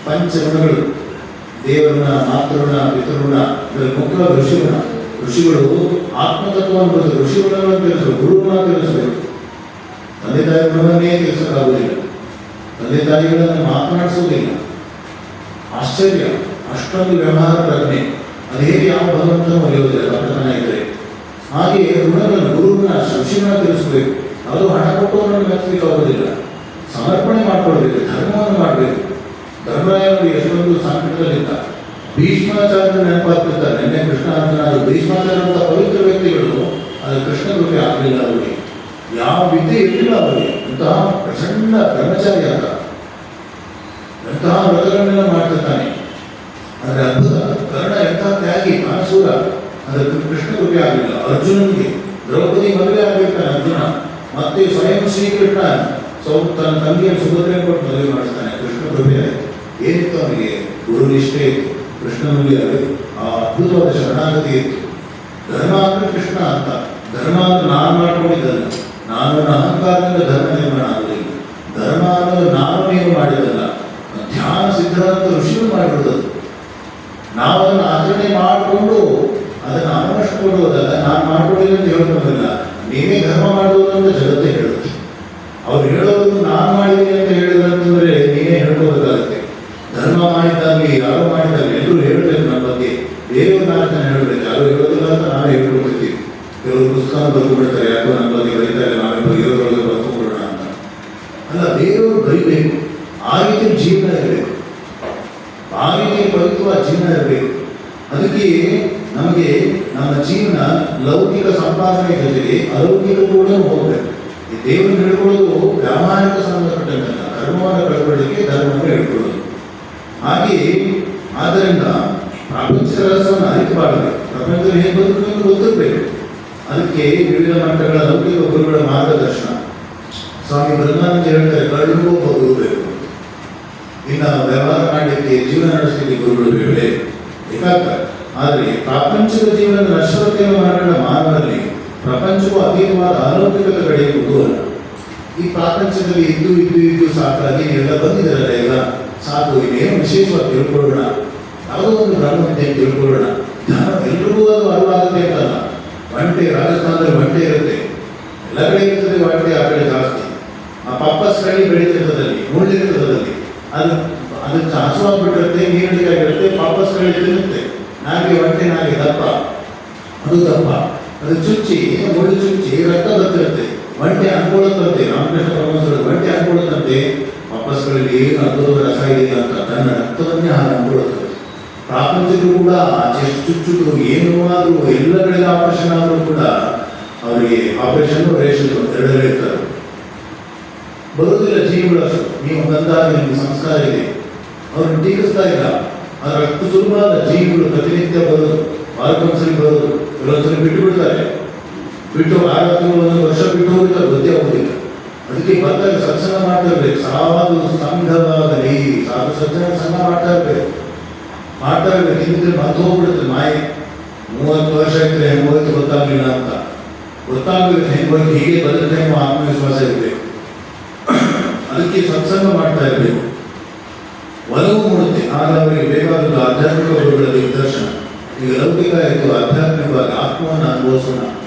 ಪಂಚಗುಣಗಳು, ದೇವರುಣ, ಮಾತೃಋಣ, ಪಿತೃಋಣ, ಇದರಲ್ಲಿ ಮುಖ್ಯವಾಗಿ ಋಷಿಗುಣ. ಋಷಿಗಳು ಆತ್ಮತತ್ವವನ್ನು ಬರೆದು ಋಷಿಗುಣಗಳನ್ನು ತಿಳಿಸಬೇಕು, ಗುರುಗುಣ ತಿಳಿಸಬೇಕು. ತಂದೆ ತಾಯಿ ಗುಣವನ್ನೇ ತಿಳಿಸೋಕ್ಕಾಗುವುದಿಲ್ಲ, ತಂದೆ ತಾಯಿಗಳನ್ನು ಮಾತನಾಡಿಸುವುದಿಲ್ಲ. ಆಶ್ಚರ್ಯ, ಅಷ್ಟೊಂದು ವ್ಯವಹಾರ ಪ್ರಜ್ಞೆ. ಅದು ಹೇಗೆ ಯಾವ ಭಗವಂತನೂ ಒಲಿಯುವುದಿಲ್ಲ ಕಪಟತನ ಇದ್ದರೆ. ಹಾಗೆಯೇ ಋಣಗಳನ್ನು, ಗುರುವಿನ ಋಷಿಗುಣ ತಿಳಿಸಬೇಕು. ಅದು ಹಣ ಕೊಟ್ಟವರನ್ನು ಮೆಚ್ಚಲಿಕ್ಕೆ ಆಗುವುದಿಲ್ಲ, ಸಮರ್ಪಣೆ ಮಾಡಿಕೊಳ್ಬೇಕು, ಧರ್ಮವನ್ನು ಮಾಡಬೇಕು. ಧರ್ಮರಾಯರು ಎಷ್ಟೊಂದು ಸಂಕಟದಲ್ಲಿದ್ದ. ಭೀಷ್ಮಾಚಾರ್ಯರು ನೆನಪಾಗ್ತಿರ್ತಾರೆ. ನಿನ್ನೆ ಕೃಷ್ಣಾರ್ಜುನ, ಅದು ಭೀಷ್ಮಾಚಾರ್ಯಂಥ ಪವಿತ್ರ ವ್ಯಕ್ತಿಗಳು, ಅದು ಕೃಷ್ಣ ಕೃಪೆ ಆಗಲಿಲ್ಲ ಅವರಿಗೆ. ಯಾವ ವಿದ್ಯೆ ಇರಲಿಲ್ಲ ಅವರಿಗೆ. ಅಂತಹ ಪ್ರಚಂಡ ಬ್ರಹ್ಮಚಾರಿ ಅಂತ, ಎಂತಹ ವ್ರತಗಳನ್ನೆಲ್ಲ ಮಾಡ್ತಿರ್ತಾನೆ. ಆದರೆ ಅದ್ಭುತ. ಕರ್ಣ ಎಂಥ ತ್ಯಾಗಿ, ಕಾನಸೂರ, ಅದಕ್ಕೆ ಕೃಷ್ಣ ಕೃಪೆ ಆಗಲಿಲ್ಲ. ಅರ್ಜುನನಿಗೆ ದ್ರೌಪದಿ ಮದುವೆ ಆಗಿರ್ತಾನೆ ಅರ್ಜುನ, ಮತ್ತೆ ಸ್ವಯಂ ಶ್ರೀಕೃಷ್ಣ ತನ್ನ ತಂಗಿಯನ್ನು ಸುಭದ್ರೆಯನ್ನು ಕೊಟ್ಟು ಮದುವೆ ಮಾಡಿಸ್ತಾನೆ. ಕೃಷ್ಣ ಕೃಪೆ ಆಯಿತು. ಏನಿತ್ತು ಅವನಿಗೆ? ಗುರು ನಿಷ್ಠೆ ಇತ್ತು, ಕೃಷ್ಣನಲ್ಲಿ ಆ ಅದ್ಭುತವಾದ ಶರಣಾಗತಿ ಇತ್ತು. ಧರ್ಮ ಅಂದರೆ ಕೃಷ್ಣ ಅಂತ. ಧರ್ಮ ಅಂದರೆ ನಾನು ಮಾಡ್ಕೊಂಡಿದ್ದಲ್ಲ, ನಾನು ಅಹಂಕಾರದಿಂದ ಧರ್ಮ ನಿರ್ಮಾಣ ಆಗುವುದಿಲ್ಲ. ಧರ್ಮ ಅನ್ನೋದು ನಾನು ನೀವು ಮಾಡಿದಲ್ಲ, ಧ್ಯಾನ ಸಿದ್ಧಾಂತ ಋಷಿಗಳು ಮಾಡಿರೋದದು. ನಾವು ಅದನ್ನು ಆಚರಣೆ ಮಾಡಿಕೊಂಡು ಅದನ್ನು ಅನುಷ್ಠಿಕೊಳ್ಳುವುದಲ್ಲ. ನಾನು ಮಾಡ್ಕೊಂಡಿಲ್ಲ ಅಂತ ಹೇಳ್ಕೊಂಡಿಲ್ಲ, ನೀವೇ ಧರ್ಮ ಮಾಡುವುದು ಅಂತ ಜಗತ್ತೇ ಹೇಳುತ್ತೆ. ಅವ್ರು ಹೇಳೋದು ನಾನು ಮಾಡಿದ್ದೀನಿ ಅಂತ ಹೇಳಿದ್ರಂತಂದ್ರೆ ನೀನೇ ಹೇಳ್ಕೋಬೇಕಾಗುತ್ತೆ. ಧರ್ಮ ಮಾಡಿದ್ದಾಗಲಿ ಯಾರೋ ಮಾಡಿದ್ದಾಗಲಿ ಎಲ್ಲರೂ ಹೇಳಬೇಕು ನಮ್ಮ ಬಗ್ಗೆ. ಬೇರೆಯವ್ರು ನಾಲ್ಕು ಜನ ಹೇಳಬೇಕು, ಯಾರು ಹೇಳೋದಿಲ್ಲ ಅಂತ ನಾವೇ ಹೇಳ್ಕೊಳ್ತೀವಿ. ಕೆಲವರು ಪುಸ್ತಕ ಬರೆದು ಬಿಡ್ತಾರೆ, ಯಾಕೋ ನಮ್ಮ ಬಗ್ಗೆ ಬರೀತಾ ಇಲ್ಲ, ನಾವೇ ಬರೆಯೋದ್ರೊಳಗೆ ಬರ್ಕೊಂಡ್ಬಿಡೋಣ ಅಂತ. ಅಲ್ಲ, ಬೇರೆಯವರು ಬರೀಬೇಕು. ಆ ರೀತಿ ಜೀವನ ಇರಬೇಕು, ಆ ರೀತಿ ಪವಿತ್ರವಾದ ಜೀವನ ಇರಬೇಕು. ಅದಕ್ಕೆ ನಮಗೆ ನಮ್ಮ ಜೀವನ ಲೌಕಿಕ ಸಂಪಾದನೆ ಜೊತೆಗೆ ಅಲೌಕಿಕ ಕೂಡ ಹೋಗಬೇಕು. ಈ ದೇವರನ್ನು ಹೇಳ್ಕೊಳ್ಳೋದು ವ್ಯಾವಹಾರಿಕ ಸಂಬಂಧಪಟ್ಟಂತ ಧರ್ಮವನ್ನು ಕಳ್ಕೊಳ್ಳಿಕ್ಕೆ ಧರ್ಮವನ್ನು ಹೇಳ್ಕೊಳ್ಳೋದು. ಹಾಗೆಯೇ ಆದ್ದರಿಂದ ಪ್ರಪಂಚದ ರಹಸ್ಯವನ್ನು ಅರಿತುಬಾರಬೇಕು. ಪ್ರಪಂಚದಲ್ಲಿ ಹೇಗೆ ಬದುಕಬೇಕು ಗೊತ್ತಿರಬೇಕು. ಅದಕ್ಕೆ ವಿವಿಧ ಮಟ್ಟಗಳ ಲೌಕಿಕ ಗುರುಗಳ ಮಾರ್ಗದರ್ಶನ. ಸ್ವಾಮಿ ಬ್ರಹ್ಮಾನಂದ ಹೇಳ್ತಾರೆ, ಕಳ್ಳಿಗೂ ಒಬ್ಬ ಗುರು ಬೇಕು. ಇನ್ನು ವ್ಯವಹಾರ ಮಾಡಲಿಕ್ಕೆ, ಜೀವನ ನಡೆಸಲಿಕ್ಕೆ ಗುರುಗಳು ಬೇಡವೇ? ಬೇಕಾಗ್ತಾರೆ. ಆದರೆ ಪ್ರಾಪಂಚಿಕ ಜೀವನದ ನಶ್ವರತೆಯನ್ನು ಮನಗಂಡ ಮಾನವರಲ್ಲಿ ಪ್ರಪಂಚಕ್ಕೂ ಅತೀತವಾದ ಅಲೌಕಿಕತೆ ಕಡೆಗೆ ಕುತೂಹಲ. ಈ ಪ್ರಾಪಂಚದಲ್ಲಿ ಇದ್ದು ಇದ್ದು ಇದ್ದು ಸಾಕಾಗಿ ಎಲ್ಲ ಬಂದಿದ್ದಾರಲ್ಲ, ಎಲ್ಲ ಸಾಕು, ಇನ್ನೇನು ವಿಶೇಷವಾಗಿ ತಿಳ್ಕೊಳ್ಳೋಣ, ಯಾವುದೋ ಒಂದು ಬ್ರಹ್ಮವಿದ್ಯೆ ತಿಳ್ಕೊಳ್ಳೋಣ. ಜ್ಞಾನ ಎಲ್ರಿಗೂ ಅದು ಅರಿವಾಗುತ್ತೆ ಅಂತಲ್ಲ. ಒಂಟೆ, ರಾಜಸ್ಥಾನದಲ್ಲಿ ಒಂಟೆ ಇರುತ್ತೆ, ಎಲ್ಲ ಕಡೆ ಇರ್ತದೆ ಒಂಟೆ, ಆ ಕಡೆ ಜಾಸ್ತಿ. ಆ ಪಪ್ಪಸ್ ಕಡೆ ಬೆಳೀತಿರ್ತದಲ್ಲಿ, ಮುಳ್ಳಿರ್ತದಲ್ಲಿ, ಅದಕ್ಕೆ ಹಸುವಾಗ್ಬಿಟ್ಟಿರುತ್ತೆ, ನೀರಡಿಗಾಗಿರುತ್ತೆ, ಪಾಪಸ್ ಕಡೆ ತಿನ್ನುತ್ತೆ. ನಾಗೆ ಒಂಟೆ, ನಾಗೆ ದಪ್ಪ, ಅದು ದಪ್ಪ, ಅದು ಚುಚ್ಚಿ, ಮುಳ್ಳು ಚುಚ್ಚಿ ರಕ್ತ ಬರ್ತಿರುತ್ತೆ. ಒಂಟೆ ಅನ್ಕೊಳ್ಳುತ್ತಂತೆ, ರಾಮಕೃಷ್ಣ ಪರಮಹಂಸರು ಒಂಟೆ ಅನ್ಕೊಳ್ಳುತ್ತಂತೆ ವಾಪಸ್ಗಳಲ್ಲಿ ಏನು ಅದ್ಭುತ ರಸ ಇದೆ ಅಂತ ತನ್ನ ರಕ್ತವನ್ನೇ ಹಾಗೆ ಅನ್ಕೊಳ್ಳುತ್ತದೆ. ಪ್ರಾಪಂಚಿಕರು ಕೂಡ ಆಚೆ ಚುಚ್ಚುದು ಏನೂ ಆದರೂ ಎಲ್ಲ ಕಡೆಗೆ ಆಪರೇಷನ್ ಆದರೂ ಕೂಡ ಅವರಿಗೆ ಆಪರೇಷನ್ ರೇಷನ್ ಎರಡರೇ ಇರ್ತಾರೆ. ಬರುವುದಿಲ್ಲ ಜೀವಿಗಳಷ್ಟು. ನೀವು ಬಂದಾಗ ನಿಮಗೆ ಸಂಸ್ಕಾರ ಇದೆ, ಅವ್ರನ್ನ ಟೀಕಿಸ್ತಾ ಇಲ್ಲ. ಅದರ ಅಷ್ಟು ಸುಲಭವಾದ ಜೀವಿಗಳು ಪ್ರತಿನಿತ್ಯ ಬರೋದು, ವಾರಕ್ಕೊಂದ್ಸರಿ ಬರೋದು, ಕೆಲವೊಂದ್ಸರಿ ಬಿಟ್ಟು ಬಿಡ್ತಾರೆ. ಬಿಟ್ಟು 6 ತಿಂಗಳು 1 ವರ್ಷ ಬಿಟ್ಟು ಹೋಗಿರ್ತಾರೆ, ಗೊತ್ತೇ ಆಗೋದಿಲ್ಲ. ಅದಕ್ಕೆ ಬಂದಾಗ ಸತ್ಸಂಗ ಮಾಡ್ತಾ ಇರ್ಬೇಕು. ಸಾಧು ಸಂಘವಾಗಲಿ, ಸಾಧು ಸಜ್ಜನ ಸಂಘ ಮಾಡ್ತಾ ಇರ್ಬೇಕು. ಹಿಂದಿದ್ರೆ ಮತ್ತೆ ಹೋಗ್ಬಿಡುತ್ತೆ ಮಾಯೆ. 30 ವರ್ಷ ಇದ್ರೆ ಹೆಂಗೆ ಹೋಯ್ತು ಗೊತ್ತಾಗ್ಲಿಲ್ಲ ಅಂತ ಗೊತ್ತಾಗ್ಬೇಕು. ಹೆಂಗೆ ಹೋಯ್ತು, ಹೀಗೆ ಬದುಕಿದ್ರೆ ಹೆಂಗೆ ಆತ್ಮವಿಶ್ವಾಸ ಇರಬೇಕು. ಅದಕ್ಕೆ ಸತ್ಸಂಗ ಮಾಡ್ತಾ ಇರಬೇಕು. ಒಲವು ಮೂಡುತ್ತೆ, ಆಗ ಅವರಿಗೆ ಬೇಕಾದದ್ದು ಆಧ್ಯಾತ್ಮಿಕ ಗುರುಗಳ ದಿಗ್ದರ್ಶನ. ಈಗ ಲೌಕಿಕ ಆಯಿತು, ಆಧ್ಯಾತ್ಮಿಕವಾಗಿ ಆತ್ಮವನ್ನು ಅನುಭವಿಸೋಣ,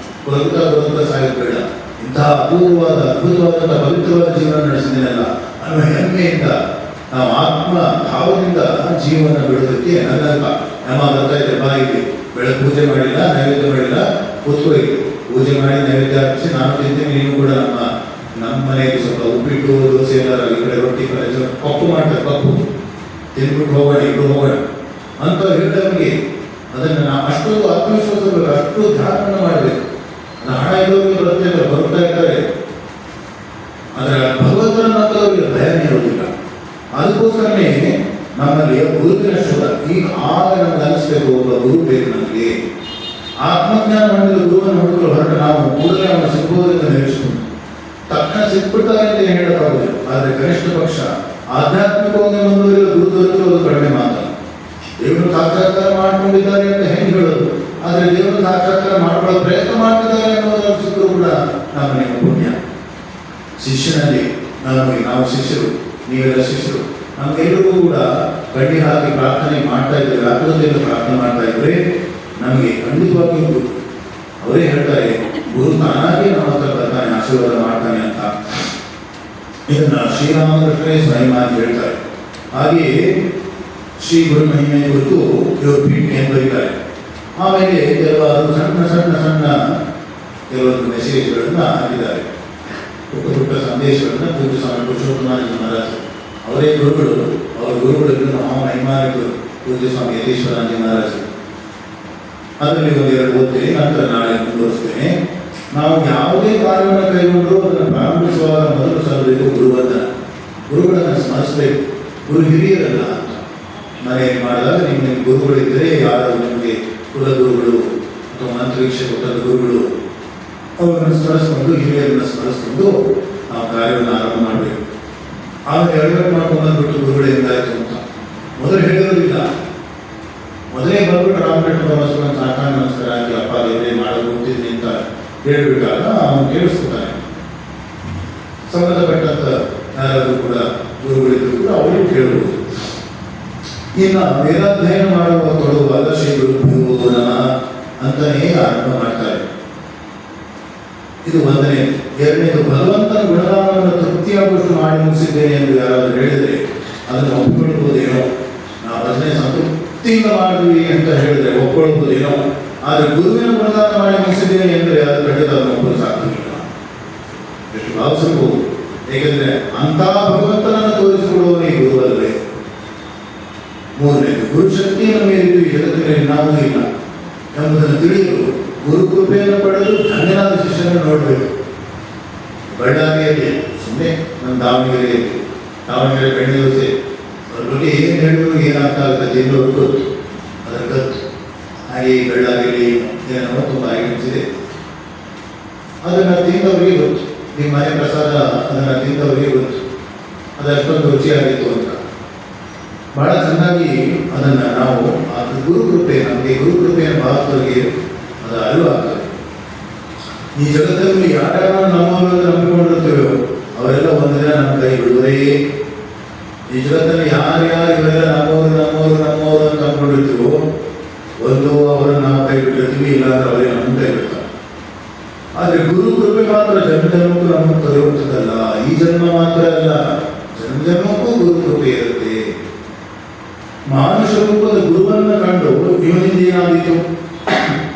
ಬದುಕುತ್ತಾ ಸಾಯೋದು ಬೇಡ, ಇಂತಹ ಅದ್ಭುತವಾದಂಥ ಪವಿತ್ರವಾದ ಜೀವನ ನಡೆಸಿದ್ದೀನಲ್ಲ ಅನ್ನೋ ಹೆಮ್ಮೆಯಿಂದ ನಾವು ಆತ್ಮ ಭಾವದಿಂದ ಜೀವನ ಬಿಡೋದಕ್ಕೆ ನಮ್ಮ ಬರ್ತಾ ಇದ್ರೆ ಬಾಯಿಗೆ ಬೆಳಗ್ಗೆ ಪೂಜೆ ಮಾಡಿಲ್ಲ, ನೈವೇದ್ಯ ಮಾಡಿಲ್ಲ, ಕೂತ್ಕೋಗಿ ಪೂಜೆ ಮಾಡಿ ನೈವೇದ್ಯ ಅರ್ಪಿಸಿ ನಾನು ತಿಂತೀನಿ, ನೀನು ಕೂಡ ನಮ್ಮ ಮನೆಗೆ ಸ್ವಲ್ಪ ಉಪ್ಪಿಟ್ಟು ದೋಸೆ ಎಲ್ಲ ಈ ಕಡೆ ರೊಟ್ಟಿ ಪಪ್ಪು ಮಾಡ್ತಾರೆ, ಪಪ್ಪು ತಿನ್ಬಿಟ್ಟು ಹೋಗೋಣ, ಇಬ್ಬರು ಹೋಗೋಣ ಅಂತ ಹೇಳಿದವರಿಗೆ ಅದನ್ನು ನಾವು ಅಷ್ಟೊಂದು ಆತ್ಮವಿಶ್ವಾಸ ಬೇಕು, ಅಷ್ಟು ಧ್ಯಾನವನ್ನು ಮಾಡಬೇಕು. ಅದು ಹಣ ಇರೋರಿಗೆ ಬರ್ತಾ ಇದ್ದಾರೆ, ಆದರೆ ಭಗವಂತನಂತವರಿಗೆ ಭಯನೇ ಇರೋದಿಲ್ಲ. ಅದಕ್ಕೋಸ್ಕರನೇ ನಮ್ಮಲ್ಲಿ ಗುರುವಿನ ಶೋಧ. ಈಗ ಆಗ ನಮ್ಗೆ ಅನಿಸ್ಬೇಕು, ಒಬ್ಬ ಗುರು ಬೇಕು ನಮಗೆ. ಆತ್ಮಜ್ಞಾನ ಹೊಂದಿದ ಗುರುವನ್ನು ಹುಡುಕಲು ಹೊರಟ ನಾವು ಕೂಡಲೇ ಅವನು ಸಿಗ್ಬೋದೆಂದು ನಿರೀಕ್ಷಿಸ್ಕೊಂಡು ತಕ್ಷಣ ಸಿಕ್ಬಿಡ್ತಾರೆ ಅಂತ ಹೇಳಕ್ಕಾಗೋದಿಲ್ಲ. ಆದರೆ ಕನಿಷ್ಠ ಪಕ್ಷ ಆಧ್ಯಾತ್ಮಿಕವಾಗಿ ಮುಂದುವರಿದ ಗುರು ದೊರೆತಿರೋದು ಕಡಿಮೆ ಮಾತ್ರ. ದೇವರು ಸಾಕ್ಷಾತ್ಕಾರ ಮಾಡ್ಕೊಂಡಿದ್ದಾರೆ ಅಂತ ಹೆಂಗೆ ಹೇಳೋದು, ಆದರೆ ದೇವರು ಸಾಕ್ಷಾತ್ಕಾರ ಮಾಡ್ಕೊಳ್ಳೋ ಪ್ರಯತ್ನ ಮಾಡ್ತಿದ್ದಾರೆ ಅನ್ನೋದು ಸಿಕ್ಕರೂ ಕೂಡ ನಮ್ಮ ಪುಣ್ಯ. ಶಿಷ್ಯನಲ್ಲಿ ನಾವು ಶಿಷ್ಯರು, ನೀವೆಲ್ಲ ಶಿಷ್ಯರು, ನಮಗೆಲ್ಲರಿಗೂ ಕೂಡ ಕಡ್ಡಿ ಹಾಕಿ ಪ್ರಾರ್ಥನೆ ಮಾಡ್ತಾ ಇದ್ದೇವೆ, ಆಕೃತಿಯಿಂದ ಪ್ರಾರ್ಥನೆ ಮಾಡ್ತಾ ಇದ್ರೆ ನಮಗೆ ಖಂಡಿತವಾಗಿಯೂ ಅವರೇ ಹೇಳ್ತಾರೆ, ಗುರು ತಾನಾಗಿ ನಮ್ಮ ಹತ್ರ ಬರ್ತಾನೆ, ಆಶೀರ್ವಾದ ಮಾಡ್ತಾನೆ ಅಂತ. ಇದನ್ನ ಶ್ರೀರಾಮಕೃಷ್ಣರೇ ಸ್ವಯಂ ಹೇಳ್ತಾರೆ. ಹಾಗೆಯೇ ಶ್ರೀ ಗುರು ಮಹಿಮೆ ಕುರಿತು ಇವರು ಪೀಠಿಕೆಯನ್ನು ಬರೀತಾರೆ. ಆಮೇಲೆ ಕೆಲವಾರು ಸಣ್ಣ ಕೆಲವೊಂದು ಮೆಸೇಜ್ಗಳನ್ನು ಹಾಕಿದ್ದಾರೆ, ಪುಟ್ಟ ಸಂದೇಶಗಳನ್ನು ಪೂಜ್ಯ ಸ್ವಾಮಿ ಪುರುಷೋತ್ತಮಾನಂದ ಮಹಾರಾಜ್ ಅವರೇ ಗುರುಗಳು. ಅವರ ಗುರುಗಳು ಮಹಿಮಾನಿಕರು ಪೂಜ್ಯ ಸ್ವಾಮಿ ಯತೀಶ್ವರಾನಂದ ಮಹಾರಾಜ್. ಅದರಲ್ಲಿ ಒಂದೆರಡು ಓದ್ತೀನಿ, ನಂತರ ನಾಳೆ ಮುಂದುವರಿಸ್ತೇನೆ. ನಾವು ಯಾವುದೇ ಕಾರ್ಯವನ್ನು ಕೈಗೊಂಡು ಅದನ್ನು ಪ್ರಾರಂಭಿಸುವಾಗ ಮೊದಲು ಸಲ್ಲಬೇಕು ಗುರುಗಳನ್ನು ಸ್ಮರಿಸಬೇಕು. ಗುರು ಹಿರಿಯರಲ್ಲ ಅಂತ ಮನೆಯಲ್ಲಿ ಮಾಡಿದಾಗ ನಿಮ್ಮ ಗುರುಗಳಿದ್ದರೆ ಯಾರು ನಿಮಗೆ ಕುಲಗುರುಗಳು ಅಥವಾ ಮಂತ್ರೀಕ್ಷ ಕೊಟ್ಟದ ಗುರುಗಳು, ಅವರನ್ನು ಸ್ಮರಿಸ್ಕೊಂಡು ಹಿರಿಯರನ್ನು ಸ್ಮರಿಸ್ಕೊಂಡು ನಾವು ಕಾರ್ಯವನ್ನು ಆರಂಭ ಮಾಡಬೇಕು. ಆಮೇಲೆ ಎಡಗಟ್ಟು ಮಾಡ್ಕೊಂಡು ಬಂದ್ಬಿಟ್ಟು ಗುರುಗಳು ಹೆಂಗಾಯ್ತು ಅಂತ ಮೊದಲು ಹೇಳಿರೋದಿಲ್ಲ. ಮೊದಲೇ ಬಂದ್ಬಿಟ್ಟು ರಾಮಕೃಷ್ಣ ಪರಮಹಂಸರನ್ನು ಸಾಕಾಗ ನಮಸ್ಕಾರ ಆಗಿ ಅಪ್ಪ ದೇವರೇ ಮಾಡೋದು ಹೋಗ್ತಿದ್ದೀನಿ ಅಂತ ಹೇಳ್ಬಿಟ್ಟಾಗ ಅವನು ಕೇಳಿಸ್ಕೊತಾನೆ. ಸಂಬಂಧಪಟ್ಟಂತ ಯಾರಾದರೂ ಕೂಡ ಗುರುಗಳಿದ್ರು ಕೂಡ ಅವರಿಗೂ ಕೇಳಬಹುದು. ಇನ್ನು ವೇದಾಧ್ಯಯನ ಮಾಡುವ ತೊಡುವಾಗ ಶ್ರೀ ಗುರುಭ್ಯೋ ನಮಃ ಅಂತಲೇ ಆರಂಭ ಮಾಡ್ತಾರೆ. ಇದು ಒಂದನೇ. ಎರಡನೇದು, ಭಗವಂತನ ಗುಣಗಾನವನ್ನು ತೃಪ್ತಿಯಾಗುವಷ್ಟು ಮಾಡಿ ಮುಗಿಸಿದ್ದೇನೆ ಎಂದು ಯಾರಾದರೂ ಹೇಳಿದರೆ ಅದನ್ನು ಒಪ್ಪಿಕೊಳ್ಳಬಹುದೇನೋ. ನಾವು ಭಜನೆ ಸಂತೃಪ್ತಿಯಿಂದ ಮಾಡಿದ್ವಿ ಅಂತ ಹೇಳಿದ್ರೆ ಒಪ್ಪಿಕೊಳ್ಳಬಹುದೇನೋ. ಆದರೆ ಗುರುವಿನ ಗುಣಗಾನ ಮಾಡಿ ಮುಗಿಸಿದ್ದೇನೆ ಎಂದರೆ ಅದು ಖಂಡಿತ ಅದನ್ನು ಒಪ್ಪಲು ಸಾಧ್ಯವಿಲ್ಲ. ಎಷ್ಟು ಭಾವಿಸಬಹುದು. ಏಕೆಂದರೆ ಅಂಥ ಭಗವಂತನನ್ನು ತೋರಿಸಿಕೊಡುವವನೇ ಗುರುವಲ್ಲವೇ. ಮೂರನೇದು, ಗುರು ಶಕ್ತಿಯನ್ನು ಮೀರಿದ್ದು ಈ ಜಗತ್ತಿನಲ್ಲಿ ನಾವು ಇಲ್ಲ ಎಂಬುದನ್ನು ತಿಳಿಯಲು ಗುರು ಕೃಪೆಯನ್ನು ಪಡೆದು ಧನ್ಯನಾದ ಶಿಷ್ಯನನ್ನು ನೋಡಬೇಕು. ಬಳ್ಳಾರಿಯಲ್ಲಿ ಸುಮ್ಮನೆ ನಮ್ಮ ದಾವಣಗೆರೆ ಬೆಣ್ಣೆ ದೋಸೆ ಅದ್ರ ಬಗ್ಗೆ ಏನು ಹೇಳಿದ್ರು ಏನಾಗ್ತಾ ಆಗುತ್ತೆ ಎಲ್ಲರೂ ಗೊತ್ತು, ಅದರ ಗೊತ್ತು. ಹಾಗೆ ಬಳ್ಳಾರಿಯಲ್ಲಿ ಏನೋ ತುಂಬ ಐಟಮ್ಸ್ ಇದೆ, ಅದನ್ನು ತಿಂದವರಿಗೆ ಗೊತ್ತು. ನಿಮ್ಮ ಮನೆ ಪ್ರಸಾದ ಅದನ್ನು ತಿಂದವರಿಗೆ ಗೊತ್ತು, ಅದು ಅಷ್ಟೊಂದು ರುಚಿಯಾಗಿತ್ತು ಅಂತ. ಬಹಳ ಚೆನ್ನಾಗಿ ಅದನ್ನು ನಾವು ಅದು ಗುರುಕೃಪೆ, ನಮಗೆ ಗುರುಕೃಪೆಯನ್ನು ಭಾವಿಸೋರಿಗೆ ಅದು ಅರಿವಾಗ್ತದೆ. ಈ ಜಗತ್ತಲ್ಲಿ ಯಾರ್ಯಾರು ನಮ್ಮವರನ್ನು ನಂಬಿಕೊಂಡಿರ್ತೇವೆ ಅವರೆಲ್ಲ ಒಂದು ದಿನ ನಮ್ಮ ಕೈ ಬಿಡುವರೇ. ಈ ಜಗತ್ತಲ್ಲಿ ಯಾರ್ಯಾರು ಇವರೆಲ್ಲ ನಮ್ಮವರು ಅಂತ ನಂಬ್ಕೊಂಡಿರ್ತೀವೋ ಒಂದು ಅವರನ್ನು ನಾವು ಕೈ ಬಿಟ್ಟಿರ್ತೀವಿ, ಇಲ್ಲಾಂದ್ರೆ ಅವರೇ ನಮ್ಮ ಕೈ ಬಿಡ್ತಾರೆ. ಆದರೆ ಗುರು ಕೃಪೆ ಮಾತ್ರ ಜನ್ಮಕ್ಕೂ ನಮಗೆ ತರುವಂಥದ್ದಲ್ಲ. ಈ ಜನ್ಮ ಮಾತ್ರ ಅಲ್ಲ, ಜನ್ಮಕ್ಕೂ ಗುರು ಕೃಪೆ ಇರುತ್ತೆ. ಮಾನುಷ ರೂಪದ ಗುರುವನ್ನು ಕಂಡು ಇವನಿಂದ ಏನಾಗಿತ್ತು,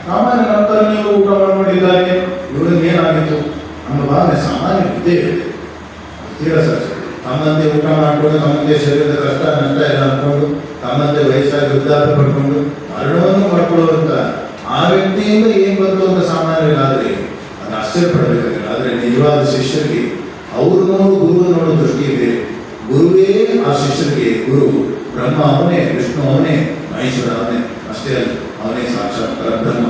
ಸಾಮಾನ್ಯ ನಂತರ ನೀವು ಊಟ ಮಾಡಿದ್ದಾರೆ, ಇವರಿಂದ ಏನಾಗಿತ್ತು ನಮ್ಮ ಭಾವನೆ ಸಾಮಾನ್ಯ ಇದ್ದೇ ಇರುತ್ತೆ. ತೀರ ಸರ್ ತಮ್ಮಂತೆ ಊಟ ಮಾಡಿಕೊಂಡು ತಮ್ಮಂತೆ ಶರೀರದ ಕಷ್ಟ ನಷ್ಟ ಎಲ್ಲ ಅಂದ್ಕೊಂಡು ತಮ್ಮಂತೆ ವಯಸ್ಸಾಗಿ ವೃದ್ಧಾಪ್ಯ ಪಡ್ಕೊಂಡು ಮರಣವನ್ನು ಮಾಡ್ಕೊಳ್ಳುವಂತ ಆ ವ್ಯಕ್ತಿಯಿಂದ ಏನು ಬಂತು ಅಂತ ಸಾಮಾನ್ಯರಾದರೆ ಅದು ಆಶ್ಚರ್ಯಪಡಬೇಕಾಗಿಲ್ಲ. ಆದರೆ ನಿಜವಾದ ಶಿಷ್ಯರಿಗೆ ಅವರು ನೋಡು ಗುರು ನೋಡೋ ದೃಷ್ಟಿ ಬೇರೆ. ಗುರುವೇ ಆ ಶಿಷ್ಯರಿಗೆ ಗುರು. ಬ್ರಹ್ಮ ಅವನೇ, ವಿಷ್ಣು ಅವನೇ, ಮಹೇಶ್ವರ ಅವನೇ, ಅಷ್ಟೇ ಅಲ್ಲ ಅವನೇ ಸಾಕ್ಷಾತ್ ಪರಬ್ರಹ್ಮ.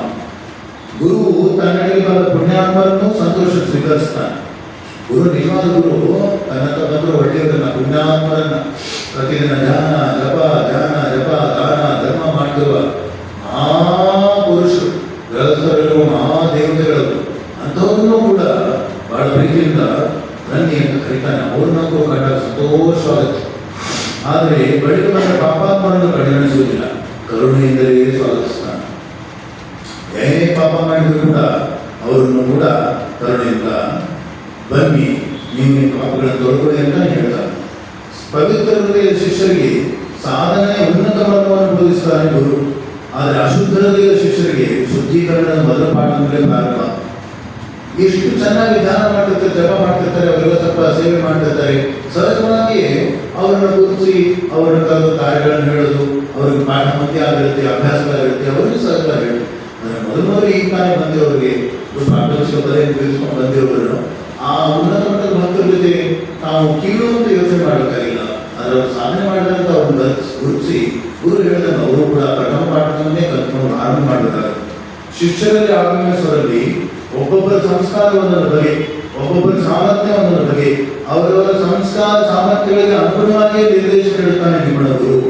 ಗುರು ತನ್ನಡಿಗೆ ಬಂದ ಪುಣ್ಯಾತ್ಮರನ್ನು ಸಂತೋಷ ಸ್ವೀಕರಿಸ್ತಾನೆ. ಗುರು ನಿಜವಾದ ಗುರು ತನ್ನತ್ತ ಬಂದರೂ ಒಳ್ಳೆಯವರನ್ನ ಪುಣ್ಯಾತ್ಮರನ್ನ ಪ್ರತಿದಿನ ಧ್ಯಾನ ಜಪ ದಾನ ಧರ್ಮ ಮಾಡ್ತಿರುವ ಮಹಾಪುರುಷರು, ಗೃಹಸ್ಥರು, ಮಹಾದೇವತೆಗಳು ಅಂಥವ್ರನ್ನೂ ಕೂಡ ಬಹಳ ಪ್ರೀತಿಯಿಂದ ಬನ್ನಿ ಅಂತ ಕರೀತಾನೆ. ಅವ್ರನ್ನೂ ಕಂಡಾಗ ಸಂತೋಷವಾಗುತ್ತೆ. ಆದರೆ ಬಳಿಕ ಬಂದ ಪಾಪಾತ್ಮರನ್ನು ಕಡೆಗಣಿಸುವುದಿಲ್ಲ, ಕರುಣೆಯಿಂದಲೇ ಸ್ವಾಗತಿಸ್ತಾನೆ. ಪಾಪ ಮಾಡಿದ್ರು ಕೂಡ ಅವರನ್ನು ಕೂಡ ಕರುಣೆಯಿಂದ ಬನ್ನಿ ನೀವು ನಿಮ್ಮ ಪಾಪಗಳನ್ನು ತೊಳ್ಕೊಳ್ಳಿ ಅಂತ ಹೇಳ್ತಾರೆ. ಪವಿತ್ರ ಹೃದಯದ ಶಿಷ್ಯರಿಗೆ ಸಾಧನೆ ಉನ್ನತ ಮಟ್ಟವನ್ನು ಬೋಧಿಸ್ತಾನೆ ಗುರು. ಆದರೆ ಅಶುದ್ಧ ಹೃದಯದ ಶಿಷ್ಯರಿಗೆ ಶುದ್ಧೀಕರಣದ ಮೊದಲ ಪಾಠ ಅಂದರೆ ಪ್ರಾರಂಭ. ಎಷ್ಟು ಚೆನ್ನಾಗಿ ಧ್ಯಾನ ಮಾಡ್ತಿರ್ತಾರೆ, ಜಪ ಮಾಡ್ತಿರ್ತಾರೆ, ಅವರೆಲ್ಲ ಸ್ವಲ್ಪ ಸೇವೆ ಮಾಡ್ತಿರ್ತಾರೆ. ಸಹಜವಾಗಿ ಅವರನ್ನು ಗುರುತಿಸಿ ಅವರ ಕಾರ್ಯಗಳನ್ನು ಹೇಳೋದು, ಅವ್ರಿಗೆ ಪಾಠ ಮಧ್ಯ ಆಗಿರುತ್ತೆ, ಅಭ್ಯಾಸಗಳಾಗಿರುತ್ತೆ, ಅವರಿಗೆ ಸಹಜವಾಗಿ ಹೇಳೋದು. ಅಂದರೆ ಮೊದಲು ಈ ತಾನೇ ಬಂದಿರೋರಿಗೆ ಪ್ರಾಥಮಿಕ ಪದವಿಯನ್ನು ತಿಳಿಸ್ಕೊಂಡು ಬಂದಿರೋರು ಆ ಉನ್ನತ ಮಟ್ಟದ ಭಕ್ತರ ಜೊತೆ ನಾವು ಕೀಳು ಅಂತ ಯೋಚನೆ ಮಾಡಬೇಕಾಗಿಲ್ಲ. ಆದರೆ ಅವರು ಸಾಧನೆ ಮಾಡಿದಂತ ಅವ್ರನ್ನ ಗುರುತಿಸಿ ಗುರು ಹೇಳಿದಾಗ ಅವರು ಕೂಡ ಪ್ರಥಮ ಪಾಠವನ್ನೇ ಕಲ್ತ್ಕೊಂಡು ಆರಂಭ ಮಾಡಬೇಕಾಗುತ್ತೆ. ಶಿಷ್ಯರಲ್ಲಿ ಆಗಮಿಸುವರಲ್ಲಿ ಒಬ್ಬೊಬ್ಬರ ಸಂಸ್ಕಾರ ಒಂದೊಂದು ಬಗೆ, ಒಬ್ಬೊಬ್ಬರ ಸಾಮರ್ಥ್ಯ ಒಂದೊಂದು ಬಗೆ, ಅವರವರ ಸಂಸ್ಕಾರ ಸಾಮರ್ಥ್ಯಗಳಿಗೆ ಅನುಗುಣವಾಗಿಯೇ ನಿರ್ದೇಶನ ನೀಡುತ್ತಾನೆ ನಿಮ್ಮಳ ಗುರು.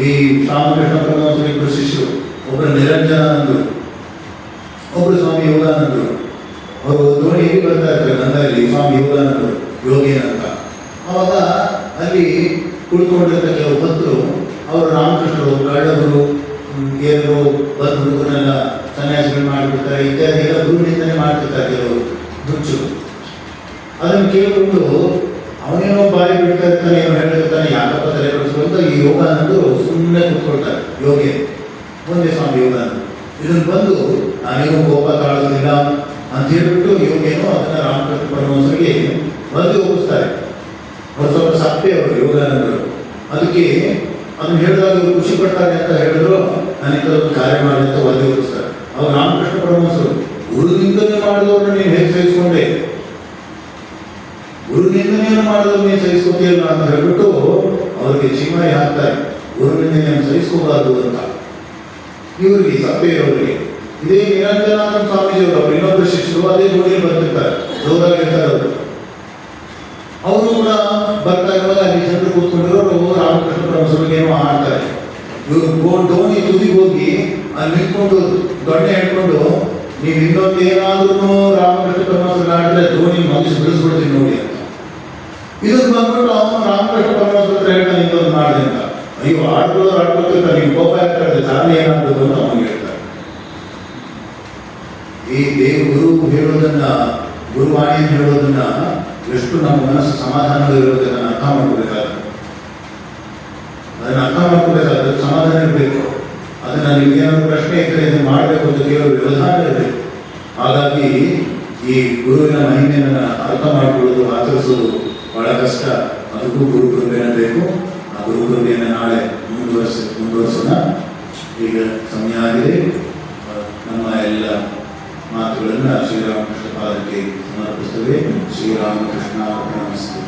ಈ ರಾಮಕೃಷ್ಣ ಪರಮಹಂಸರ ಇಬ್ಬರು ಶಿಷ್ಯರು, ಒಬ್ಬರು ನಿರಂಜನಾನಂದರು, ಒಬ್ಬರು ಸ್ವಾಮಿ ಯೋಗಾನಂದರು. ಅವರು ದೋಣಿಯಲ್ಲಿ ಬರ್ತಾ ಇರ್ತಾರೆ ಗಂಗಾದಲ್ಲಿ, ಸ್ವಾಮಿ ಯೋಗಾನಂದರು ಯೋಗೇನ ಅಂತ. ಅವಾಗ ಅಲ್ಲಿ ಕುಳಿತುಕೊಂಡಿರ್ತ ಕೆಲವು ಭಕ್ತರು ಅವರು ರಾಮಕೃಷ್ಣರು ಕಳ್ಳವರು ಏನೋ ಬಂದು ಹುಡುಗರನ್ನೆಲ್ಲ ಸನ್ಯಾಸಿಗಳು ಮಾಡಿಬಿಡ್ತಾರೆ ಇತ್ಯಾದಿ ಎಲ್ಲ ಗುರುನಿಂದನೇ ಮಾಡ್ತಿರ್ತಾರೆ ಕೆಲವರು ದುಚ್ಚು. ಅದನ್ನು ಕೇಳಿಕೊಂಡು ಅವನೇನೋ ಬಾಯಿ ಬಿಡ್ತಾ ಇರ್ತಾನೆ, ಏನೋ ಹೇಳಿರ್ತಾನೆ, ಯಾಕಪ್ಪ ತಲೆ ಕಳಿಸು ಅಂತ ಈ ಯೋಗಾನಂದರು ಸುಮ್ಮನೆ ಕೂತ್ಕೊಳ್ತಾರೆ. ಯೋಗಿ ಒಂದೇ ಸ್ವಾಮಿ ಯೋಗಾನಂದರು ಇದನ್ನು ಬಂದು ನಾನೇನೋ ಕೋಪ ತಾಳೋದಿಲ್ಲ ಅಂತ ಹೇಳ್ಬಿಟ್ಟು ಯೋಗೇನೋ ಅದನ್ನ ರಾಮಕೃಷ್ಣ ಪರಮಹಂಸರಿಗೆ ಬಂದು ಒಪ್ಪಿಸ್ತಾರೆ. ಅವ್ರು ಸ್ವಲ್ಪ ಸಪ್ಪೆ ಅವರು ಯೋಗಾನಂದರು. ಅದಕ್ಕೆ ಅದನ್ನು ಹೇಳಿದಾಗ ಇವರು ಖುಷಿ ಪಡ್ತಾರೆ ಅಂತ ಹೇಳಿದ್ರು, ನನಗೆ ಒಂದು ಕಾರ್ಯ ಮಾಡಿ ಅಂತ ಒದ್ದೆ ಒಪ್ಪಿಸ್ತಾರೆ. ಅವ್ರು ರಾಮಕೃಷ್ಣ ಪರಮಹಂಸರು ಗುರುನಿಂದನೆ ಮಾಡಿದವ್ರನ್ನ ನೀನು ಹೇಗೆ ಸಹಿಸ್ಕೊಂಡೆ, ಗುರುನಿಂದನೆಯನ್ನು ಮಾಡಿದವ್ರು ನೀನು ಸಹಿಸ್ಕೋತಿಯಲ್ಲ ಅಂತ ಹೇಳ್ಬಿಟ್ಟು ಅವ್ರಿಗೆ ಚಿಮ್ಮಾಯಿ ಹಾಕ್ತಾರೆ, ಗುರುನಿಂದನೆಯನ್ನು ಸಹಿಸ್ಕೋಬಾರ್ದು ಅಂತ. ಇವರಿಗೆ ಸಪ್ಪೆಯವರಿಗೆ ಇದೇ ನಿರಂಜನಾನಂದ ಸ್ವಾಮೀಜಿಯವರು ಅವರು ಇನ್ನೊಬ್ಬರು ಶಿಷ್ಯರು ಅದೇ ಜೋಡಿಯಲ್ಲಿ ಬರ್ತಿರ್ತಾರೆ, ಜೋರಾಗಿರ್ತಾರೆ ಅವರು. ಅವರು ಕೂಡ ಬರ್ತಾ ಇರುವಾಗ ಅಲ್ಲಿ ಜನರು ಕೂತ್ಕೊಂಡಿರೋರು ರಾಮಕೃಷ್ಣ ಪರಮಹಂಸರಿಗೆ ಏನೋ ಆಡ್ತಾರೆ. ಇವರು ದೋಣಿ ತುದಿಗೆ ಹೋಗಿ ಅಲ್ಲಿ ನಿಂತ್ಕೊಂಡು ದೊಣ್ಣೆ ಹೇಳ್ಕೊಂಡು ನೀವು ಇನ್ನೊಂದು ಏನಾದ್ರೂ ರಾಮಕೃಷ್ಣ ಪರಮಹಂಸರಿಗೆ ಆಡಿದ್ರೆ ದೋಣಿ ಮಗಿಸಿ ಬಿಡಿಸ್ಬಿಡ್ತೀನಿ ನೋಡಿ ಅಂತ. ಇದಕ್ಕೆ ಬಂದ್ಬಿಟ್ಟು ಅವನು ರಾಮಕೃಷ್ಣ ಪರಮಹಂಸರ ಹತ್ರ ಹೇಳ್ತಾನೆ ಇನ್ನೊಂದು ಮಾಡಿದೆ ಅಂತ. ಅಯ್ಯೋ ಆಡ್ಕೊಳ್ತಿರ್ತಾರೆ, ನೀವು ಕೋಪ ಆಗ್ತಾರೆ, ಸಾಧನೆ ಏನಾಗ್ಬೋದು ಅಂತ ಅವನಿಗೆ ಹೇಳ್ತಾರೆ. ಈ ಗುರು ಹೇಳೋದನ್ನ, ಗುರುವಾಣಿಯನ್ನು ಹೇಳೋದನ್ನ ಎಷ್ಟು ನಮ್ಮ ಮನಸ್ಸು ಸಮಾಧಾನವಿರೋದನ್ನ ಅರ್ಥ ಮಾಡ್ಕೋಬೇಕಾಗುತ್ತೆ. ಅದನ್ನು ಅರ್ಥ ಮಾಡ್ಕೋಬೇಕಾದ್ರೆ ಸಮಾಧಾನ ಇರಬೇಕು. ಅದನ್ನು ನಿಮ್ಗೇನಾದ್ರು ಪ್ರಶ್ನೆ ಇದ್ದರೆ ಇದನ್ನು ಮಾಡಬೇಕು ಅಂತ ಕೇಳೋ ವ್ಯವಧಾನ ಇರಬೇಕು. ಹಾಗಾಗಿ ಈ ಗುರುವಿನ ಮಹಿಮೆಯನ್ನು ಅರ್ಥ ಮಾಡಿಕೊಳ್ಳೋದು, ಆಚರಿಸೋದು ಬಹಳ ಕಷ್ಟ. ಅದಕ್ಕೂ ಗುರು ಕೃಪೆಯನ್ನು ಬೇಕು. ಆ ಗುರು ಕೃಪೆಯನ್ನು ನಾಳೆ ಮುಂದುವರಿಸೋಣ. ಈಗ ಸಮಯ ಆಗಿದೆ. ನಮ್ಮ ಎಲ್ಲ ಮಾತುಗಳನ್ನು ಶ್ರೀರಾಮಕೃಷ್ಣ ಪಾದಕ್ಕೆ ಸಮರ್ಪಿಸ್ತೇವೆ. ಶ್ರೀರಾಮಕೃಷ್ಣ ಅರ್ಪಣಮಸ್ತು.